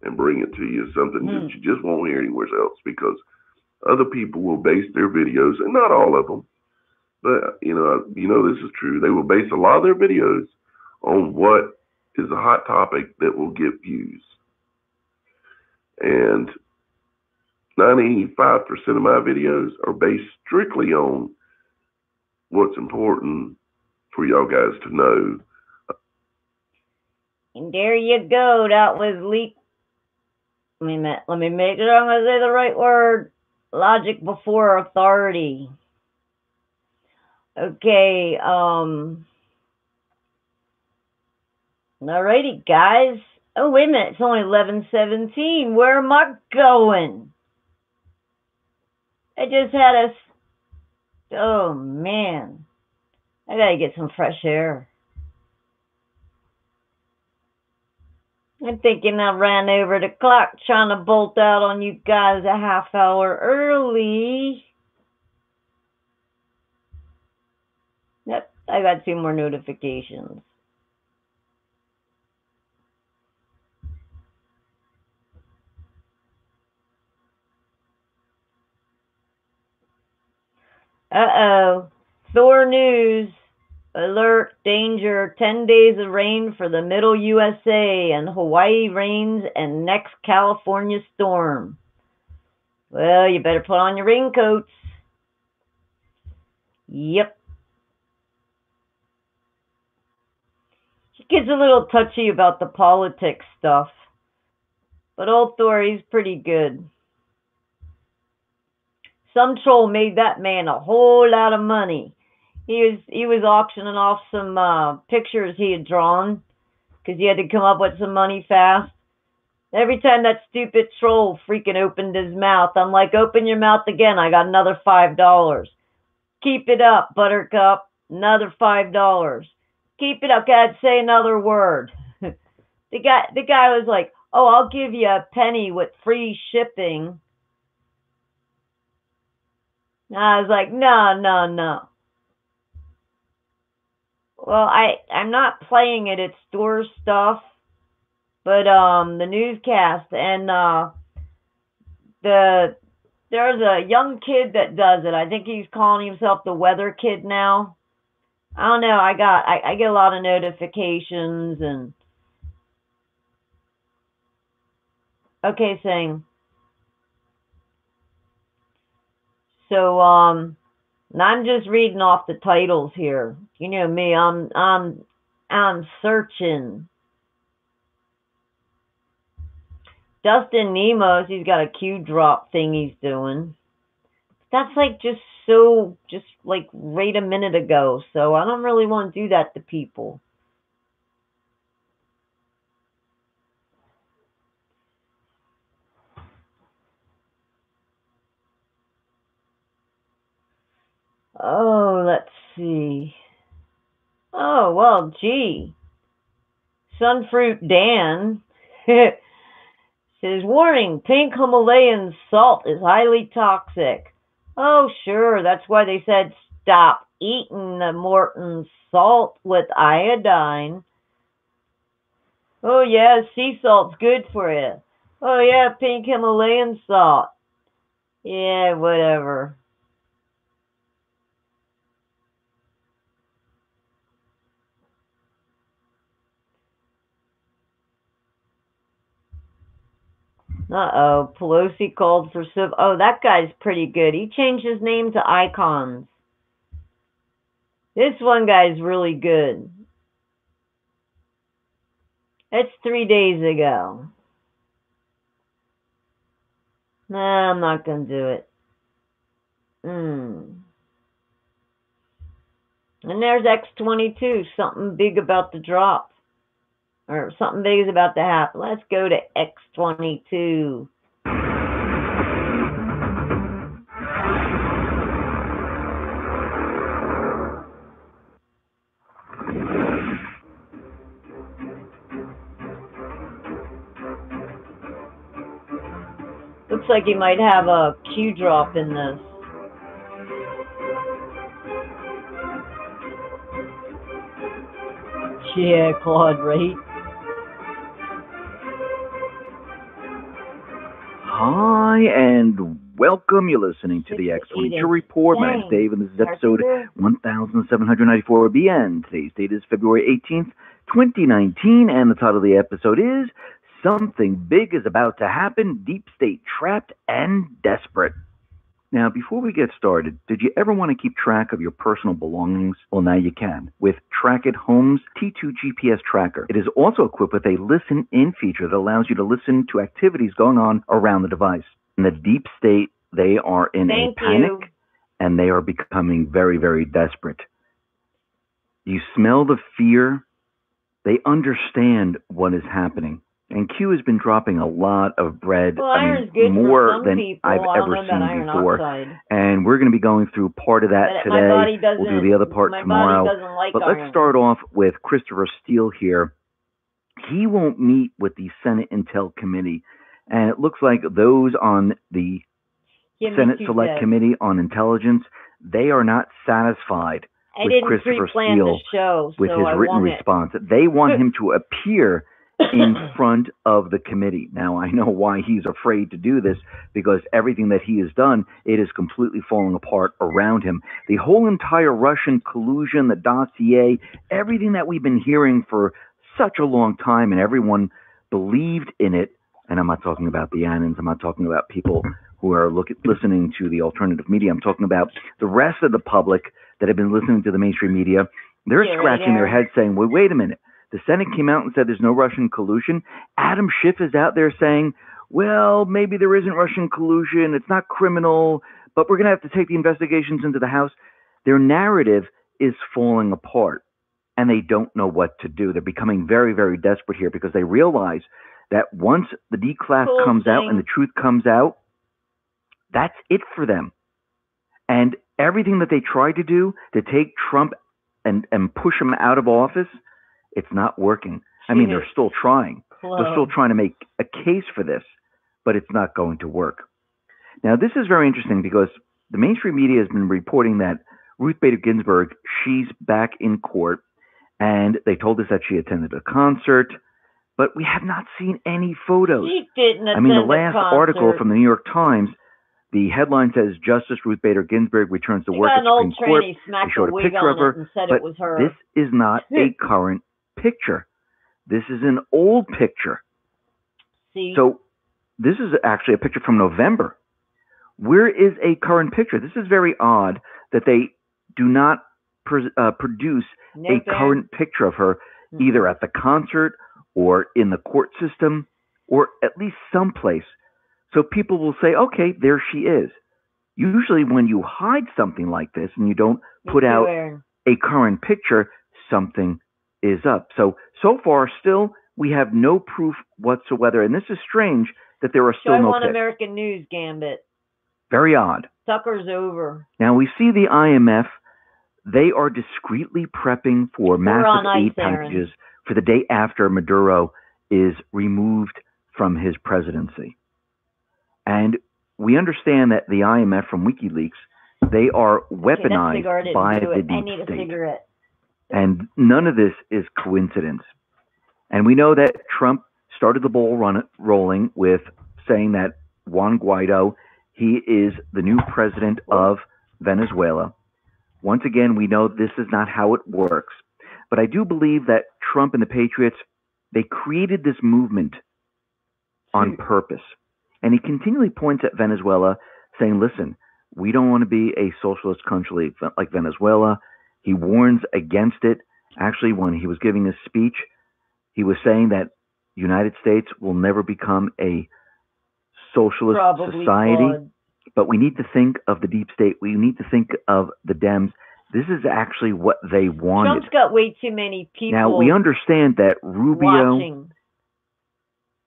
and bring it to you, something that you just won't hear anywhere else, because other people will base their videos, and not all of them, but you know this is true. They will base a lot of their videos on what is a hot topic that will get views. And 95% of my videos are based strictly on what's important for y'all guys to know. And there you go. That was let me make sure I'm going to say the right word. Logic before authority. Okay, alrighty, guys. Oh, wait a minute. It's only 11:17. Where am I going? I just had a... Oh, man. I gotta get some fresh air. I'm thinking I ran over the clock trying to bolt out on you guys a half hour early. Yep, I got 2 more notifications. Uh-oh. Thor News. Alert, danger, 10 days of rain for the middle USA and Hawaii rains and next California storm. Well, you better put on your raincoats. Yep. He gets a little touchy about the politics stuff. But old Thor, he's pretty good. Some troll made that man a whole lot of money. He was auctioning off some pictures he had drawn because he had to come up with some money fast. Every time that stupid troll freaking opened his mouth, I'm like, open your mouth again. I got another $5. Keep it up, Buttercup. Another $5. Keep it up. God, say another word. The guy was like, oh, I'll give you a penny with free shipping. And I was like, no. Well, I'm not playing it. It's store stuff. But the newscast and there's a young kid that does it. I think he's calling himself the Weather Kid now. I don't know. I get a lot of notifications and okay, saying. So I'm just reading off the titles here. You know me, I'm searching. Dustin Nemos, he's got a Q drop thing he's doing. That's like just like right a minute ago. So I don't really want to do that to people. Oh, let's see. Oh, well, gee. Sunfruit Dan says, warning, pink Himalayan salt is highly toxic. Oh, sure. That's why they said stop eating the Morton salt with iodine. Oh, yeah, sea salt's good for you. Oh, yeah, pink Himalayan salt. Yeah, whatever. Uh-oh, Pelosi called for civil... Oh, that guy's pretty good. He changed his name to Icons. This one guy's really good. It's 3 days ago. Nah, I'm not going to do it. And there's X22, something big about to drop. Or something big is about to happen. Let's go to X22. Looks like he might have a Q drop in this. Yeah, Claude, right? Hi, and welcome. You're listening to the X22 Report. My name is Dave, and this is episode 1794B. And today's date is February 18th, 2019, and the title of the episode is Something big is about to happen. Deep state trapped and desperate. Now, before we get started, did you ever want to keep track of your personal belongings? Well, now you can with Trackit Home's T2 GPS tracker. It is also equipped with a listen-in feature that allows you to listen to activities going on around the device. In the deep state, they are in a panic, and they are becoming very, very desperate. You smell the fear. They understand what is happening. And Q has been dropping a lot of bread, more than I've ever seen before. And we're going to be going through part of that today. We'll do the other part tomorrow. But let's start off with Christopher Steele here. He won't meet with the Senate Intel Committee. And it looks like those on the Senate Select Committee on Intelligence, they are not satisfied with Christopher Steele with his written response. They want him to appear in front of the committee. Now, I know why he's afraid to do this, because everything that he has done, it is completely falling apart around him. The whole entire Russian collusion, the dossier, everything that we've been hearing for such a long time, and everyone believed in it. And I'm not talking about the Annans. I'm not talking about people who are listening to the alternative media. I'm talking about the rest of the public that have been listening to the mainstream media. They're scratching their heads saying, well, wait a minute. The Senate came out and said there's no Russian collusion. Adam Schiff is out there saying, well, maybe there isn't Russian collusion. It's not criminal, but we're going to have to take the investigations into the House. Their narrative is falling apart, and they don't know what to do. They're becoming very, very desperate here because they realize that once the D-class comes out and the truth comes out, that's it for them. And everything that they tried to do to take Trump and push him out of office, it's not working. I mean, they're still trying. They're still trying to make a case for this, but it's not going to work. Now, this is very interesting because the mainstream media has been reporting that Ruth Bader Ginsburg, she's back in court, and they told us that she attended a concert, but we have not seen any photos. She didn't attend I mean, the last article from the New York Times, the headline says, Justice Ruth Bader Ginsburg returns to work at Supreme Court. They showed a picture of her, but this is not a current picture. This is an old picture. See? So this is actually a picture from November. Where is a current picture? This is very odd that they do not produce a current picture of her either at the concert or in the court system or at least someplace. So people will say, okay, there she is. Usually when you hide something like this and you don't put out a current picture, something is up. So far, still, we have no proof whatsoever. And this is strange that there are still no pics. American News, Gambit. Very odd. Sucker's over. Now, we see the IMF. They are discreetly prepping for massive aid packages for the day after Maduro is removed from his presidency. And we understand that the IMF from WikiLeaks, they are weaponized by the deep state. And none of this is coincidence. And we know that Trump started the ball rolling with saying that Juan Guaido, he is the new president of Venezuela. Once again, we know this is not how it works. But I do believe that Trump and the Patriots, they created this movement on purpose. And he continually points at Venezuela saying, listen, we don't want to be a socialist country like Venezuela. He warns against it. Actually, when he was giving his speech, he was saying that the United States will never become a socialist society. But we need to think of the deep state. We need to think of the Dems. This is actually what they wanted. Trump's got way too many people. Now, we understand that Rubio,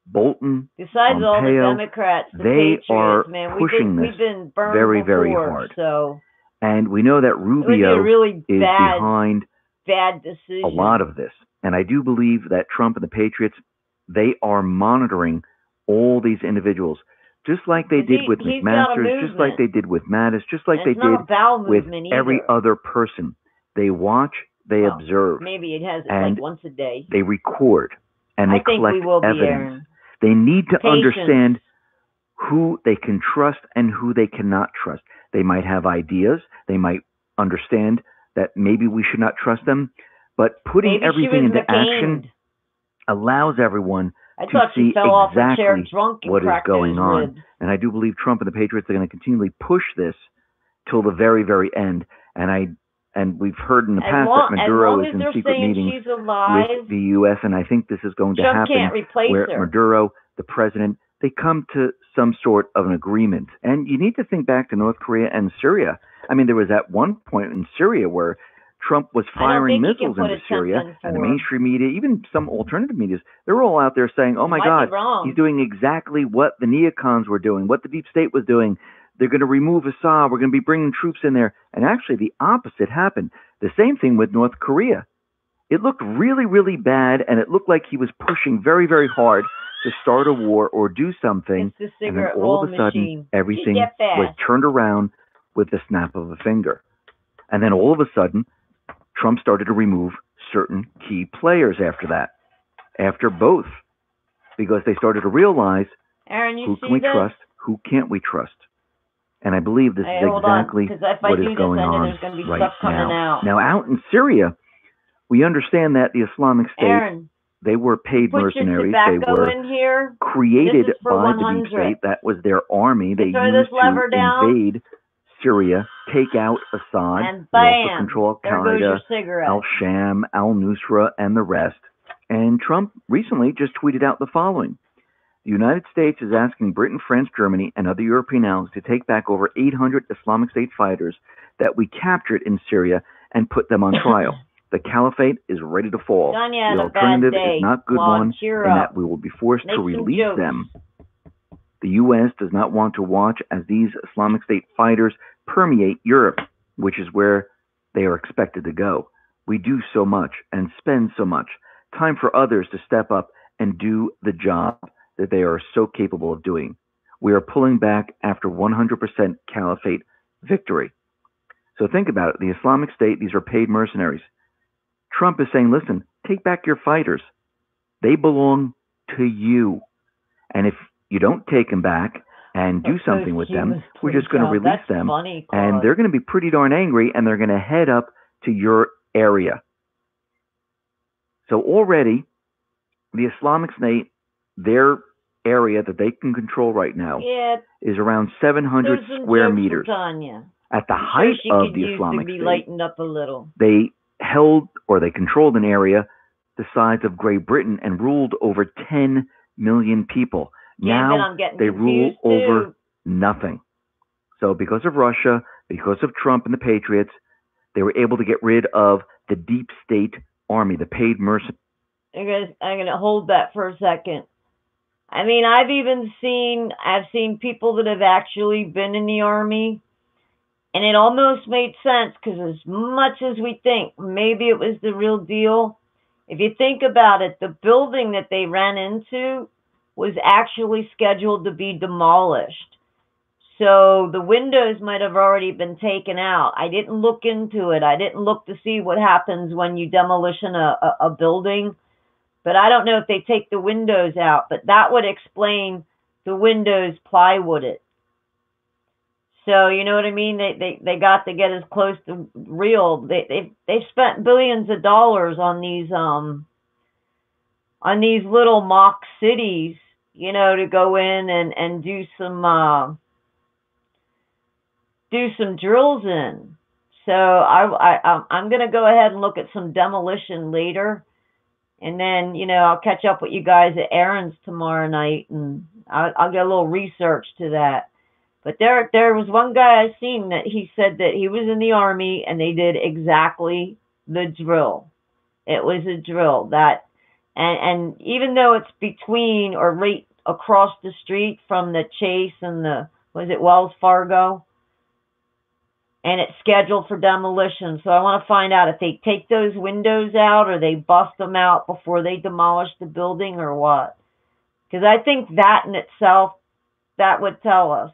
Bolton, besides Pompeo, all the Democrats, the they Patriots, are man, pushing we've been burned very, before, very hard. So. And we know that Rubio really is behind bad decision. a lot of this. And I do believe that Trump and the Patriots, they are monitoring all these individuals, just like they did with McMaster, just like they did with Mattis, just like they did with every other person. They watch, they observe. Maybe it has and like once a day. They record and they collect evidence. Aaron. They need to understand who they can trust and who they cannot trust. They might have ideas. They might understand that maybe we should not trust them. But putting everything into action allows everyone to see exactly what is going on. And I do believe Trump and the Patriots are going to continually push this till the very, very end. And we've heard in the past that Maduro is in secret meetings with the U.S., and I think this is going to happen where Maduro, the president, they come to some sort of an agreement. And you need to think back to North Korea and Syria. I mean, there was at one point in Syria where Trump was firing missiles into Syria, and the mainstream media, even some alternative media, they're all out there saying, oh my God, he's doing exactly what the neocons were doing, what the deep state was doing. They're going to remove Assad. We're going to be bringing troops in there. And actually, the opposite happened. The same thing with North Korea. It looked really, really bad, and it looked like he was pushing very, very hard to start a war or do something. And then all of a sudden, everything was turned around with the snap of a finger. And then all of a sudden, Trump started to remove certain key players after that, after both, because they started to realize who can we trust, who can't we trust. And I believe this is exactly what is going on right now. Now, out in Syria, we understand that the Islamic State, they were paid mercenaries. They were created by the deep state. That was their army. They used to invade Syria, take out Assad, and also control Al-Qaeda, Al-Sham, Al-Nusra, and the rest. And Trump recently just tweeted out the following. The United States is asking Britain, France, Germany, and other European allies to take back over 800 Islamic State fighters that we captured in Syria and put them on trial. The caliphate is ready to fall. The alternative is not good one, and that we will be forced to release them. The U.S. does not want to watch as these Islamic State fighters permeate Europe, which is where they are expected to go. We do so much and spend so much. Time for others to step up and do the job that they are so capable of doing. We are pulling back after 100% caliphate victory. So think about it. The Islamic State, these are paid mercenaries. Trump is saying, listen, take back your fighters. They belong to you. And if you don't take them back and do something with them, we're just going to release them. And they're going to be pretty darn angry, and they're going to head up to your area. So already, the Islamic State, their area that they can control right now is around 700 square meters. At the height of the Islamic State, they held or they controlled an area the size of Great Britain and ruled over 10 million people. Now they rule over nothing. So because of Russia, because of Trump and the Patriots, they were able to get rid of the deep state army, the paid mercenaries. I'm going to hold that for a second. I mean, I've seen people that have actually been in the army, and it almost made sense, because as much as we think maybe it was the real deal, if you think about it, the building that they ran into was actually scheduled to be demolished. So the windows might have already been taken out. I didn't look into it. I didn't look to see what happens when you demolition a building. But I don't know if they take the windows out. But that would explain the windows plywooded. So you know what I mean? They got to get as close to real. They've spent billions of dollars on these little mock cities, you know, to go in and do some drills in. So I'm gonna go ahead and look at some demolition later. And then, you know, I'll catch up with you guys at Aaron's tomorrow night, and I'll get a little research to that. But there was one guy I seen that he said that he was in the army, and they did exactly the drill. It was a drill that, and even though it's between or right across the street from the Chase and was it Wells Fargo? And it's scheduled for demolition. So I want to find out if they take those windows out or they bust them out before they demolish the building or what. Because I think that in itself, that would tell us.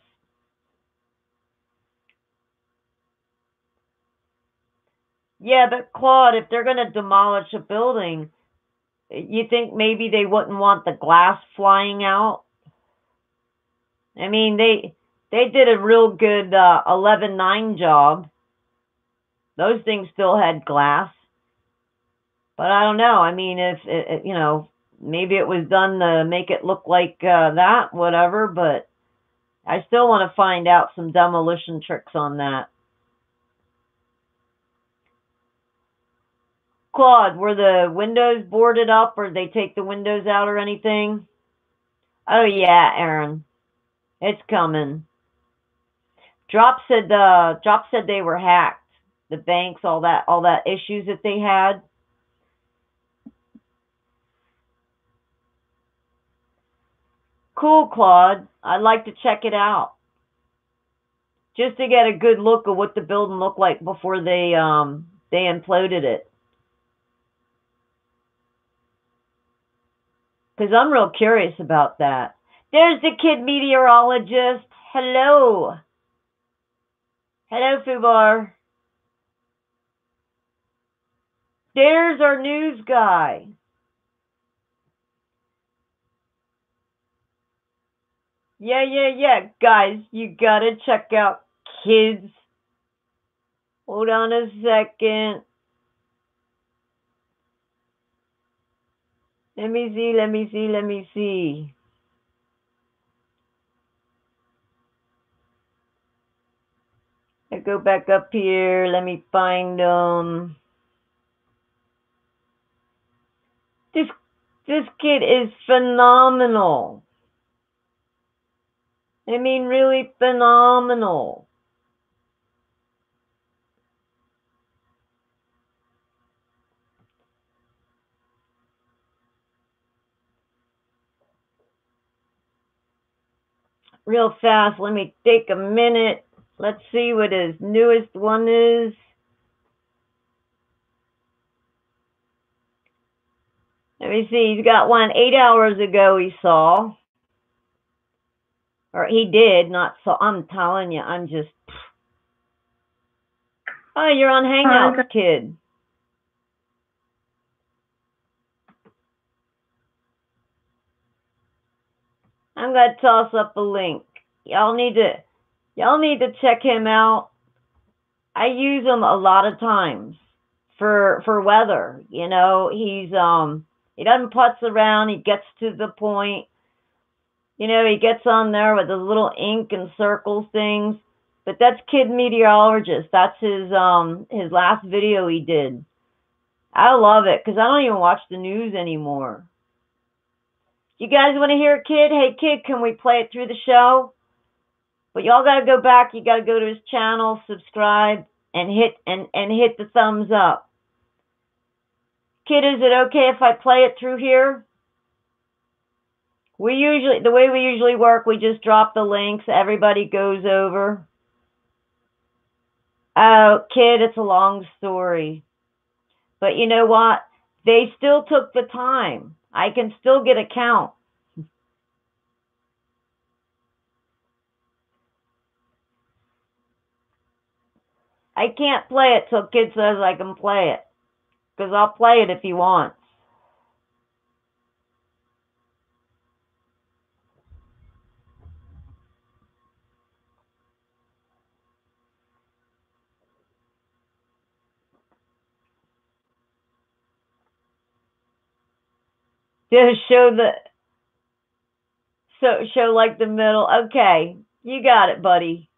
Yeah, but Claude, if they're going to demolish a building, you think maybe they wouldn't want the glass flying out? I mean, they did a real good 11-9 job. Those things still had glass. But I don't know. I mean, if you know, maybe it was done to make it look like that, whatever, but I still want to find out some demolition tricks on that. Claude, were the windows boarded up, or did they take the windows out or anything? Oh yeah, Aaron. It's coming. Drop said they were hacked. The banks, all that issues that they had. Cool, Claude. I'd like to check it out. Just to get a good look of what the building looked like before they imploded it. Because I'm real curious about that. There's the kid meteorologist. Hello. Hello, Fubar. There's our news guy. Yeah. Guys, you gotta check out Kids. Hold on a second. Let me see. I go back up here. Let me find This kid is phenomenal. I mean, really phenomenal. Real fast, let me take a minute. Let's see what his newest one is. Let me see, he's got one 8 hours ago he saw. Or he did, not saw. I'm telling you, I'm just... Oh, you're on Hangouts, kid. I'm going to toss up a link. Y'all need to check him out. I use him a lot of times for weather. You know, he doesn't putz around. He gets to the point. You know, he gets on there with the little ink and circles things. But that's Kid Meteorologist. That's his last video he did. I love it because I don't even watch the news anymore. You guys want to hear a kid? Hey, kid, can we play it through the show? But y'all got to go back. You got to go to his channel, subscribe, and hit the thumbs up. Kid, is it okay if I play it through here? The way we usually work, we just drop the links. Everybody goes over. Oh, kid, it's a long story. But you know what? They still took the time. I can still get a count. I can't play it till kid says I can play it. Because I'll play it if he wants. Just show like the middle. Okay, you got it, buddy.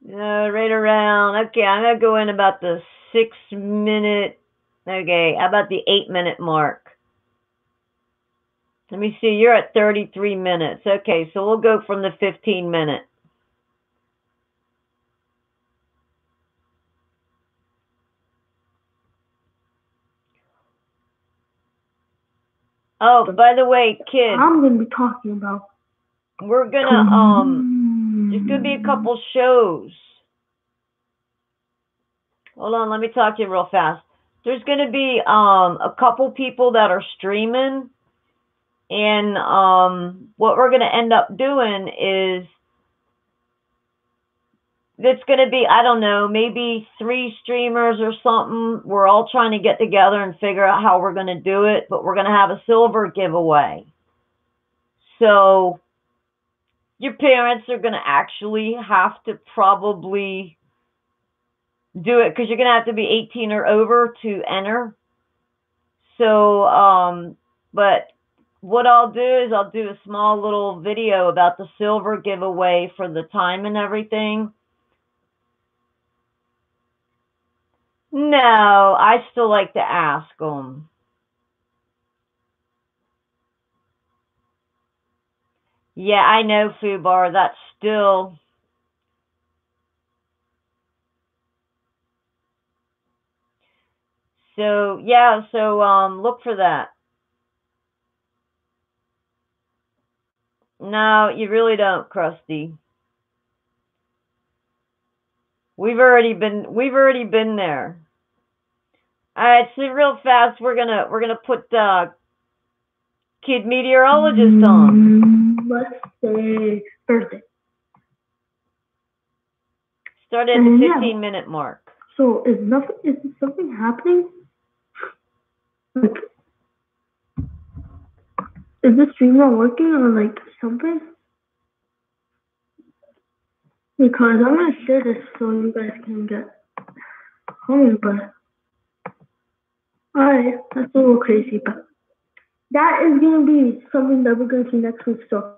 Right around. Okay, I'm gonna go in about the 6 minute. Okay, how about the 8 minute mark? Let me see. You're at 33 minutes. Okay, so we'll go from the 15 minute. Oh, by the way, kid. I'm going to be talking about. We're gonna there's gonna be a couple shows. Hold on, let me talk to you real fast. There's gonna be a couple people that are streaming, and what we're gonna end up doing is it's gonna be, I don't know, maybe 3 streamers or something. We're all trying to get together and figure out how we're gonna do it, but we're gonna have a silver giveaway. So your parents are going to actually have to probably do it because you're going to have to be 18 or over to enter. So, but what I'll do is I'll do a small little video about the silver giveaway for the time and everything. No, I still like to ask them. Yeah, I know, Fubar. That's still... So, yeah, so look for that. No, you really don't, Krusty. We've already been there. All right, so real fast, we're gonna put Kid Meteorologist on. Let's say Thursday. Start at the 15-minute mark. So is something happening? Like, is the stream not working or like something? Because I'm gonna share this so you guys can get home, but alright, that's a little crazy, but that is gonna be something that we're gonna see next week. So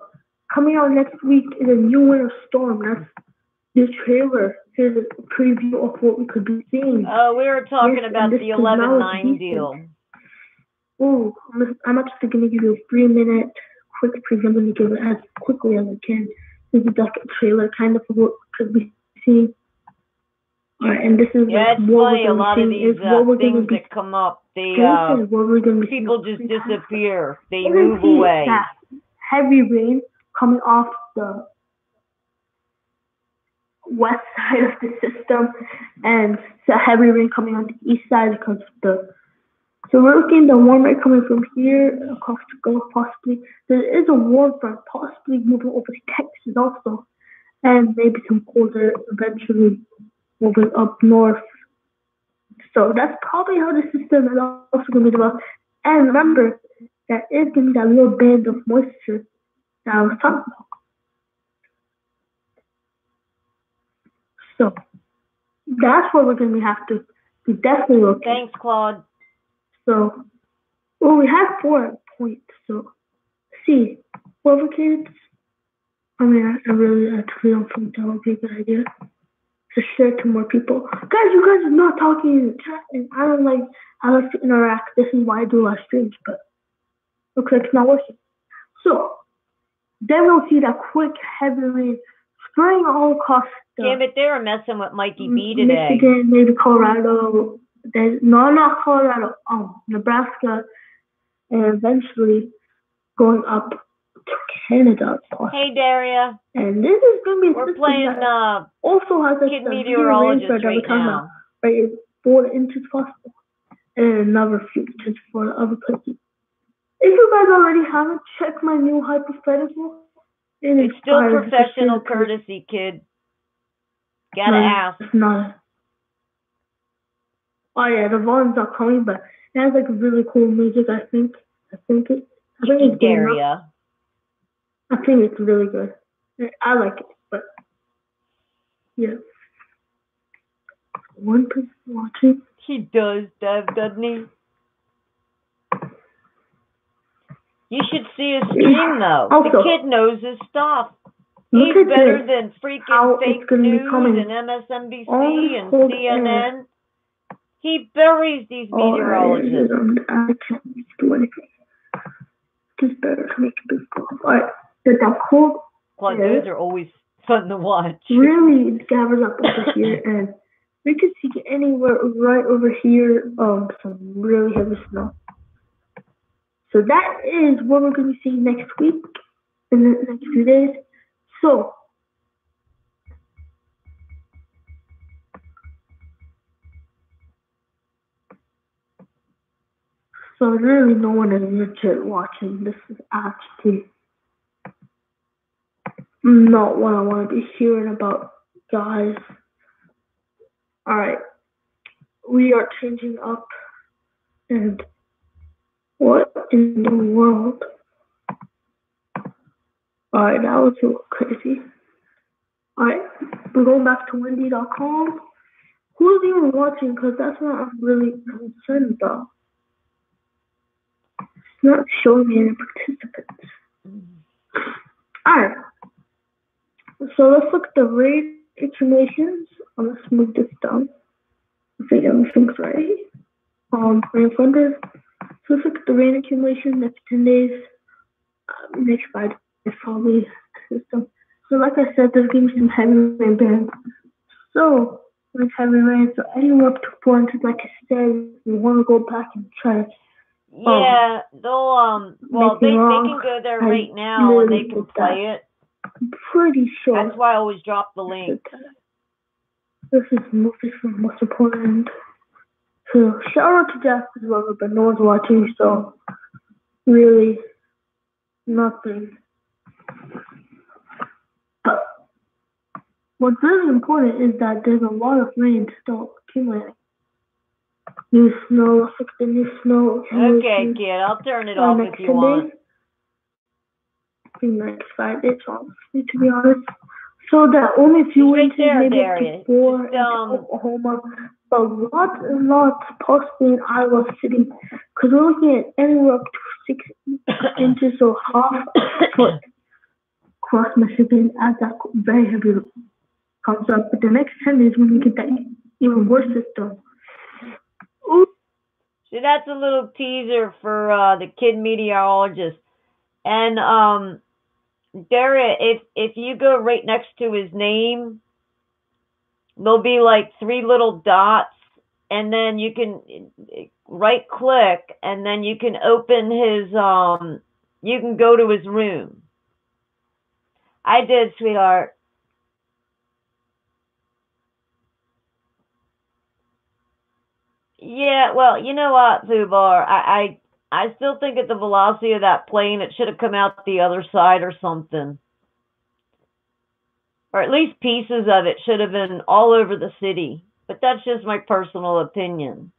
coming out next week is a new winter storm. That's the trailer. Here's a preview of what we could be seeing. Oh, we were talking about the 11-9 deal. Oh, I'm actually gonna give you a 3-minute quick preview. I'm gonna give it as quickly as I can. This is like a trailer kind of what could be seen. Alright, and this is yeah, like it's what funny. we're A lot of these things that come up, people just disappear. They move away. Heavy rain coming off the west side of the system, and the heavy rain coming on the east side because of the. So we're looking at the warm air coming from here across the Gulf, possibly. There is a warm front possibly moving over to Texas also, and maybe some colder eventually moving up north. So that's probably how the system is also going to be developed. And remember, there is going to be that little band of moisture that I was talking about. So that's what we're going to have to be definitely looking. Thanks, Claude. So, well, we have 4 points. So, see, whoever kids, I mean, I really actually don't think that would be a good idea to share to more people. Guys, you guys are not talking in the chat, and I don't like how to interact. This is why I do live streams, but looks like it's not working. So, then we'll see that quick, heavy rain spraying all across. Damn it, they were messing with Mikey B today. Michigan, maybe Colorado. No, not Colorado. Nebraska, and eventually going up to Canada. Hey, Daria. And this is going to be. We're playing. Also has a Kid Meteorologist right now. Right, 4 inches possible, and another few inches for the other places. If you guys already haven't checked my new hypothetical, it's still professional courtesy, kid. Gotta ask. It's not. Oh yeah, the volume's not coming, but it has like really cool music. I think it's Daria. I think it's really good. I like it, but yeah. One person watching. He does, Dev, doesn't he? You should see his stream though. Also, the kid knows his stuff. He's better than freaking fake news and MSNBC and CNN. He buries these meteorologists. I can't do anything. Just better to make a big call. Alright, but that cold. Well, those are always fun to watch. Really gathers up over here, and we can see anywhere right over here. Some really heavy snow. So that is what we're going to see next week, in the next few days. So, really no one is legit watching. This is actually not what I want to be hearing about, guys. Alright, we are changing up, and what in the world? Alright, that was a little crazy. Alright, we're going back to Wendy.com. Who's even watching? Because that's what I'm really concerned about. It's not showing me any participants. Alright. So let's look at the rain accumulations. Let's move this down. I think everything's right. Rain thunder. So let's look at the rain accumulation next 10 days. Next 5 days probably system. So like I said, there's going to be some heavy rain bands. So like heavy rain, so anywhere up to 4 inches, like I said, you want to go back and try to yeah, they'll well they can go there right now and they can play it. I'm pretty sure. That's why I always drop the link. This is mostly from most important. So shout out to Jeff as well, but no one's watching, so really nothing. But what's really important is that there's a lot of rain still accumulating. New snow, let's look at the new snow. Okay, kid, I'll turn it off if you want. I think next 5 days, honestly, to be honest. So that only a few inches, maybe up to 4 in Oklahoma, but lots possibly in Iowa City, because we're looking at anywhere up to 6 inches, so half foot across Michigan as that very heavy comes up. But the next 10 days, when we get that even worse system. So that's a little teaser for the kid meteorologist. And Dara, if you go right next to his name, there'll be like 3 little dots, and then you can right click, and then you can open his you can go to his room. I did, sweetheart. Yeah, well, you know what, Zubar, I still think at the velocity of that plane, it should have come out the other side or something. Or at least pieces of it should have been all over the city. But that's just my personal opinion.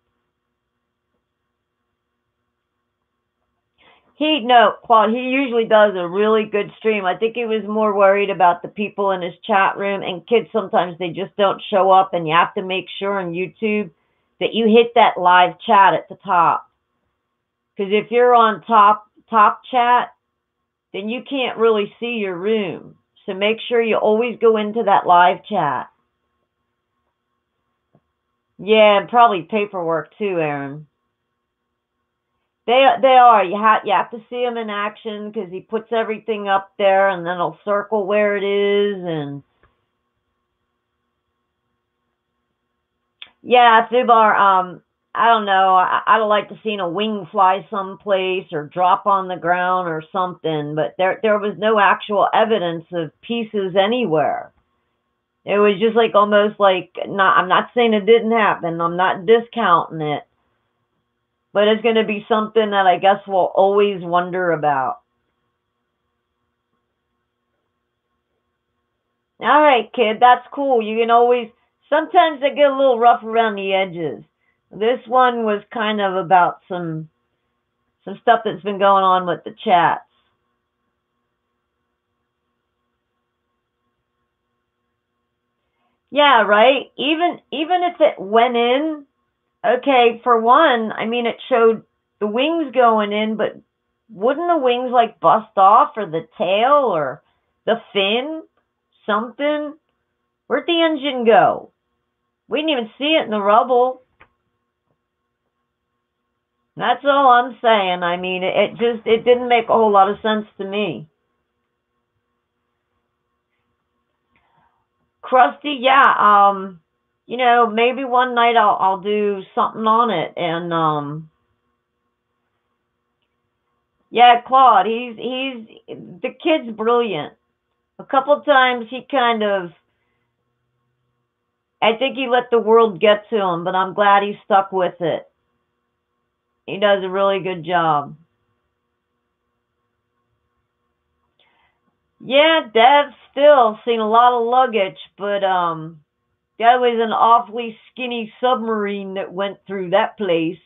Claude, he usually does a really good stream. I think he was more worried about the people in his chat room. And kids, sometimes they just don't show up. And you have to make sure on YouTube that you hit that live chat at the top. Because if you're on top chat, then you can't really see your room. So make sure you always go into that live chat. Yeah, and probably paperwork too, Aaron. They are. You have to see them in action because he puts everything up there and then he'll circle where it is. And yeah, Zubar, I don't know. I'd like to see a wing fly someplace or drop on the ground or something, but there was no actual evidence of pieces anywhere. It was just like almost like, I'm not saying it didn't happen. I'm not discounting it. But it's going to be something that I guess we'll always wonder about. All right, kid, that's cool. You can always, sometimes they get a little rough around the edges. This one was kind of about some stuff that's been going on with the chats. Yeah, right? Even if it went in, okay, for one, I mean, it showed the wings going in, but wouldn't the wings like bust off, or the tail, or the fin, something? Where'd the engine go? We didn't even see it in the rubble. That's all I'm saying. I mean, it didn't make a whole lot of sense to me. Krusty, yeah, you know, maybe one night I'll do something on it. And yeah, Claude, the kid's brilliant. A couple of times he kind of, I think he let the world get to him, but I'm glad he stuck with it. He does a really good job. Yeah, Dev's still seen a lot of luggage, but that was an awfully skinny submarine that went through that place.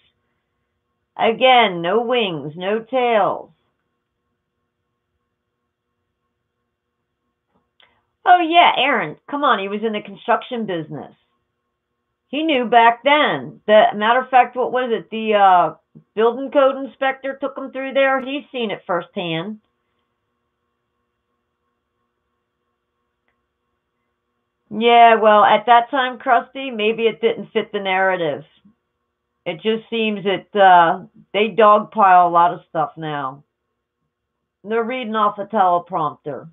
Again, no wings, no tails. Oh yeah, Aaron, come on, he was in the construction business. He knew back then. Matter of fact, what was it? The building code inspector took him through there. He's seen it firsthand. Yeah, well, at that time, Krusty, maybe it didn't fit the narrative. It just seems that they dogpile a lot of stuff now. They're reading off a teleprompter.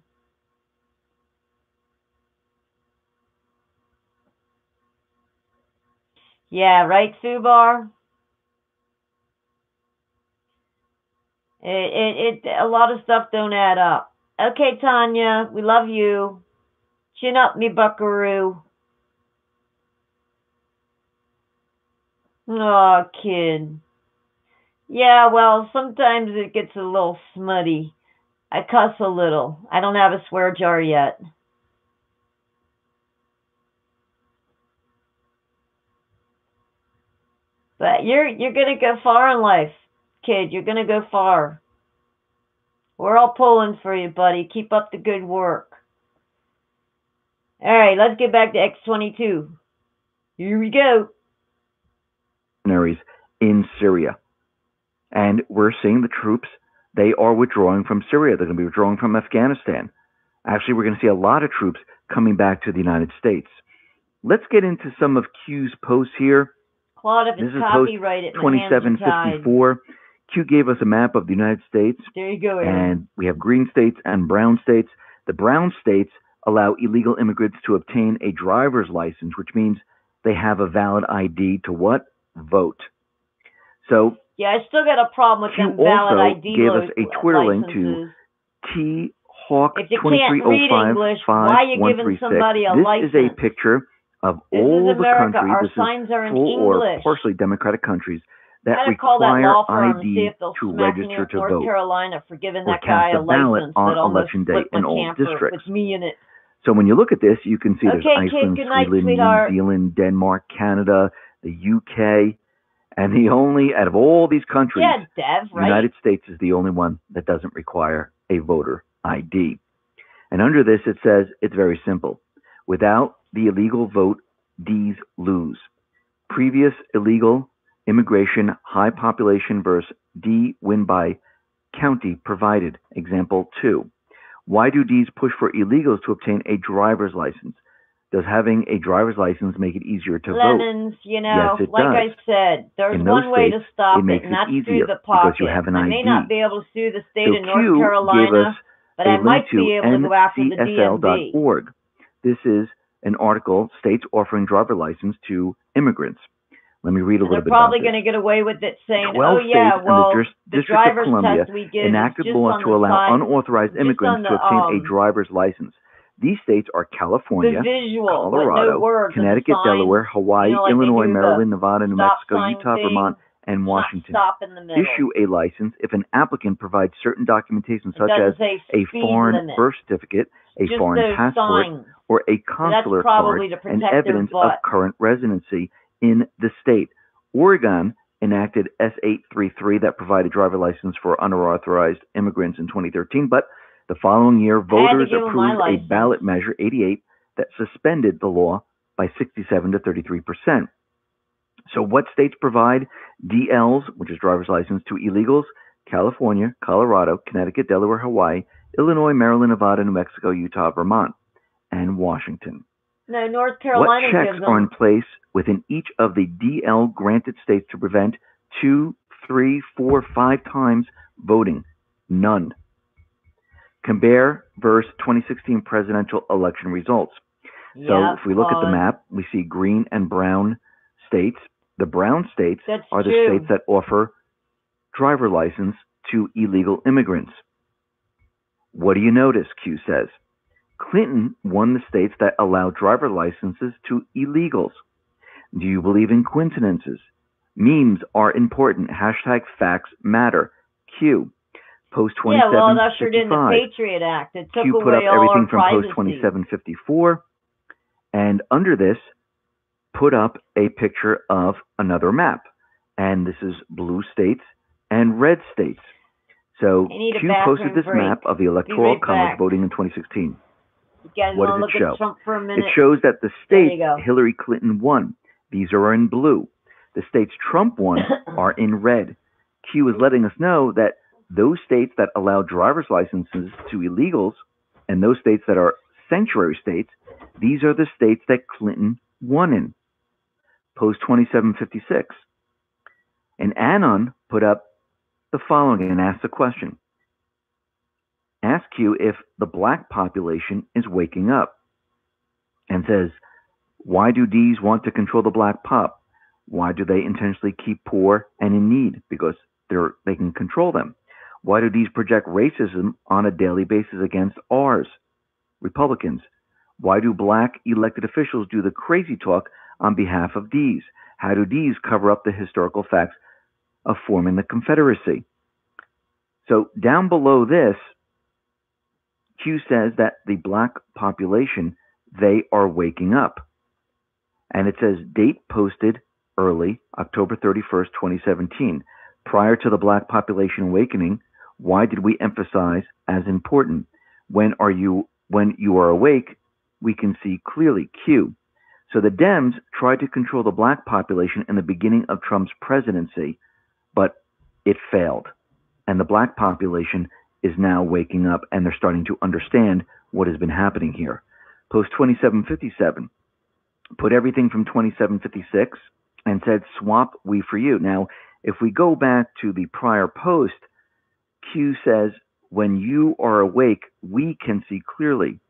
Yeah, right, Subar? A lot of stuff don't add up. Okay, Tanya, we love you. Chin up, me buckaroo. Aw, kid. Yeah, well, sometimes it gets a little smutty. I cuss a little. I don't have a swear jar yet. But you're gonna go far in life, kid. You're gonna go far. We're all pulling for you, buddy. Keep up the good work. All right, let's get back to X-22. Here we go. In Syria. And we're seeing the troops, they are withdrawing from Syria. They're going to be withdrawing from Afghanistan. Actually, we're going to see a lot of troops coming back to the United States. Let's get into some of Q's posts here. Claude, if it's copyrighted, 2754. Q gave us a map of the United States. There you go, Aaron. And we have green states and brown states. The brown states allow illegal immigrants to obtain a driver's license, which means they have a valid ID to what? Vote. So yeah, I still got a problem with them valid ID. Gave us a Twitter link to T-Hawk 23055136. Why are you giving somebody a license? This is a picture of all the countries. Our this signs are in full English. or partially democratic countries that require ID to register to vote. North Carolina for giving or that guy cast a ballot on election day in all districts. With me in it. So when you look at this, you can see there's Iceland, good night, Sweden, sweetheart. New Zealand, Denmark, Canada, the UK, and the only, out of all these countries, Dev, the United States is the only one that doesn't require a voter ID. And under this, it says it's very simple. Without the illegal vote, D's lose. Previous illegal immigration, high population versus D win by county provided. Example 2. Why do D's push for illegals to obtain a driver's license? Does having a driver's license make it easier to Lemons, vote? you know, yes, it like does. I said, there's in one way to stop it, and that's through the pocket. Because you have an ID. I may not be able to sue the state of North Q Carolina, but I might be able to go after the DMV. NCSL.org. This is an article, states offering driver license to immigrants. Let me read a little bit about this. They're probably going to get away with it saying, 12 oh yeah, states well, and the District of Columbia enacted laws to allow unauthorized immigrants to obtain a driver's license. These states are California, Colorado, Connecticut, Delaware, Hawaii, Illinois, Maryland, Nevada, New Mexico, Utah, Vermont, and Washington. Issue a license if an applicant provides certain documentation such as a foreign birth certificate, a foreign passport, or a consular card, and evidence of current residency in the state. Oregon enacted S833 that provided driver license for unauthorized immigrants in 2013, but the following year, voters approved a ballot measure 88 that suspended the law by 67 to 33%. So what states provide DLs, which is driver's license, to illegals? California, Colorado, Connecticut, Delaware, Hawaii, Illinois, Maryland, Nevada, New Mexico, Utah, Vermont, and Washington. No, North Carolina. What checks are in place within each of the DL granted states to prevent 2, 3, 4, 5 times voting? None. Compare versus 2016 presidential election results. So if we look at the map, we see green and brown states. The brown states are the states that offer driver license to illegal immigrants. What do you notice, Q says? Clinton won the states that allow driver licenses to illegals. Do you believe in coincidences? Memes are important. Hashtag facts matter. Q. Post 2755. Yeah, well, it ushered in the Patriot Act. It took Q put away up all everything our from privacy. Post 2754. And under this, put up a picture of another map. And this is blue states and red states. So Q posted this map of the Electoral College voting in 2016. What does it show? For a minute? It shows that the state Hillary Clinton won. These are in blue. The states Trump won are in red. Q is letting us know that those states that allow driver's licenses to illegals and those states that are sanctuary states, these are the states that Clinton won in. Post 2756. And Anon put up the following and asked the question. Ask Q if the black population is waking up, and says, why do D's want to control the black pop? Why do they intentionally keep poor and in need? Because they can control them. Why do D's project racism on a daily basis against R's, Republicans? Why do black elected officials do the crazy talk on behalf of D's? How do D's cover up the historical facts of forming the Confederacy? So down below this, Q says that the black population, they are waking up. And it says date posted early, October 31st, 2017. Prior to the black population awakening, why did we emphasize as important? When you are awake, we can see clearly. Q. So the Dems tried to control the black population in the beginning of Trump's presidency, but it failed. And the black population is now waking up, and they're starting to understand what has been happening here. Post 2757 put everything from 2756 and said, swap we for you. Now, if we go back to the prior post, Q says, when you are awake, we can see clearly.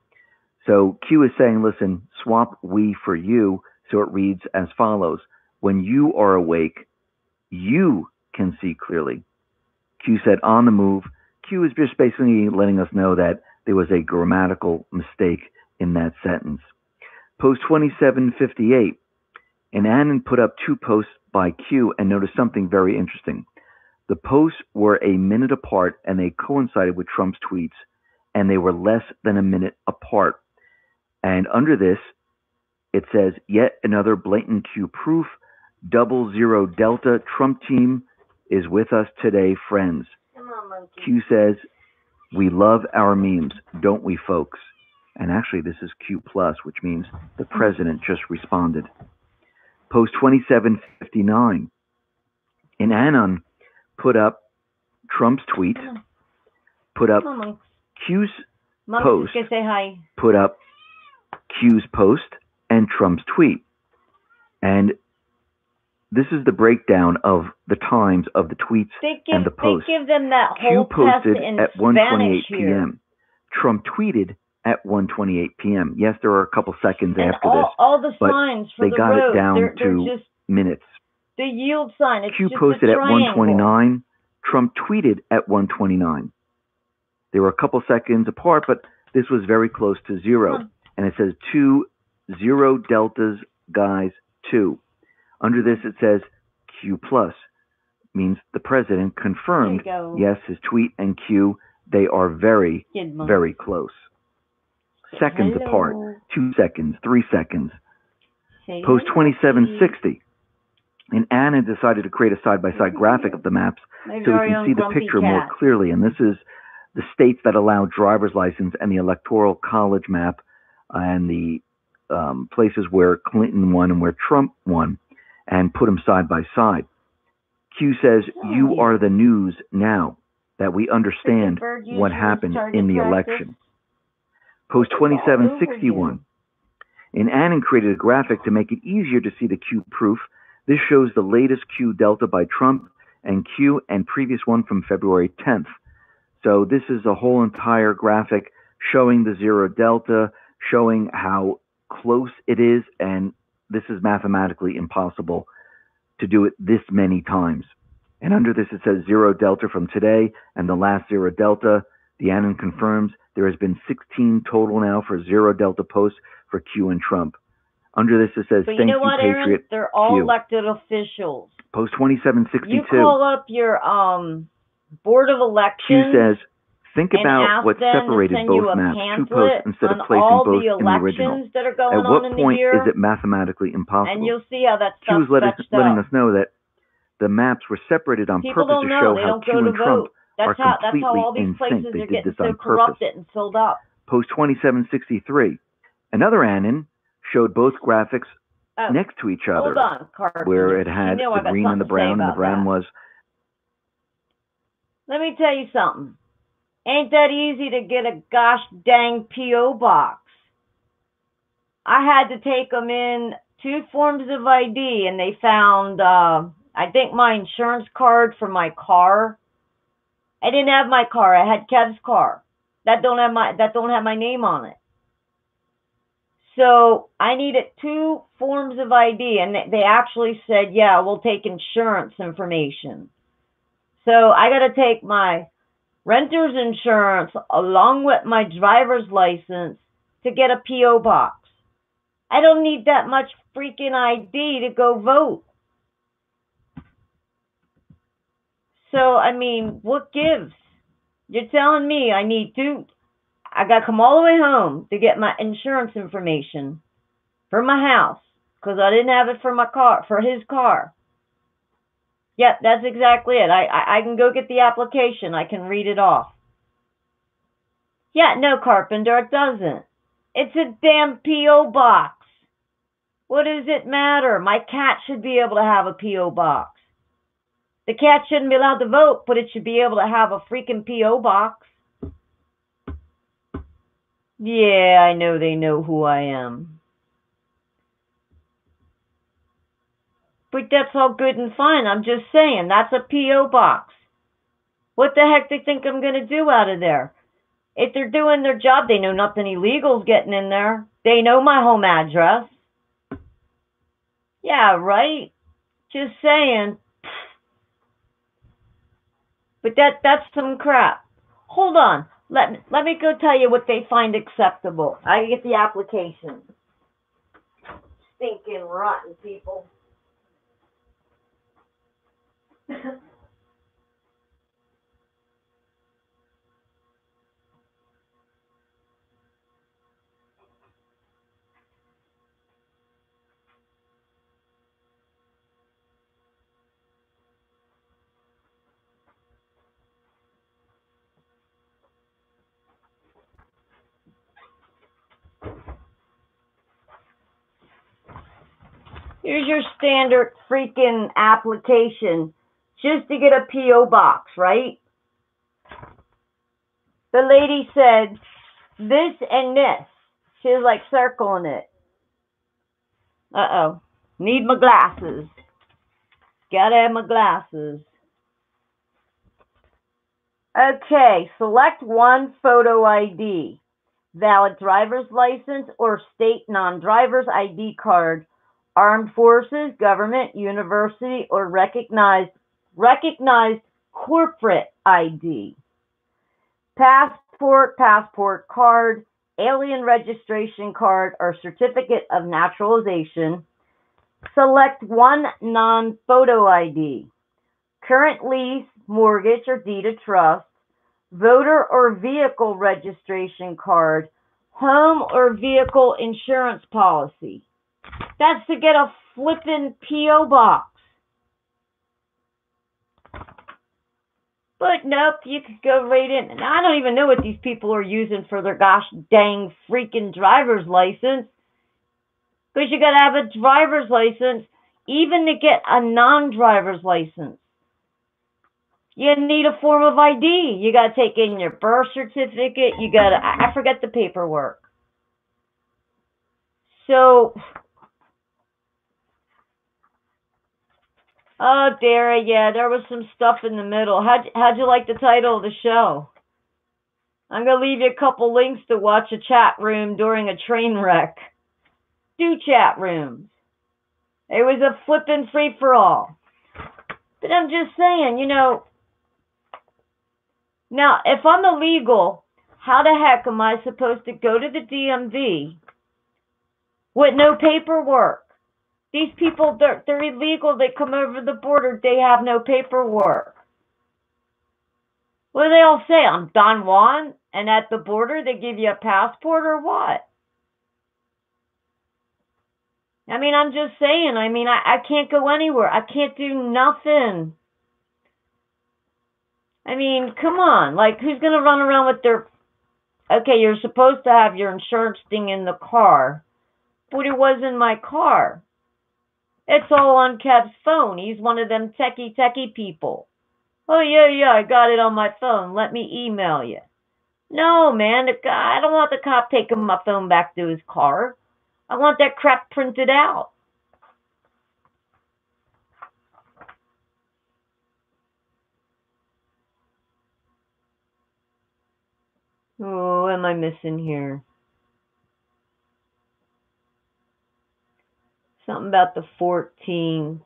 So Q is saying, listen, swap we for you. So it reads as follows. When you are awake, you can see clearly. Q said, on the move. Q is just basically letting us know that there was a grammatical mistake in that sentence. Post 2758. And Annan put up two posts by Q and noticed something very interesting. The posts were a minute apart and they coincided with Trump's tweets, and they were less than a minute apart. And under this, it says, yet another blatant Q proof, 00 Delta Trump team is with us today, friends. Come on, monkey. Q says, we love our memes, don't we, folks? And actually, this is Q+, which means the president just responded. Post 2759. And Anon put up Trump's tweet, put up Q's post, say hi. put up Q's post and Trump's tweet. And this is the breakdown of the times of the tweets and the posts. They give them that whole Q posted in at 1:28 here. p.m. Trump tweeted at 1:28 p.m. Yes, there are a couple seconds and after this, all the but signs for they the got road, it down they're to just, minutes. the yield sign, it's Q just posted a at triangle. 1:29. Trump tweeted at 1:29. They were a couple seconds apart, but this was very close to zero. And it says 20 deltas, guys, 2. Under this, it says Q+, means the president confirmed, yes, his tweet and Q, they are very, very close. Seconds apart, 2 seconds, 3 seconds. Post 2760. And Anna decided to create a side-by-side graphic of the maps so we can see the picture more clearly. And this is the states that allow driver's license and the electoral college map and the places where Clinton won and where Trump won, and put them side by side. Q says, you are the news now, that we understand what happened in the election. Post 2761. And Annan created a graphic to make it easier to see the Q proof. This shows the latest Q Delta by Trump and Q and previous one from February 10th. So this is a whole entire graphic showing the 0 Delta, showing how close it is, and this is mathematically impossible to do it this many times. And under this it says 0 Delta from today, and the last 0 Delta, the Annan confirms there has been 16 total now for 0 Delta posts for Q and Trump. Under this it says, but thank you know what, you, Aaron? Patriot. They're all Q. elected officials. Post 2762. You call up your Board of Elections. Q says, think about what separated both maps, 2 posts instead of placing both in the original. At what point is it mathematically impossible? And you'll see how that Q is letting us know that the maps were separated on purpose to show how Q and Trump are completely in sync. They did this on purpose. And filled up. Post 2763. Another Annan showed both graphics next to each other. Hold on, Carpenter. Where it had the green and the brown, and the brown was... Let me tell you something. Ain't that easy to get a gosh dang P.O. box. I had to take them in 2 forms of ID, and they found, I think, my insurance card for my car. I didn't have my car. I had Kev's car. That don't have my name on it. So I needed 2 forms of ID, and they actually said, yeah, we'll take insurance information. So I got to take my renter's insurance along with my driver's license to get a P.O. box. I don't need that much freaking ID to go vote. So, I mean, what gives? You're telling me I got to come all the way home to get my insurance information for my house because I didn't have it for my car, for his car. Yep, that's exactly it. I can go get the application. I can read it off. Yeah, no, Carpenter, it doesn't. It's a damn P.O. box. What does it matter? My cat should be able to have a P.O. box. The cat shouldn't be allowed to vote, but it should be able to have a freaking P.O. box. Yeah, I know they know who I am. But that's all good and fine. I'm just saying, that's a P.O. box. What the heck they think I'm going to do out of there? If they're doing their job, they know nothing illegal's getting in there. They know my home address. Yeah, right? Just saying. But that's some crap. Hold on. Let me go tell you what they find acceptable. I get the application. Stinking rotten people. Here's your standard freaking application just to get a P.O. box, right? The lady said this and this. She was like circling it. Uh-oh. Need my glasses. Gotta have my glasses. Okay, select one photo ID. Valid driver's license or state non-driver's ID card. Armed forces, government, university, or recognized corporate ID. Passport, passport card, alien registration card, or certificate of naturalization. Select one non-photo ID. Current lease, mortgage, or deed of trust. Voter or vehicle registration card. Home or vehicle insurance policy. That's to get a flippin' P.O. box. But nope, you could go right in. And I don't even know what these people are using for their gosh dang freaking driver's license. Because you got to have a driver's license even to get a non-driver's license. You need a form of ID. You got to take in your birth certificate. You got to, I forget the paperwork. So... Oh, Dara, yeah, there was some stuff in the middle. How'd you like the title of the show? I'm going to leave you a couple links to watch a chat room during a train wreck. Do chat rooms. It was a flippin' free-for-all. But I'm just saying, you know, now, if I'm illegal, how the heck am I supposed to go to the DMV with no paperwork? These people, they're illegal. They come over the border. They have no paperwork. What do they all say? I'm Don Juan, and at the border they give you a passport or what? I mean, I'm just saying. I mean, I can't go anywhere. I can't do nothing. I mean, come on. Like, who's going to run around with their... Okay, you're supposed to have your insurance thing in the car, but it was in my car. It's all on Kev's phone. He's one of them techie people. Oh, yeah, I got it on my phone. Let me email you. No, man, I don't want the cop taking my phone back to his car. I want that crap printed out. Oh, what am I missing here? Something about the 14th.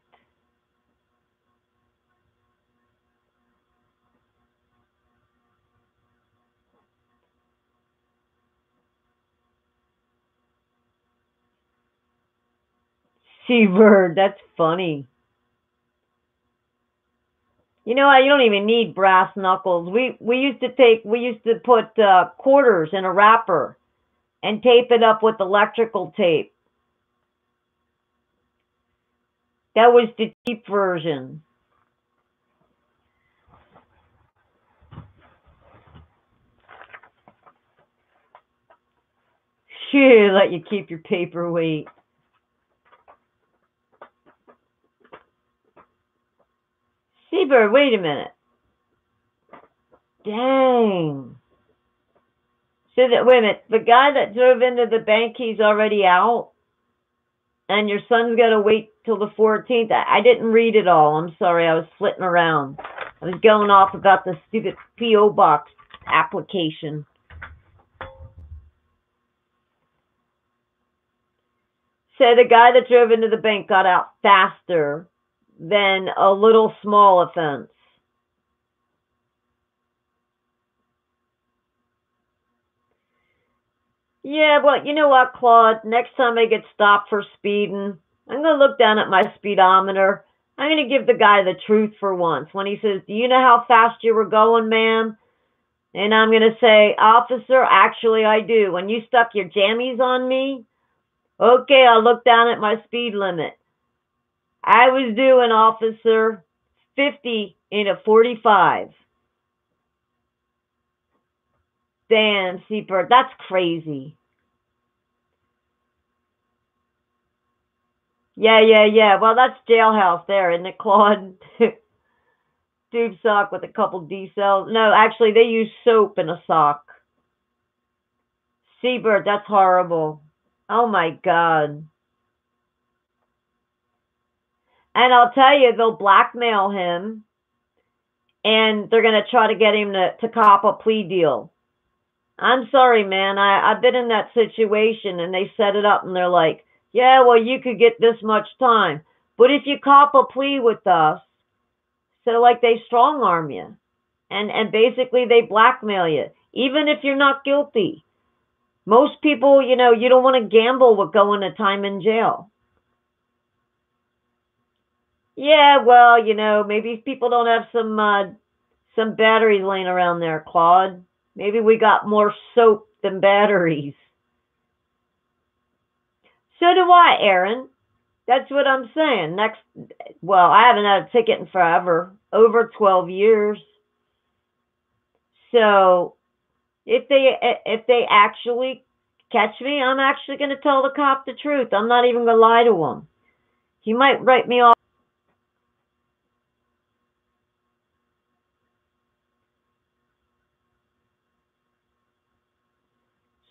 Seabird, that's funny. You know what? You don't even need brass knuckles. We used to put quarters in a wrapper and tape it up with electrical tape. That was the cheap version. Sure, let you keep your paperweight. Seabird, wait a minute. Dang. So wait a minute, the guy that drove into the bank, he's already out? And your son's got to wait till the 14th? I didn't read it all. I'm sorry, I was flitting around. I was going off about the stupid P.O. Box application. So the guy that drove into the bank got out faster than a little small offense. Yeah, well, you know what, Claude? Next time I get stopped for speeding, I'm going to look down at my speedometer. I'm going to give the guy the truth for once. When he says, do you know how fast you were going, ma'am? And I'm going to say, officer, actually I do. When you stuck your jammies on me, okay, I'll look down at my speed limit. I was doing, officer, 50 in a 45. Damn, Seabird, that's crazy. Yeah. Well, that's jailhouse there, isn't it, Claude? Dude sock with a couple D-cells. No, actually, they use soap in a sock. Seabird, that's horrible. Oh, my God. And I'll tell you, they'll blackmail him, and they're going to try to get him to cop a plea deal. I'm sorry, man. I've been in that situation, and they set it up, and they're like, yeah, well, you could get this much time. But if you cop a plea with us, so like they strong-arm you, and basically they blackmail you, even if you're not guilty. Most people, you know, you don't want to gamble with going to time in jail. Yeah, well, you know, maybe people don't have some batteries laying around there, Claude. Maybe we got more soap than batteries. So do I, Aaron. That's what I'm saying. Well, I haven't had a ticket in forever, over 12 years. So if they actually catch me, I'm actually going to tell the cop the truth. I'm not even going to lie to him. He might write me off.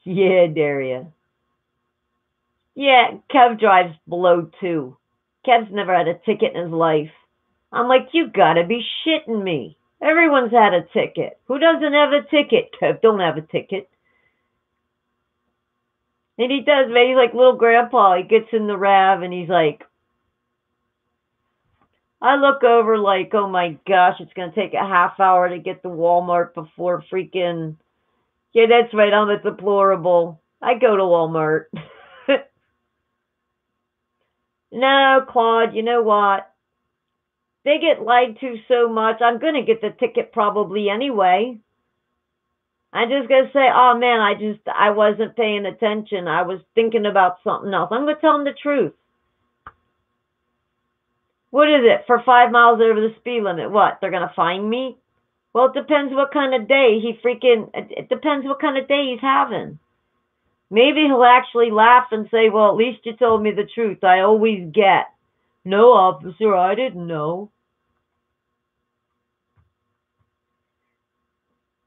Yeah, Daria. Yeah, Kev drives below 2. Kev's never had a ticket in his life. I'm like, you gotta be shitting me. Everyone's had a ticket. Who doesn't have a ticket? Kev don't have a ticket. And he does, man. He's like little grandpa. He gets in the RAV and he's like, I look over like, oh my gosh, it's going to take a half hour to get to Walmart before freaking... Yeah, that's right. I'm a deplorable. I go to Walmart. No, Claude, you know what? They get lied to so much, I'm going to get the ticket probably anyway. I'm just going to say, oh man, I wasn't paying attention. I was thinking about something else. I'm going to tell them the truth. What is it? For 5 miles over the speed limit, what? They're going to fine me? Well, it depends what kind of day it depends what kind of day he's having. Maybe he'll actually laugh and say, well, at least you told me the truth. I always get No, officer, I didn't know.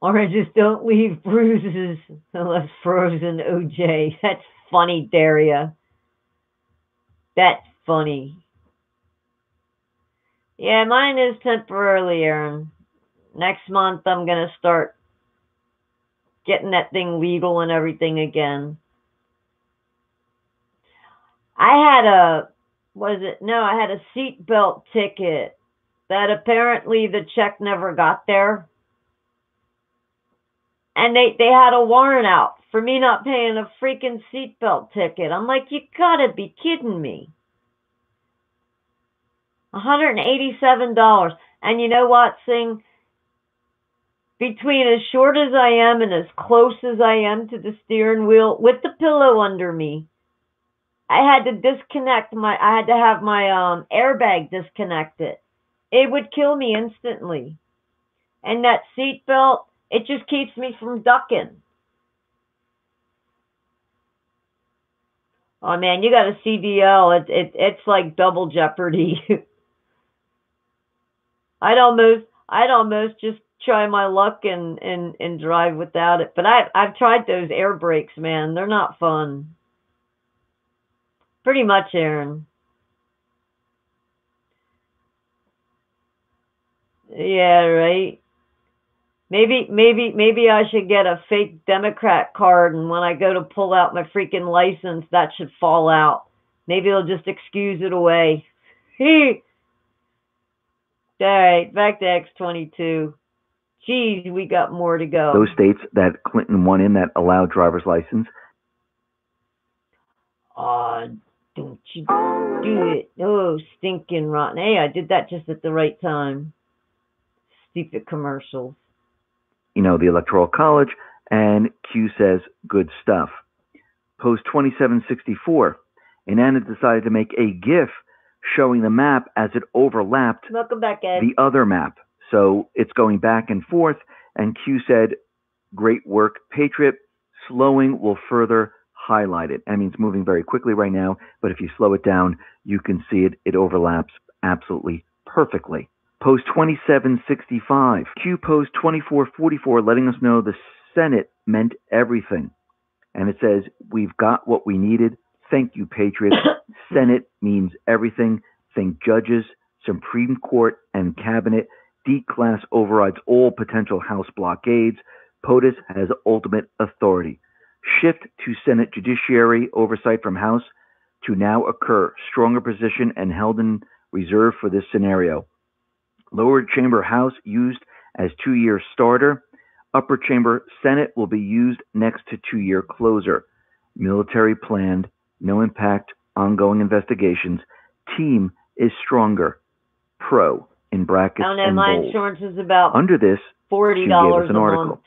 Oranges don't leave bruises unless frozen, OJ. That's funny, Daria. That's funny. Yeah, mine is temporarily, Aaron. Next month, I'm going to start getting that thing legal and everything again. I had a seatbelt ticket that apparently the check never got there. And they had a warrant out for me not paying a freaking seatbelt ticket. I'm like, you gotta be kidding me. $187. And you know what, Singh? Between as short as I am and as close as I am to the steering wheel with the pillow under me, I had to have my airbag disconnected. It would kill me instantly. And that seatbelt, it just keeps me from ducking. Oh man, you got a CDL. It's like double jeopardy. I'd almost just try my luck and drive without it. But I've tried those air brakes, man. They're not fun. Pretty much, Aaron. Yeah, right. Maybe I should get a fake Democrat card, and when I go to pull out my freaking license, that should fall out. Maybe they'll just excuse it away. All right, back to X22. Geez, we got more to go. Those states that Clinton won in that allowed driver's license. Don't you do it. Oh, stinking rotten. Hey, I did that just at the right time. Stupid commercials. You know, the Electoral College, and Q says, good stuff. Post 2764, and Anna decided to make a GIF showing the map as it overlapped Welcome back, Ed. the other map. So it's going back and forth, and Q said, great work, Patriot. Slowing will further highlight it. I mean, it's moving very quickly right now, but if you slow it down, you can see it. It overlaps absolutely perfectly. Post 2765, Q post 2444, letting us know the Senate meant everything. And it says, we've got what we needed. Thank you, Patriots. Senate means everything. Think judges, Supreme Court, and Cabinet. D-class overrides all potential House blockades. POTUS has ultimate authority. Shift to Senate judiciary oversight from House to now occur. Stronger position and held in reserve for this scenario. Lower chamber House used as 2-year starter. Upper chamber Senate will be used next to 2-year closer. Military planned, no impact, ongoing investigations. Team is stronger. Pro in brackets and my bold. Insurance is about Under this, $40 she gave us an a article. month.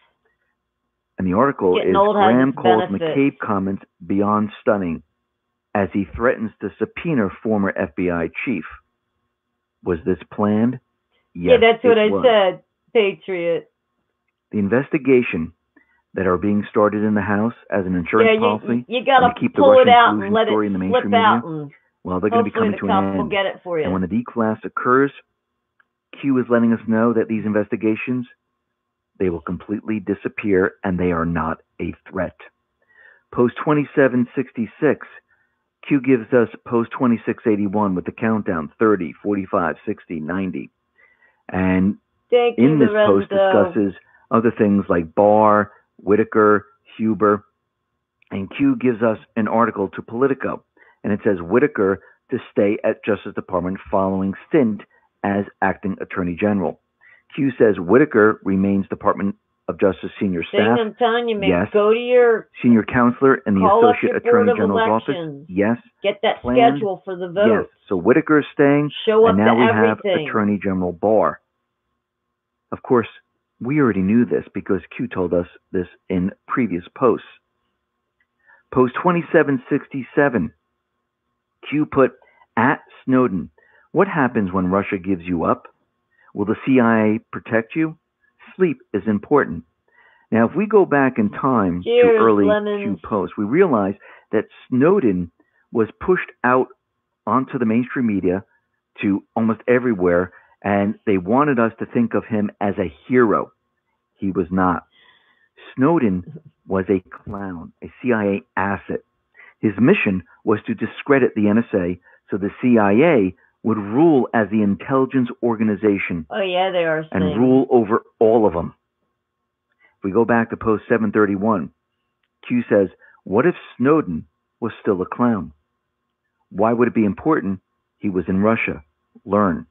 And the article Getting is old has Graham its calls benefits. McCabe comments beyond stunning as he threatens to subpoena former FBI chief. Was this planned? Yes, yeah, that's what I was. said, Patriot. The investigation that are being started in the House as an insurance policy you got to keep the pull Russian it out collusion and let story it in the slip mainstream out, media, and well, they're going to be coming hopefully to the an cop will end. get it for you. And when the D-class occurs, Q is letting us know that these investigations, they will completely disappear and they are not a threat. Post 2766, Q gives us post 2681 with the countdown 30, 45, 60, 90. And in this post discusses other things like Barr, Whitaker, Huber, and Q gives us an article to Politico, and it says Whitaker to stay at Justice Department following stint as acting Attorney General. Q says Whitaker remains Department of Justice senior staff. I'm telling you, man, yes. Go to your senior counselor in the call Associate up your Attorney Board of General's Elections. office. Yes. Get that Planned. schedule for the vote. Yes. So Whitaker is staying, Show up and now to we have everything. Attorney General Barr. Of course, we already knew this because Q told us this in previous posts. Post 2767, Q put at Snowden, what happens when Russia gives you up? Will the CIA protect you? Sleep is important. Now, if we go back in time to early Q posts, we realize that Snowden was pushed out onto the mainstream media to almost everywhere, and they wanted us to think of him as a hero. He was not. Snowden was a clown, a CIA asset. His mission was to discredit the NSA so the CIA would rule as the intelligence organization. Oh, yeah, they are. And rule over all of them. If we go back to post 731, Q says, what if Snowden was still a clown? Why would it be important? He was in Russia. Learn.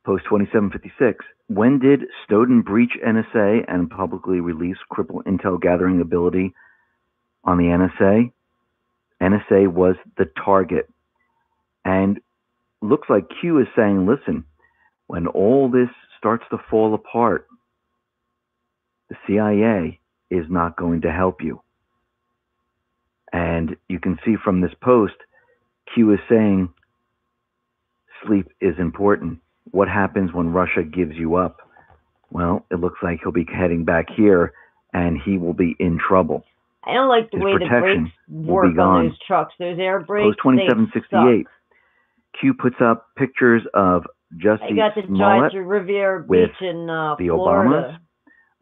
Post 2756, when did Snowden breach NSA and publicly release cripple intel gathering ability on the NSA? NSA was the target. And looks like Q is saying, listen, when all this starts to fall apart, the CIA is not going to help you. And you can see from this post, Q is saying, sleep is important. What happens when Russia gives you up? Well, it looks like he'll be heading back here, and he will be in trouble. I don't like the way the brakes work on those trucks. Those air brakes, Post 2768. Q puts up pictures of Jussie I got to drive through Riviera Beach in the Florida. Obamas,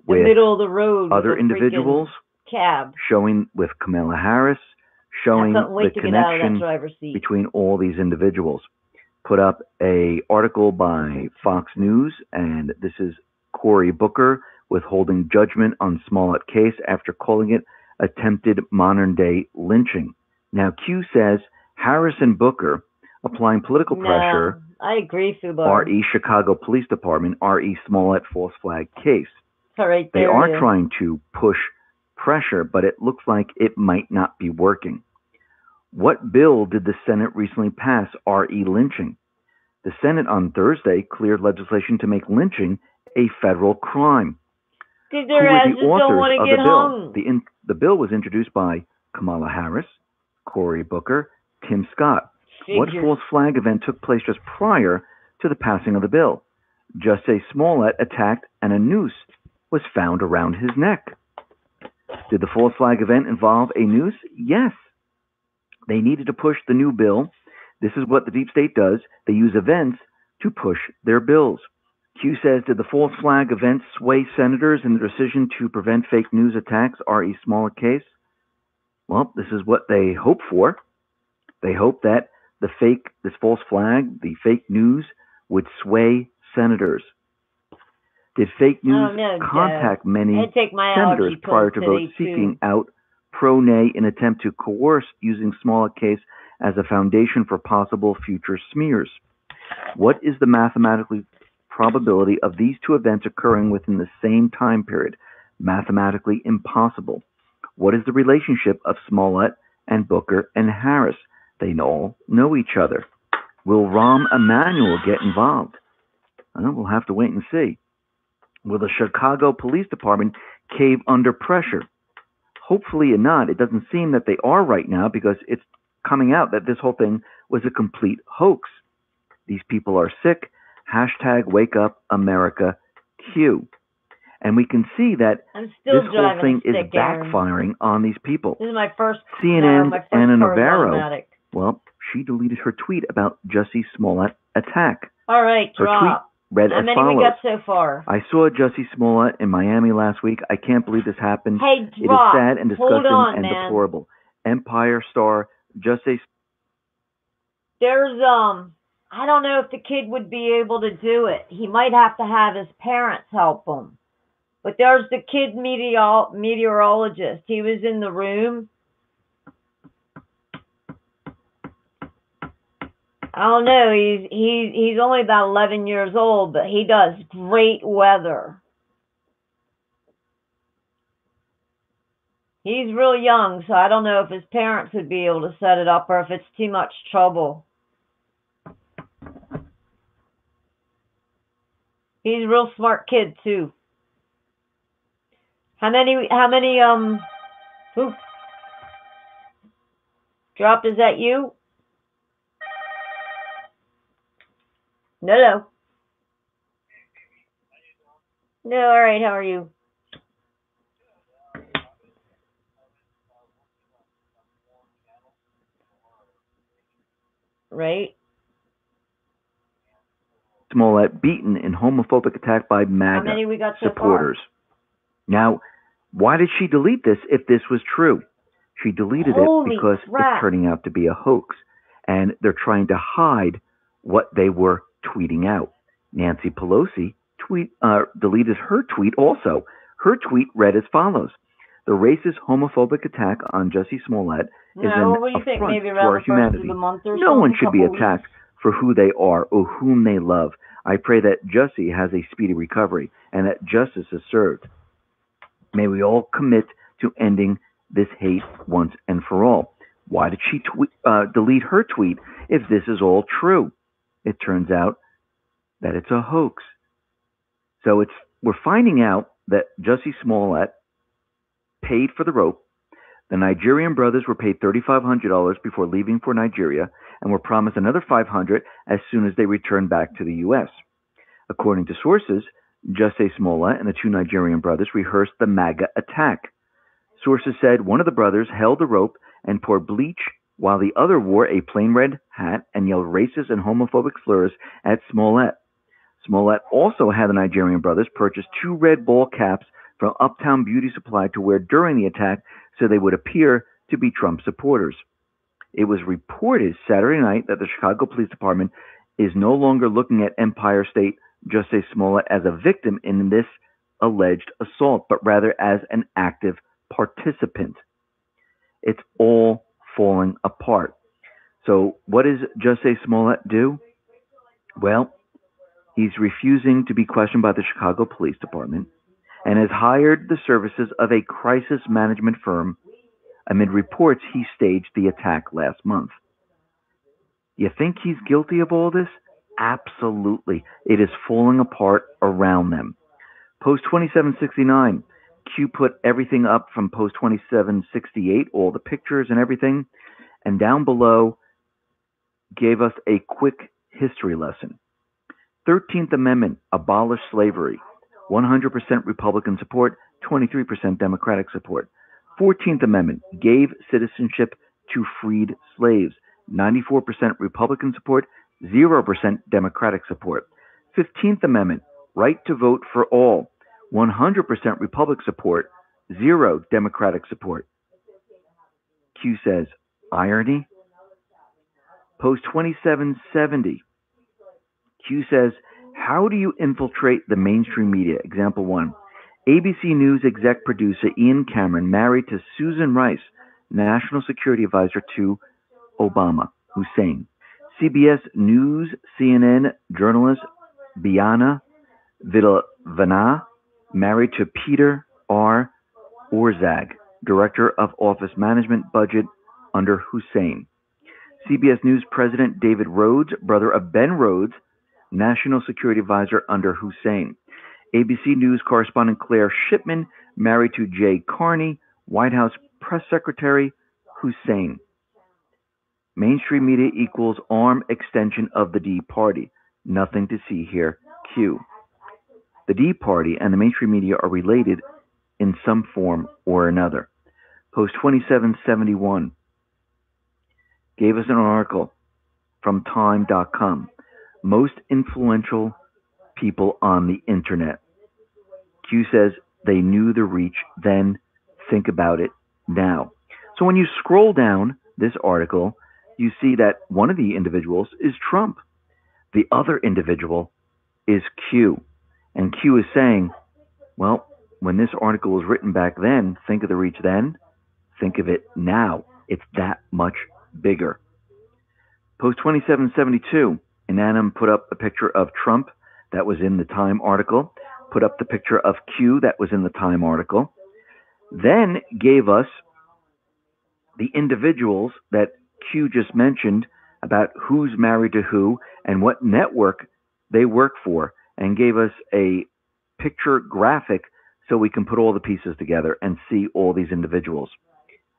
the middle of the road, other individuals, cab showing with Kamala Harris, showing the connection between all these individuals. Put up a article by Fox News, and this is Cory Booker withholding judgment on Smollett case after calling it attempted modern-day lynching. Now, Q says Harris and Booker applying political pressure. I agree, Fubar. R.E. Chicago Police Department, R.E. Smollett false flag case. Right they are trying to push pressure, but it looks like it might not be working. What bill did the Senate recently pass, R.E. lynching? The Senate on Thursday cleared legislation to make lynching a federal crime. Who were the authors of the bill? The bill was introduced by Kamala Harris, Cory Booker, Tim Scott. What false flag event took place just prior to the passing of the bill? Jussie Smollett attacked and a noose was found around his neck. Did the false flag event involve a noose? Yes. They needed to push the new bill. This is what the deep state does. They use events to push their bills. Q says, did the false flag event sway senators in the decision to prevent fake news attacks, R.E. Smollett case? Well, this is what they hope for. They hope that this false flag, the fake news, would sway senators. Did fake news contact many senators prior to vote seeking out pro-nay in attempt to coerce using Smollett case as a foundation for possible future smears? What is the mathematical probability of these two events occurring within the same time period? Mathematically impossible. What is the relationship of Smollett and Booker and Harris? They all know each other. Will Rahm Emanuel get involved? Well, we'll have to wait and see. Will the Chicago Police Department cave under pressure? Hopefully not. It doesn't seem that they are right now because it's coming out that this whole thing was a complete hoax. These people are sick. Hashtag Wake Up America Q. And we can see that this whole thing is backfiring on these people. This is my first CNN, Anna Navarro. Well, she deleted her tweet about Jussie Smollett attack. All right, drop. Read How as many follows. we got so far? I saw Jussie Smollett in Miami last week. I can't believe this happened. Hey, it is drop. sad and disgusting and man. deplorable. Empire star Jussie. There's I don't know if the kid would be able to do it. He might have to have his parents help him. But there's the kid meteorologist. He was in the room. I don't know. He's only about 11 years old, but he does great weather. He's real young, so I don't know if his parents would be able to set it up or if it's too much trouble. He's a real smart kid too. How many Drop, is that you? No. No, all right, how are you? Right. Smollett beaten in homophobic attack by MAGA How many we got so supporters. Now, why did she delete this if this was true? She deleted it because it's turning out to be a hoax, and they're trying to hide what they were tweeting out. Nancy Pelosi deleted her tweet also. Her tweet read as follows: "The racist, homophobic attack on Jussie Smollett is an affront to our humanity. No one should be attacked for who they are or whom they love. I pray that Jussie has a speedy recovery and that justice is served. May we all commit to ending this hate once and for all." Why did she delete her tweet if this is all true? It turns out that it's a hoax. So we're finding out that Jussie Smollett paid for the rope. The Nigerian brothers were paid $3,500 before leaving for Nigeria and were promised another $500 as soon as they returned back to the U.S. According to sources, Jussie Smollett and the two Nigerian brothers rehearsed the MAGA attack. Sources said one of the brothers held the rope and poured bleach while the other wore a plain red hat and yelled racist and homophobic slurs at Smollett. Smollett also had the Nigerian brothers purchase 2 red ball caps from Uptown Beauty Supply to wear during the attack so they would appear to be Trump supporters. It was reported Saturday night that the Chicago Police Department is no longer looking at Empire State Jussie Smollett as a victim in this alleged assault, but rather as an active participant. It's all falling apart. So what does Jussie Smollett do? Well, he's refusing to be questioned by the Chicago Police Department and has hired the services of a crisis management firm amid reports he staged the attack last month. You think he's guilty of all this? Absolutely. It is falling apart around them. Post 2769. Q put everything up from post 2768, all the pictures and everything, and down below gave us a quick history lesson. 13th Amendment, abolish slavery. 100% Republican support, 23% Democratic support. 14th Amendment, gave citizenship to freed slaves. 94% Republican support, 0% Democratic support. 15th Amendment, right to vote for all. 100% Republican support, 0 Democratic support. Q says, irony? Post 2770. Q says, how do you infiltrate the mainstream media? Example 1. ABC News exec producer Ian Cameron married to Susan Rice, National Security Advisor to Obama Hussein. CBS News CNN journalist Biana Villanueva married to Peter R. Orszag, Director of Office Management Budget under Hussein. CBS News President David Rhodes, brother of Ben Rhodes, National Security Advisor under Hussein. ABC News correspondent Claire Shipman married to Jay Carney, White House Press Secretary Hussein. Mainstream media equals arm extension of the D Party. Nothing to see here. Q. The D Party and the mainstream media are related in some form or another. Post 2771 gave us an article from Time.com. Most influential people on the internet. Q says they knew the reach then. Think about it now. So when you scroll down this article, you see that one of the individuals is Trump. The other individual is Q. And Q is saying, well, when this article was written back then, think of the reach then, think of it now. It's that much bigger. Post 2772, Inanam put up a picture of Trump that was in the Time article, put up the picture of Q that was in the Time article, then gave us the individuals that Q just mentioned about who's married to who and what network they work for, and gave us a picture graphic so we can put all the pieces together and see all these individuals.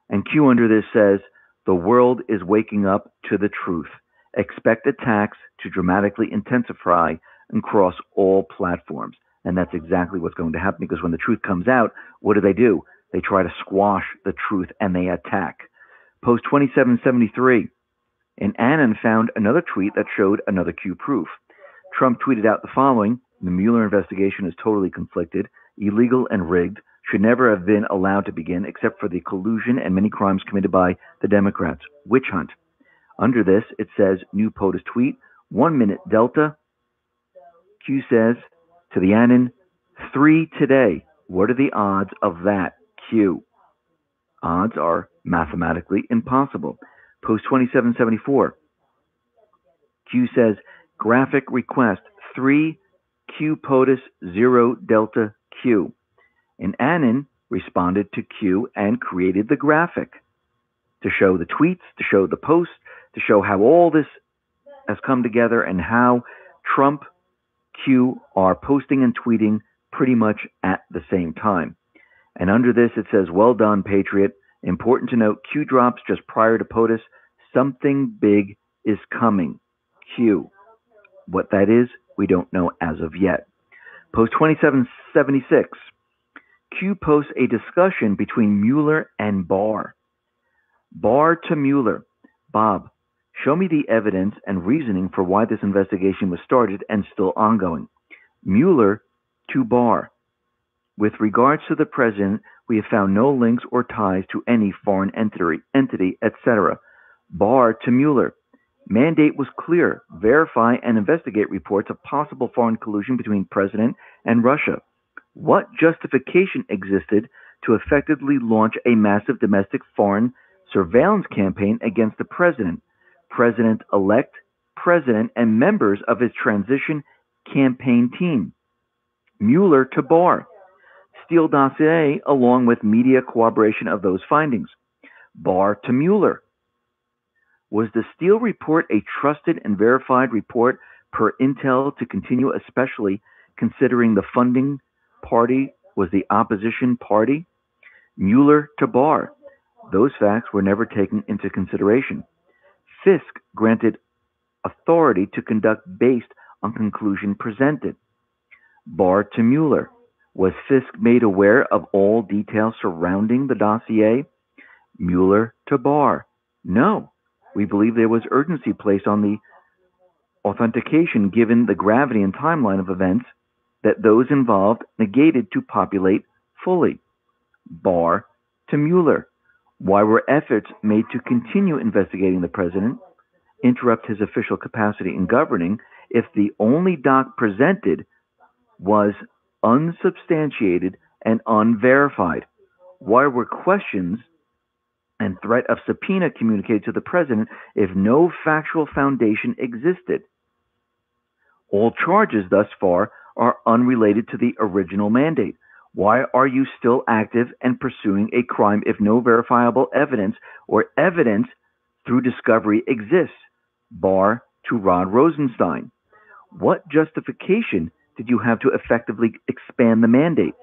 And Q under this says, the world is waking up to the truth. Expect attacks to dramatically intensify and cross all platforms. And that's exactly what's going to happen, because when the truth comes out, what do? They try to squash the truth and they attack. Post 2773. And Annan found another tweet that showed another Q proof. Trump tweeted out the following: the Mueller investigation is totally conflicted, illegal, and rigged, should never have been allowed to begin except for the collusion and many crimes committed by the Democrats. Witch hunt. Under this, it says, new POTUS tweet, 1 minute Delta. Q says to the Annan, 3 today. What are the odds of that? Q. Odds are mathematically impossible. Post 2774. Q says, graphic request 3 Q POTUS 0 Delta Q. And Annan responded to Q and created the graphic to show the tweets, to show the posts, to show how all this has come together and how Trump, Q are posting and tweeting pretty much at the same time. And under this, it says, well done, Patriot. Important to note, Q drops just prior to POTUS. Something big is coming. Q. What that is, we don't know as of yet. Post 2776. Q posts a discussion between Mueller and Barr. Barr to Mueller. Bob, show me the evidence and reasoning for why this investigation was started and still ongoing. Mueller to Barr. With regards to the president, we have found no links or ties to any foreign entity, etc. Barr to Mueller. Mandate was clear. Verify and investigate reports of possible foreign collusion between president and Russia. What justification existed to effectively launch a massive domestic foreign surveillance campaign against the president, president-elect, president, and members of his transition campaign team? Mueller to Barr. Steele dossier along with media corroboration of those findings. Barr to Mueller. Was the Steele report a trusted and verified report per Intel to continue, especially considering the funding party was the opposition party? Mueller to Barr. Those facts were never taken into consideration. Fisk granted authority to conduct based on conclusion presented. Barr to Mueller. Was Fisk made aware of all details surrounding the dossier? Mueller to Barr. No. We believe there was urgency placed on the authentication given the gravity and timeline of events that those involved negated to populate fully. Barr to Mueller. Why were efforts made to continue investigating the president, interrupt his official capacity in governing, if the only doc presented was unsubstantiated and unverified? Why were questions and threat of subpoena communicated to the president if no factual foundation existed? All charges thus far are unrelated to the original mandate. Why are you still active and pursuing a crime if no verifiable evidence or evidence through discovery exists? Barr to Rod Rosenstein. What justification did you have to effectively expand the mandate,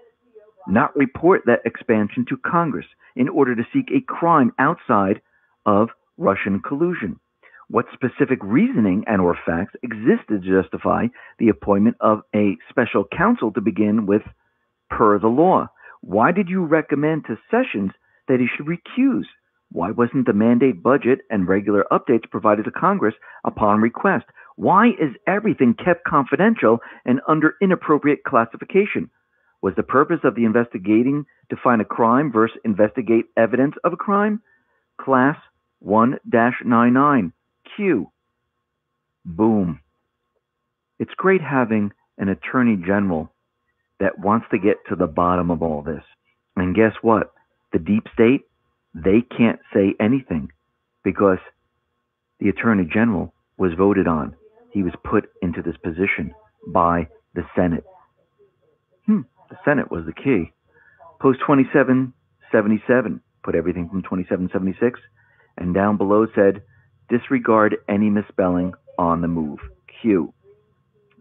not report that expansion to Congress in order to seek a crime outside of Russian collusion? What specific reasoning and or facts existed to justify the appointment of a special counsel to begin with per the law? Why did you recommend to Sessions that he should recuse? Why wasn't the mandate budget and regular updates provided to Congress upon request? Why is everything kept confidential and under inappropriate classification? Was the purpose of the investigating to find a crime versus investigate evidence of a crime? Class 1-99. Q. Boom. It's great having an attorney general that wants to get to the bottom of all this. And guess what? The deep state, they can't say anything because the attorney general was voted on. He was put into this position by the Senate. The Senate was the key. Post 2777, put everything from 2776, and down below said, disregard any misspelling on the move. Q.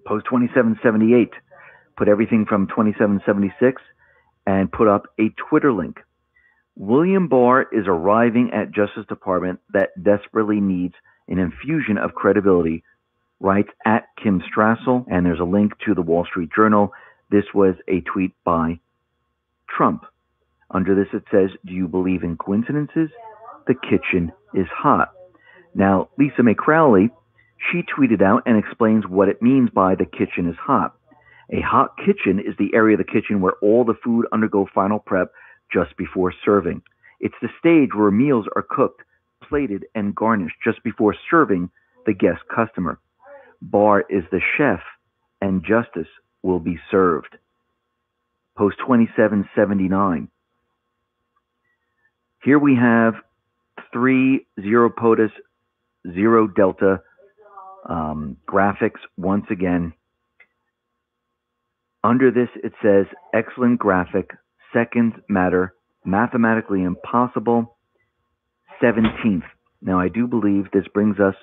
Post 2778, put everything from 2776 and put up a Twitter link. William Barr is arriving at Justice Department that desperately needs an infusion of credibility, writes at Kim Strassel, and there's a link to the Wall Street Journal. This was a tweet by Trump. Under this it says, do you believe in coincidences? The kitchen is hot. Now, Lisa May Crowley, She tweeted out and explains what it means by the kitchen is hot. A hot kitchen is the area of the kitchen where all the food undergo final prep just before serving. It's the stage where meals are cooked, plated, and garnished just before serving the guest customer. Barr is the chef, and justice will be served. Post 2779. Here we have 3 Zero POTUS, 0 Delta graphics once again. Under this, it says, excellent graphic, seconds matter, mathematically impossible, 17th. Now, I do believe this brings us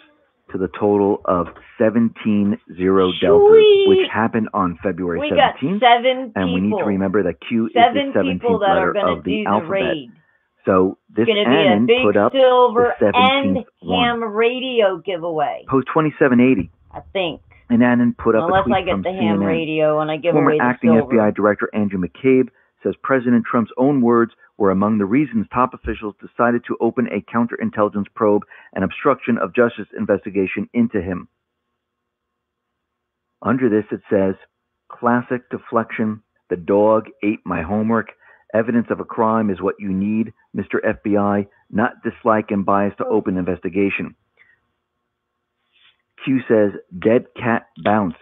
to the total of 17 Zero Deltas, which happened on February 17th. We got 7 people. And we need to remember that Q is the 17th letter of the alphabet. So this Annan put up the 17th ham radio giveaway. Post 2780. I think. And Annan put up Unless a tweet I get from the CNN. ham radio and I give Former away the acting silver. FBI Director Andrew McCabe says President Trump's own words were among the reasons top officials decided to open a counterintelligence probe and obstruction of justice investigation into him. Under this, it says, classic deflection. The dog ate my homework. Evidence of a crime is what you need, Mr. FBI, not dislike and bias to open investigation. Q says, dead cat bounce.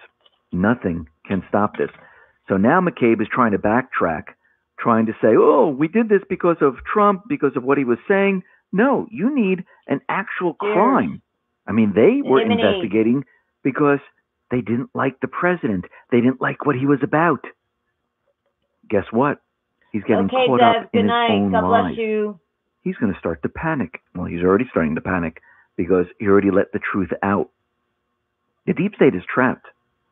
Nothing can stop this. So now McCabe is trying to backtrack, trying to say, oh, we did this because of Trump, because of what he was saying. No, you need an actual crime. I mean, they were investigating because they didn't like the president. They didn't like what he was about. Guess what? He's getting caught up in his own lies. He's going to start to panic. Well, he's already starting to panic because he already let the truth out. The deep state is trapped.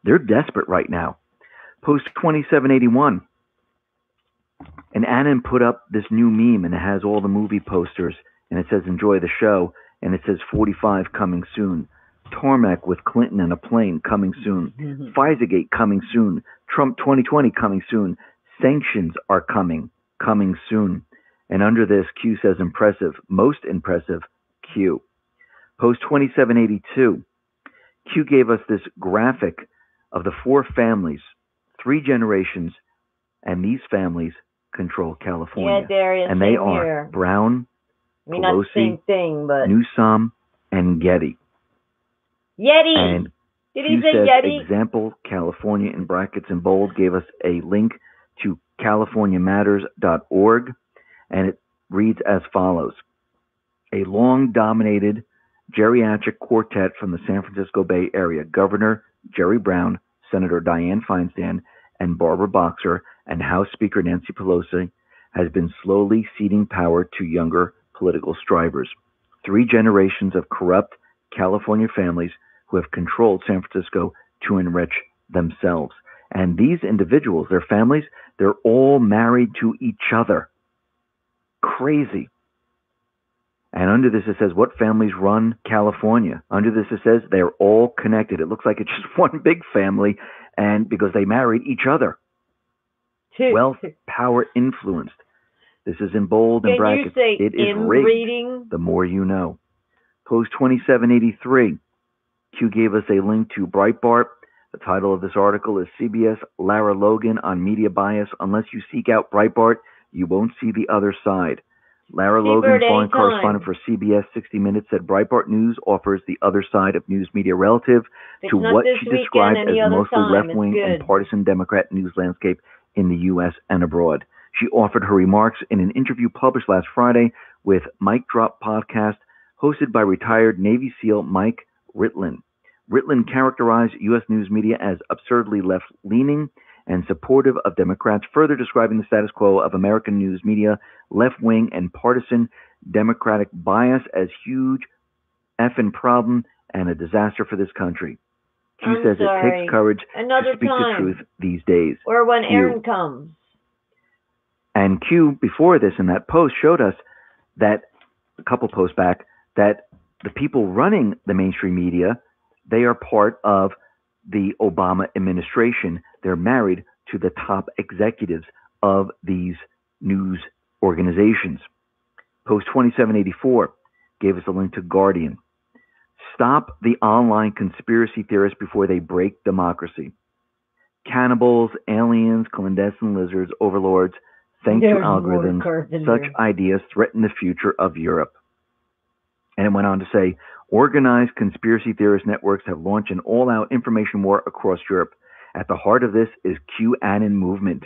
They're desperate right now. Post 2781. And Annan put up this new meme, and it has all the movie posters, and it says, enjoy the show, and it says 45 coming soon. Tarmac with Clinton and a plane coming soon. FISAgate coming soon. Trump 2020 coming soon. Sanctions are coming soon. And under this, Q says impressive, most impressive, Q. Post 2782. Q gave us this graphic of the 4 families, 3 generations, and these families control California. Yeah, Darius, and they are here. Brown, I mean, not the same thing, but Newsom, and Getty. Yeti. And did he he say says, Yeti? Example, California in brackets in bold, gave us a link to CaliforniaMatters.org, and it reads as follows. A long-dominated geriatric quartet from the San Francisco Bay Area, Governor Jerry Brown, Senator Dianne Feinstein, and Barbara Boxer, and House Speaker Nancy Pelosi, has been slowly ceding power to younger political strivers. 3 generations of corrupt California families who have controlled San Francisco to enrich themselves. And these individuals, their families, they're all married to each other. Crazy. And under this, it says, what families run California? Under this, it says they're all connected. It looks like it's just one big family, and because they married each other. Wealth, power, influenced. This is in bold and brackets. It is rigged. Reading? The more you know. Post 2783. Q gave us a link to Breitbart. The title of this article is CBS Lara Logan on Media Bias. Unless you seek out Breitbart, you won't see the other side. Lara Logan, foreign correspondent for CBS 60 Minutes, said Breitbart News offers the other side of news media relative to what she described as mostly left-wing and partisan Democrat news landscape in the U.S. and abroad. She offered her remarks in an interview published last Friday with Mike Drop Podcast, hosted by retired Navy SEAL Mike Ritlin. Ritlin characterized U.S. news media as absurdly left-leaning and supportive of Democrats, further describing the status quo of American news media, left-wing and partisan Democratic bias as huge effing problem and a disaster for this country. Q says it takes courage to speak the truth these days. Or when Aaron comes. And Q, before this, in that post, showed us that, a couple posts back, that the people running the mainstream media, they are part of the Obama administration. They're married to the top executives of these news organizations. Post 2784 gave us a link to Guardian. Stop the online conspiracy theorists before they break democracy. Cannibals, aliens, clandestine lizards, overlords, thanks to algorithms, such ideas threaten the future of Europe. And it went on to say, organized conspiracy theorist networks have launched an all-out information war across Europe. At the heart of this is QAnon movement.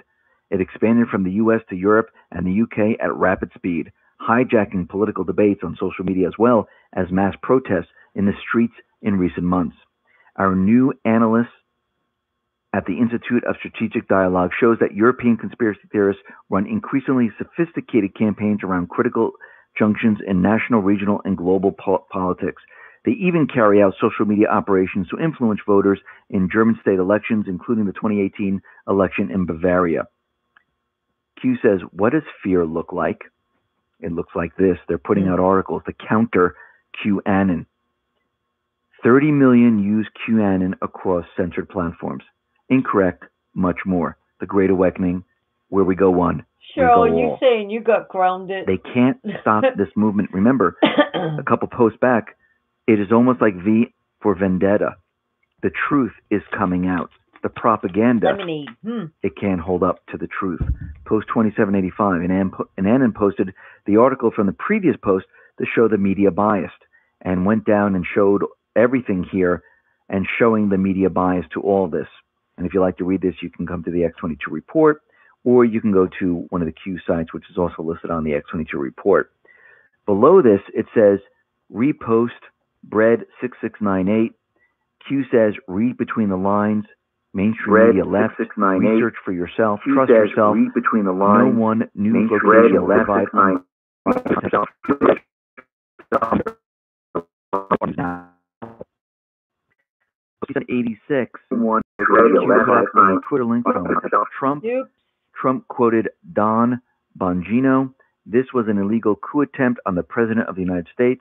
It expanded from the U.S. to Europe and the U.K. at rapid speed, hijacking political debates on social media as well as mass protests in the streets in recent months. Our new analyst at the Institute of Strategic Dialogue shows that European conspiracy theorists run increasingly sophisticated campaigns around critical junctions in national, regional, and global politics. They even carry out social media operations to influence voters in German state elections, including the 2018 election in Bavaria. Q says, what does fear look like? It looks like this. They're putting out articles to counter QAnon. 30 million use QAnon across censored platforms. Incorrect, much more. The Great Awakening, where we go one. Cheryl, you saying you got grounded. They can't stop this movement. Remember, a couple posts back, it is almost like V for Vendetta. The truth is coming out. The propaganda, it can't hold up to the truth. Post 2785, and Annan posted the article from the previous post to show the media biased, and went down and showed everything here and showing the media bias to all this. And if you like to read this, you can come to the X22 report, or you can go to one of the Q sites, which is also listed on the X22 report. Below this, it says, repost bread6698. Q says, read between the lines. Mainstream media left. Research for yourself. Trust yourself. Read between the lines. No one news location will provide. 86. Twitter link from Trump. Trump quoted Don Bongino. This was an illegal coup attempt on the President of the United States.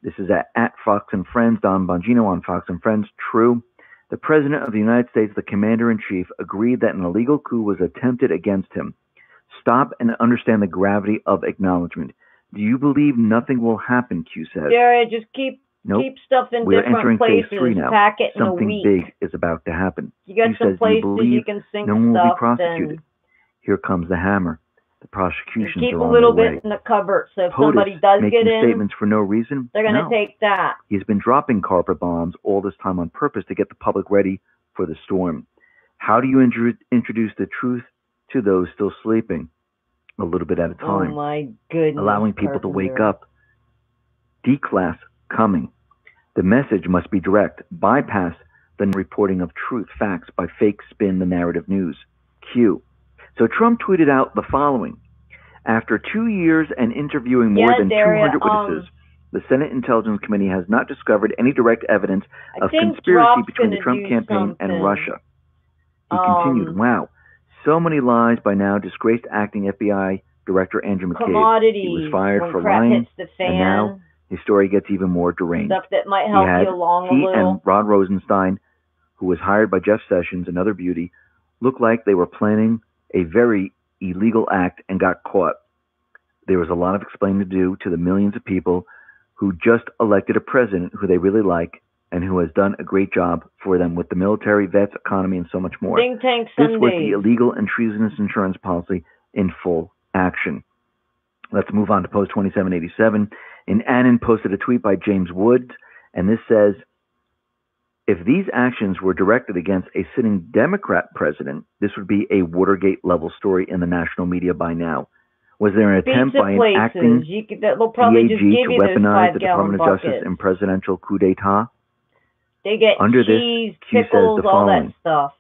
This is at Fox and Friends. Don Bongino on Fox and Friends. True. The President of the United States, the Commander-in-Chief, agreed that an illegal coup was attempted against him. Stop and understand the gravity of acknowledgement. Do you believe nothing will happen, Q says. Jared, just keep stuff in We're different entering places. phase 3 now. Pack it in Something a week. big is about to happen. You got some places you can sink no one will stuff. be prosecuted. Then Here comes the hammer. The prosecutions keep are a on little their bit way. in the cupboard, so if POTUS somebody does making get in, statements for no reason. they're going to No. take that. He's been dropping carpet bombs all this time on purpose to get the public ready for the storm. How do you introduce the truth to those still sleeping? A little bit at a time. Oh my goodness. Allowing people to wake up. D-class coming. The message must be direct. Bypass the reporting of truth, facts by fake spin the narrative news. Q. So Trump tweeted out the following. After 2 years and interviewing more than 200 witnesses, the Senate Intelligence Committee has not discovered any direct evidence of conspiracy between the Trump campaign and Russia. He continued, wow, so many lies by now. Disgraced acting FBI Director Andrew McCabe. He was fired for lying, and now his story gets even more deranged. Stuff that might help you along a little. He and Rod Rosenstein, who was hired by Jeff Sessions, another beauty, looked like they were planning a very illegal act and got caught. There was a lot of explaining to do to the millions of people who just elected a president who they really like and who has done a great job for them with the military, vets, economy, and so much more. Think Tank This Sundays. was the illegal and treasonous insurance policy in full action. Let's move on to post 2787. And Annan posted a tweet by James Woods, and this says, if these actions were directed against a sitting Democrat president, this would be a Watergate-level story in the national media by now. Was there an attempt by an acting DAG to weaponize the Department of Justice in presidential coup d'etat? They get Under cheese, this, Q pickles, says the all that following. Stuff.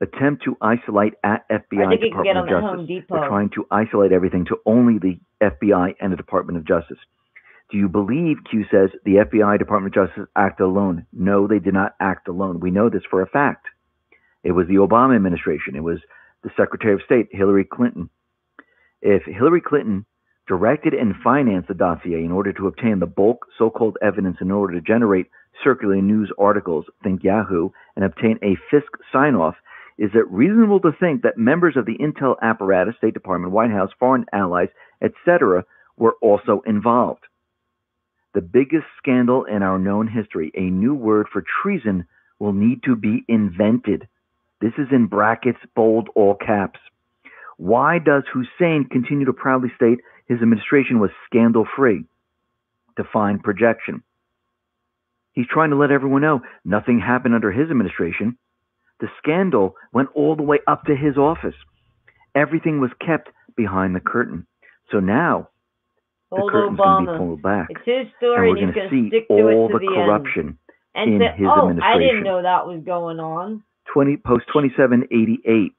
Attempt to isolate at FBI I think you can get Department them of at Home Justice. Depot. They're trying to isolate everything to only the FBI and the Department of Justice. Do you believe, Q says, the FBI, Department of Justice acted alone? No, they did not act alone. We know this for a fact. It was the Obama administration. It was the Secretary of State, Hillary Clinton. If Hillary Clinton directed and financed the dossier in order to obtain the bulk so-called evidence in order to generate circulating news articles, think Yahoo, and obtain a FISC sign-off, is it reasonable to think that members of the intel apparatus, State Department, White House, foreign allies, etc., were also involved? The biggest scandal in our known history. A new word for treason will need to be invented. This is in brackets, bold, all caps. Why does Hussein continue to proudly state his administration was scandal-free? Define projection. He's trying to let everyone know nothing happened under his administration. The scandal went all the way up to his office. Everything was kept behind the curtain. So now, the curtain's going to be pulled back. It's his story, and we're going to see all the corruption in his administration. I didn't know that was going on. Post 2788.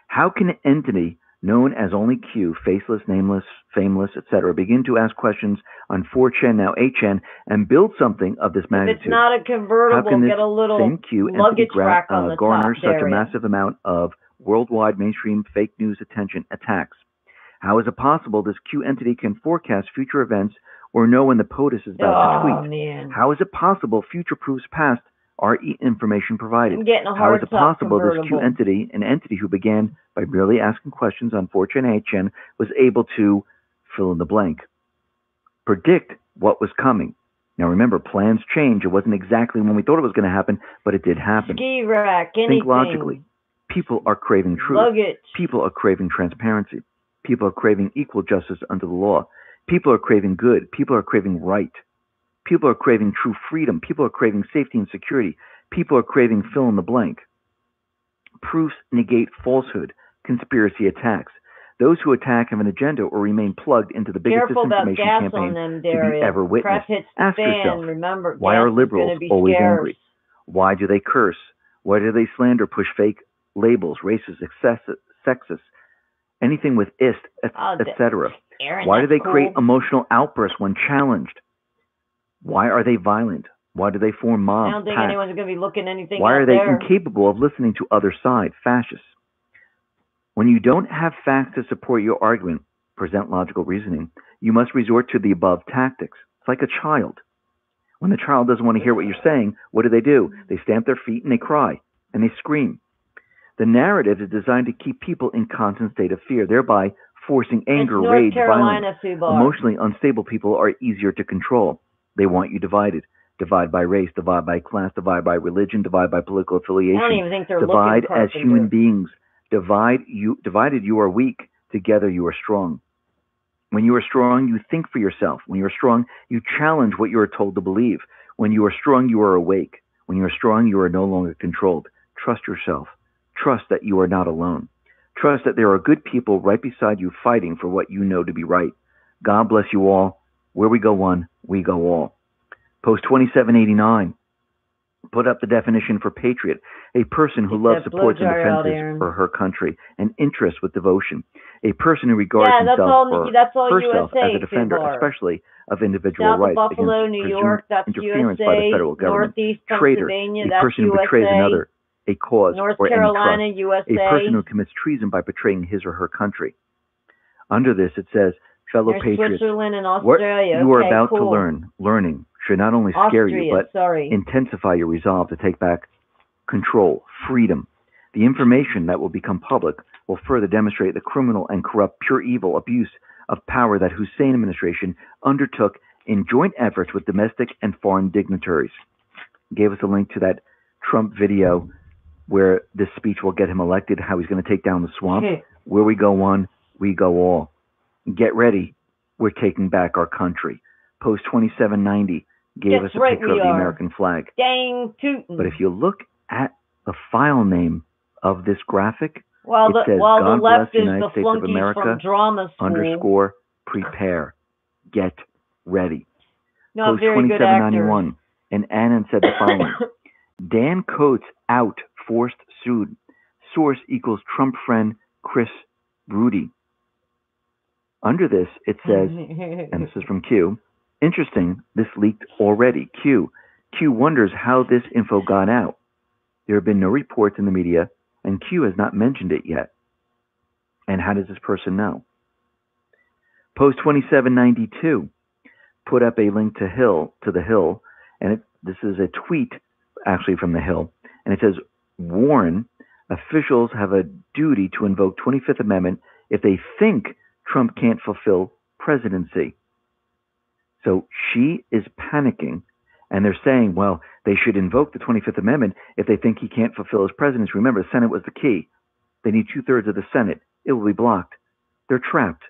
How can an entity known as only Q, faceless, nameless, fameless, etc., begin to ask questions on 4chan, now 8chan, and build something of this magnitude? If it's not a convertible, how can this get a little same Q luggage rack on the garner top, such a massive amount of worldwide mainstream fake news attention attacks? How is it possible this Q entity can forecast future events or know when the POTUS is about to tweet? Man. How is it possible future proofs past are information provided? I'm getting a How hard is it possible this Q convertible. entity, an entity who began by merely asking questions on 4chan and 8chan, was able to fill in the blank, predict what was coming? Now remember, plans change. It wasn't exactly when we thought it was going to happen, but it did happen. Ski rack, anything. Think logically. People are craving truth. Luggage. People are craving transparency. People are craving equal justice under the law. People are craving good. People are craving right. People are craving true freedom. People are craving safety and security. People are craving fill in the blank. Proofs negate falsehood, conspiracy attacks. Those who attack have an agenda or remain plugged into the biggest disinformation campaign to be ever witnessed. Ask yourself, remember, why are liberals always angry? Why do they curse? Why do they slander, push fake labels, racist, sexist, anything with ist, etc.? Why do they create emotional outbursts when challenged? Why are they violent? Why do they form mobs? I don't think anyone's going to be looking anything Why out are they there. incapable of listening to other side, fascists? When you don't have facts to support your argument, present logical reasoning, you must resort to the above tactics. It's like a child. When the child doesn't want to hear what you're saying, what do? They stamp their feet and they cry and they scream. The narrative is designed to keep people in constant state of fear, thereby forcing anger, rage, violence. Emotionally unstable people are easier to control. They want you divided. Divide by race, divide by class, divide by religion, divide by political affiliation. I don't even think they're divide looking as human beings. Divided you are weak. Together you are strong. When you are strong, you think for yourself. When you are strong, you challenge what you are told to believe. When you are strong, you are awake. When you are strong, you are no longer controlled. Trust yourself. Trust that you are not alone. Trust that there are good people right beside you fighting for what you know to be right. God bless you all. Where we go one, we go all. Post 2789. Put up the definition for patriot. A person who loves, supports, and defends for her country, and interests with devotion. A person who regards himself or herself as a defender, especially of individual rights Buffalo, against New York, that's interference USA, by the federal government. Northeast Traitor, Pennsylvania, a that's person who USA, betrays another, a cause, North or Carolina, any trust. USA. A person who commits treason by betraying his or her country. Under this, it says, fellow There's patriots, Switzerland and what Australia. you are about to learning should not only scare you, but sorry. intensify your resolve to take back control, freedom. The information that will become public will further demonstrate the criminal and corrupt, pure evil abuse of power that Hussein administration undertook in joint efforts with domestic and foreign dignitaries. Gave us a link to that Trump video where this speech will get him elected, how he's going to take down the swamp. Where we go one, we go all. Get ready. We're taking back our country. Post 2790 gave us a picture of the American flag. Dang tootin'. But if you look at the file name of this graphic, it says while God the left bless is United the States of flunkies America from drama school. _prepare. Get ready. Not Post very good 2791. And Annan said the following. Dan Coates out, forced sued. Source equals Trump friend Chris Brody. Under this, it says, and this is from Q, interesting, this leaked already. Q wonders how this info got out. There have been no reports in the media, and Q has not mentioned it yet. And how does this person know? Post 2792 put up a link to the Hill, and this is a tweet actually from the Hill, and it says, Warren, officials have a duty to invoke 25th Amendment if they think Trump can't fulfill presidency. So she is panicking, and they're saying, well, they should invoke the 25th Amendment if they think he can't fulfill his presidency. Remember, the Senate was the key. They need 2/3 of the Senate. It will be blocked. They're trapped.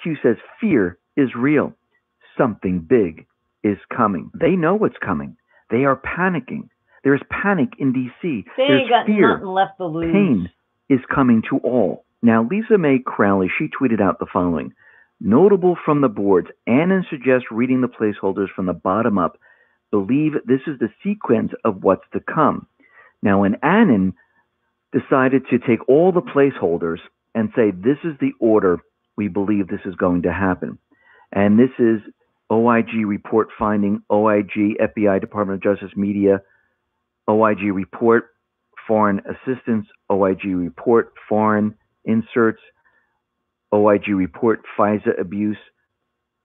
Q says fear is real. Something big is coming. They know what's coming. They are panicking. There's panic in D.C. They ain't got fear. Nothing left to lose. Pain is coming to all. Now, Lisa Mae Crowley, she tweeted out the following. Notable from the boards, Annan suggests reading the placeholders from the bottom up. Believe this is the sequence of what's to come. Now, when Annan decided to take all the placeholders and say, this is the order we believe this is going to happen. And this is OIG report finding, OIG, FBI, Department of Justice, media, OIG report, foreign assistance, OIG report, foreign inserts, OIG report, FISA abuse,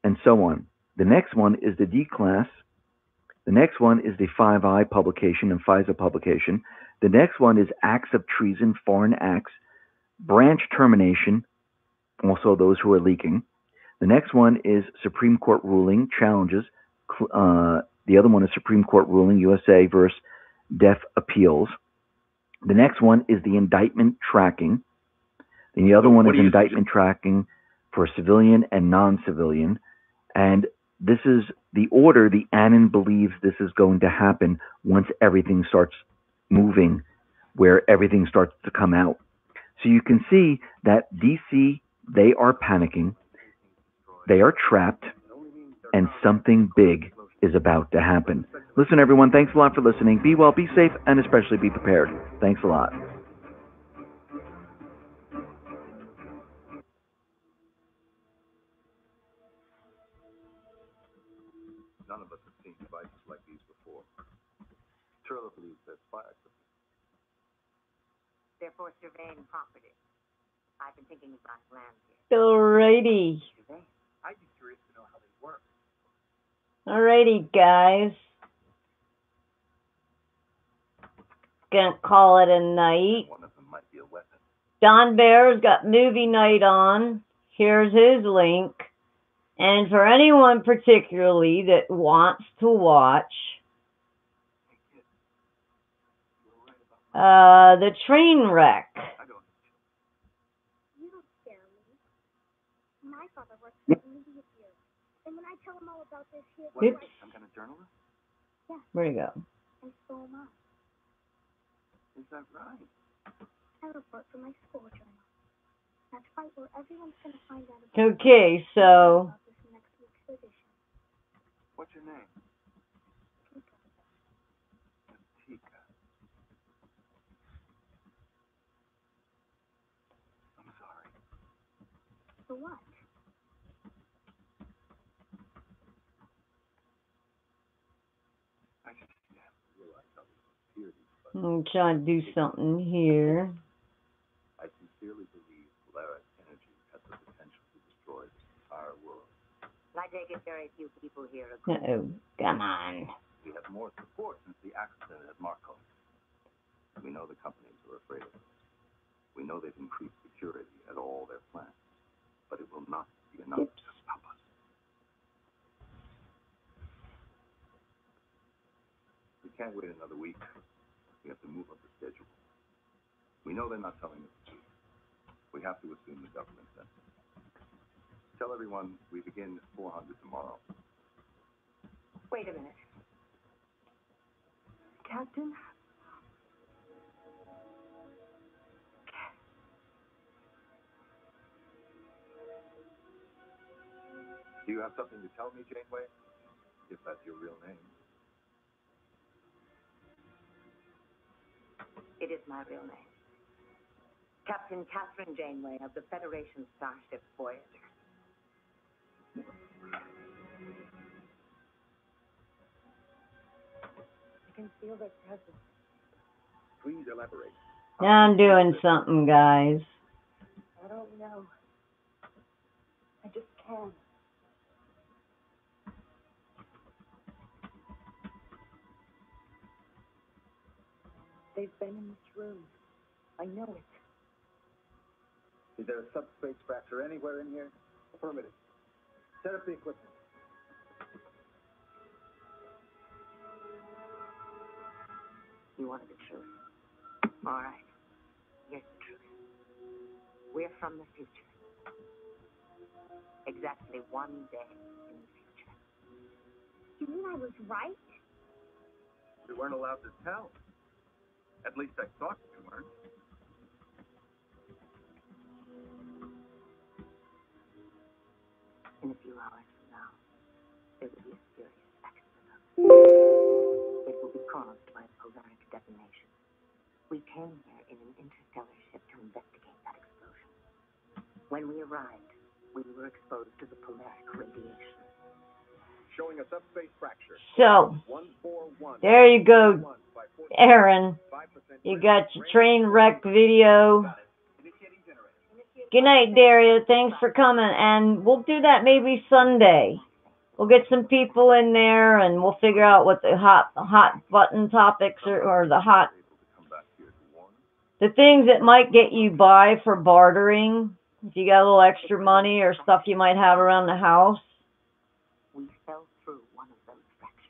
and so on. The next one is the D-class. The next one is the 5I publication and FISA publication. The next one is acts of treason, foreign acts, branch termination, also those who are leaking. The next one is Supreme Court ruling, challenges. The other one is Supreme Court ruling, USA versus Deaf Appeals. The next one is the indictment tracking. And the other one is indictment tracking for civilian and non-civilian. And this is the order the Annan believes this is going to happen once everything starts moving, where everything starts to come out. So you can see that D.C., they are panicking, they are trapped, and something big is about to happen. Listen, everyone, thanks a lot for listening. Be well, be safe, and especially be prepared. Thanks a lot. None of us have seen devices like these before. Turla believes they're spy equipment. They're for surveying property. I've been thinking about land here. Alrighty. I'd be curious to know how they work. Alrighty, guys. Gonna call it a night. One of them might be a weapon. Don Bear's got movie night on. Here's his link. And for anyone particularly that wants to watch the train wreck. You don't scare me. My father works for the media here. And when I tell him all about this here, oops. Some kind of journalist? Yeah. Where'd he go? And so am I. Is that right? I report for my school journal. That's right where everyone's going to find out about Okay, so this next week's edition. What's your name? Tika. I'm sorry. For what? I just can't realize how this appeared. I'm trying to do something here. I sincerely believe Polaris Energy has the potential to destroy this entire world. I take it very few people here agree. Uh-oh, come on. We have more support since the accident at Marco. We know the companies are afraid of us. We know they've increased security at all their plants. But it will not be enough to stop us. We can't wait another week. We have to move up the schedule. We know they're not telling us the truth. We have to assume the government sent them. Tell everyone we begin at 400 tomorrow. Wait a minute. Captain? Do you have something to tell me, Janeway? If that's your real name. It is my real name. Captain Catherine Janeway of the Federation Starship Voyager. I can feel their presence. Please elaborate. Now I'm doing something, guys. I don't know. I just can't. They've been in this room. I know it. Is there a subspace fracture anywhere in here? Affirmative. Set up the equipment. You wanted the truth. All right. Here's the truth. We're from the future. Exactly 1 day in the future. You mean I was right? We weren't allowed to tell. At least I thought we weren't. In a few hours from now, there will be a serious accident. It will be caused by a polaric detonation. We came here in an interstellar ship to investigate that explosion. When we arrived, we were exposed to the polaric radiation. Showing a subspace fracture. So, there you go, Aaron. You got your train wreck video. Good night, Daria. Thanks for coming. And we'll do that maybe Sunday. We'll get some people in there and we'll figure out what the hot button topics are, or the things that might get you by for bartering. If you got a little extra money or stuff you might have around the house. We fell through one of those fractures.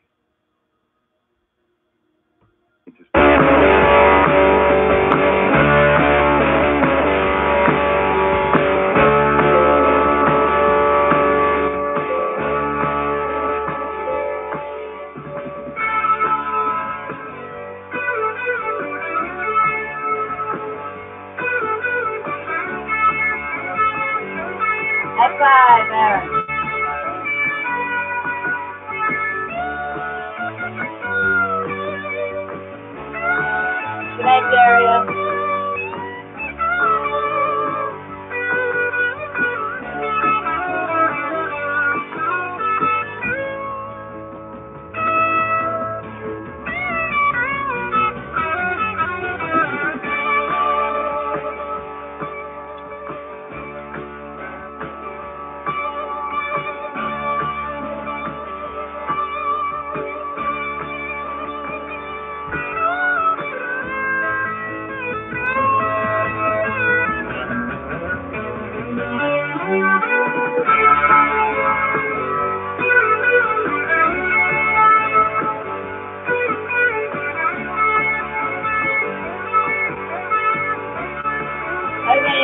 High five, Aaron. Good night, Daria.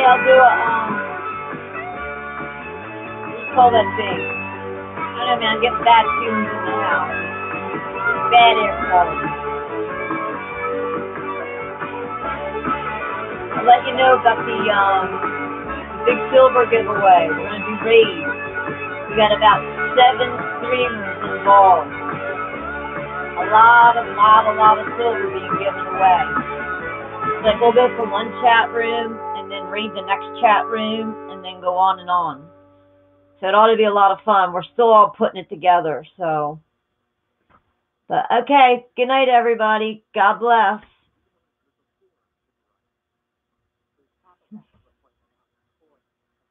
I'll do a, what do you call that thing? I don't know, man, I'm getting bad fumes in the house. Bad air quality. I'll let you know about the big silver giveaway. We're going to do raids. We got about 7 streamers involved. A lot of silver being given away. Like we'll go from one chat room and then read the next chat room and then go on and on. So it ought to be a lot of fun. We're still all putting it together, so. But okay, good night everybody. God bless.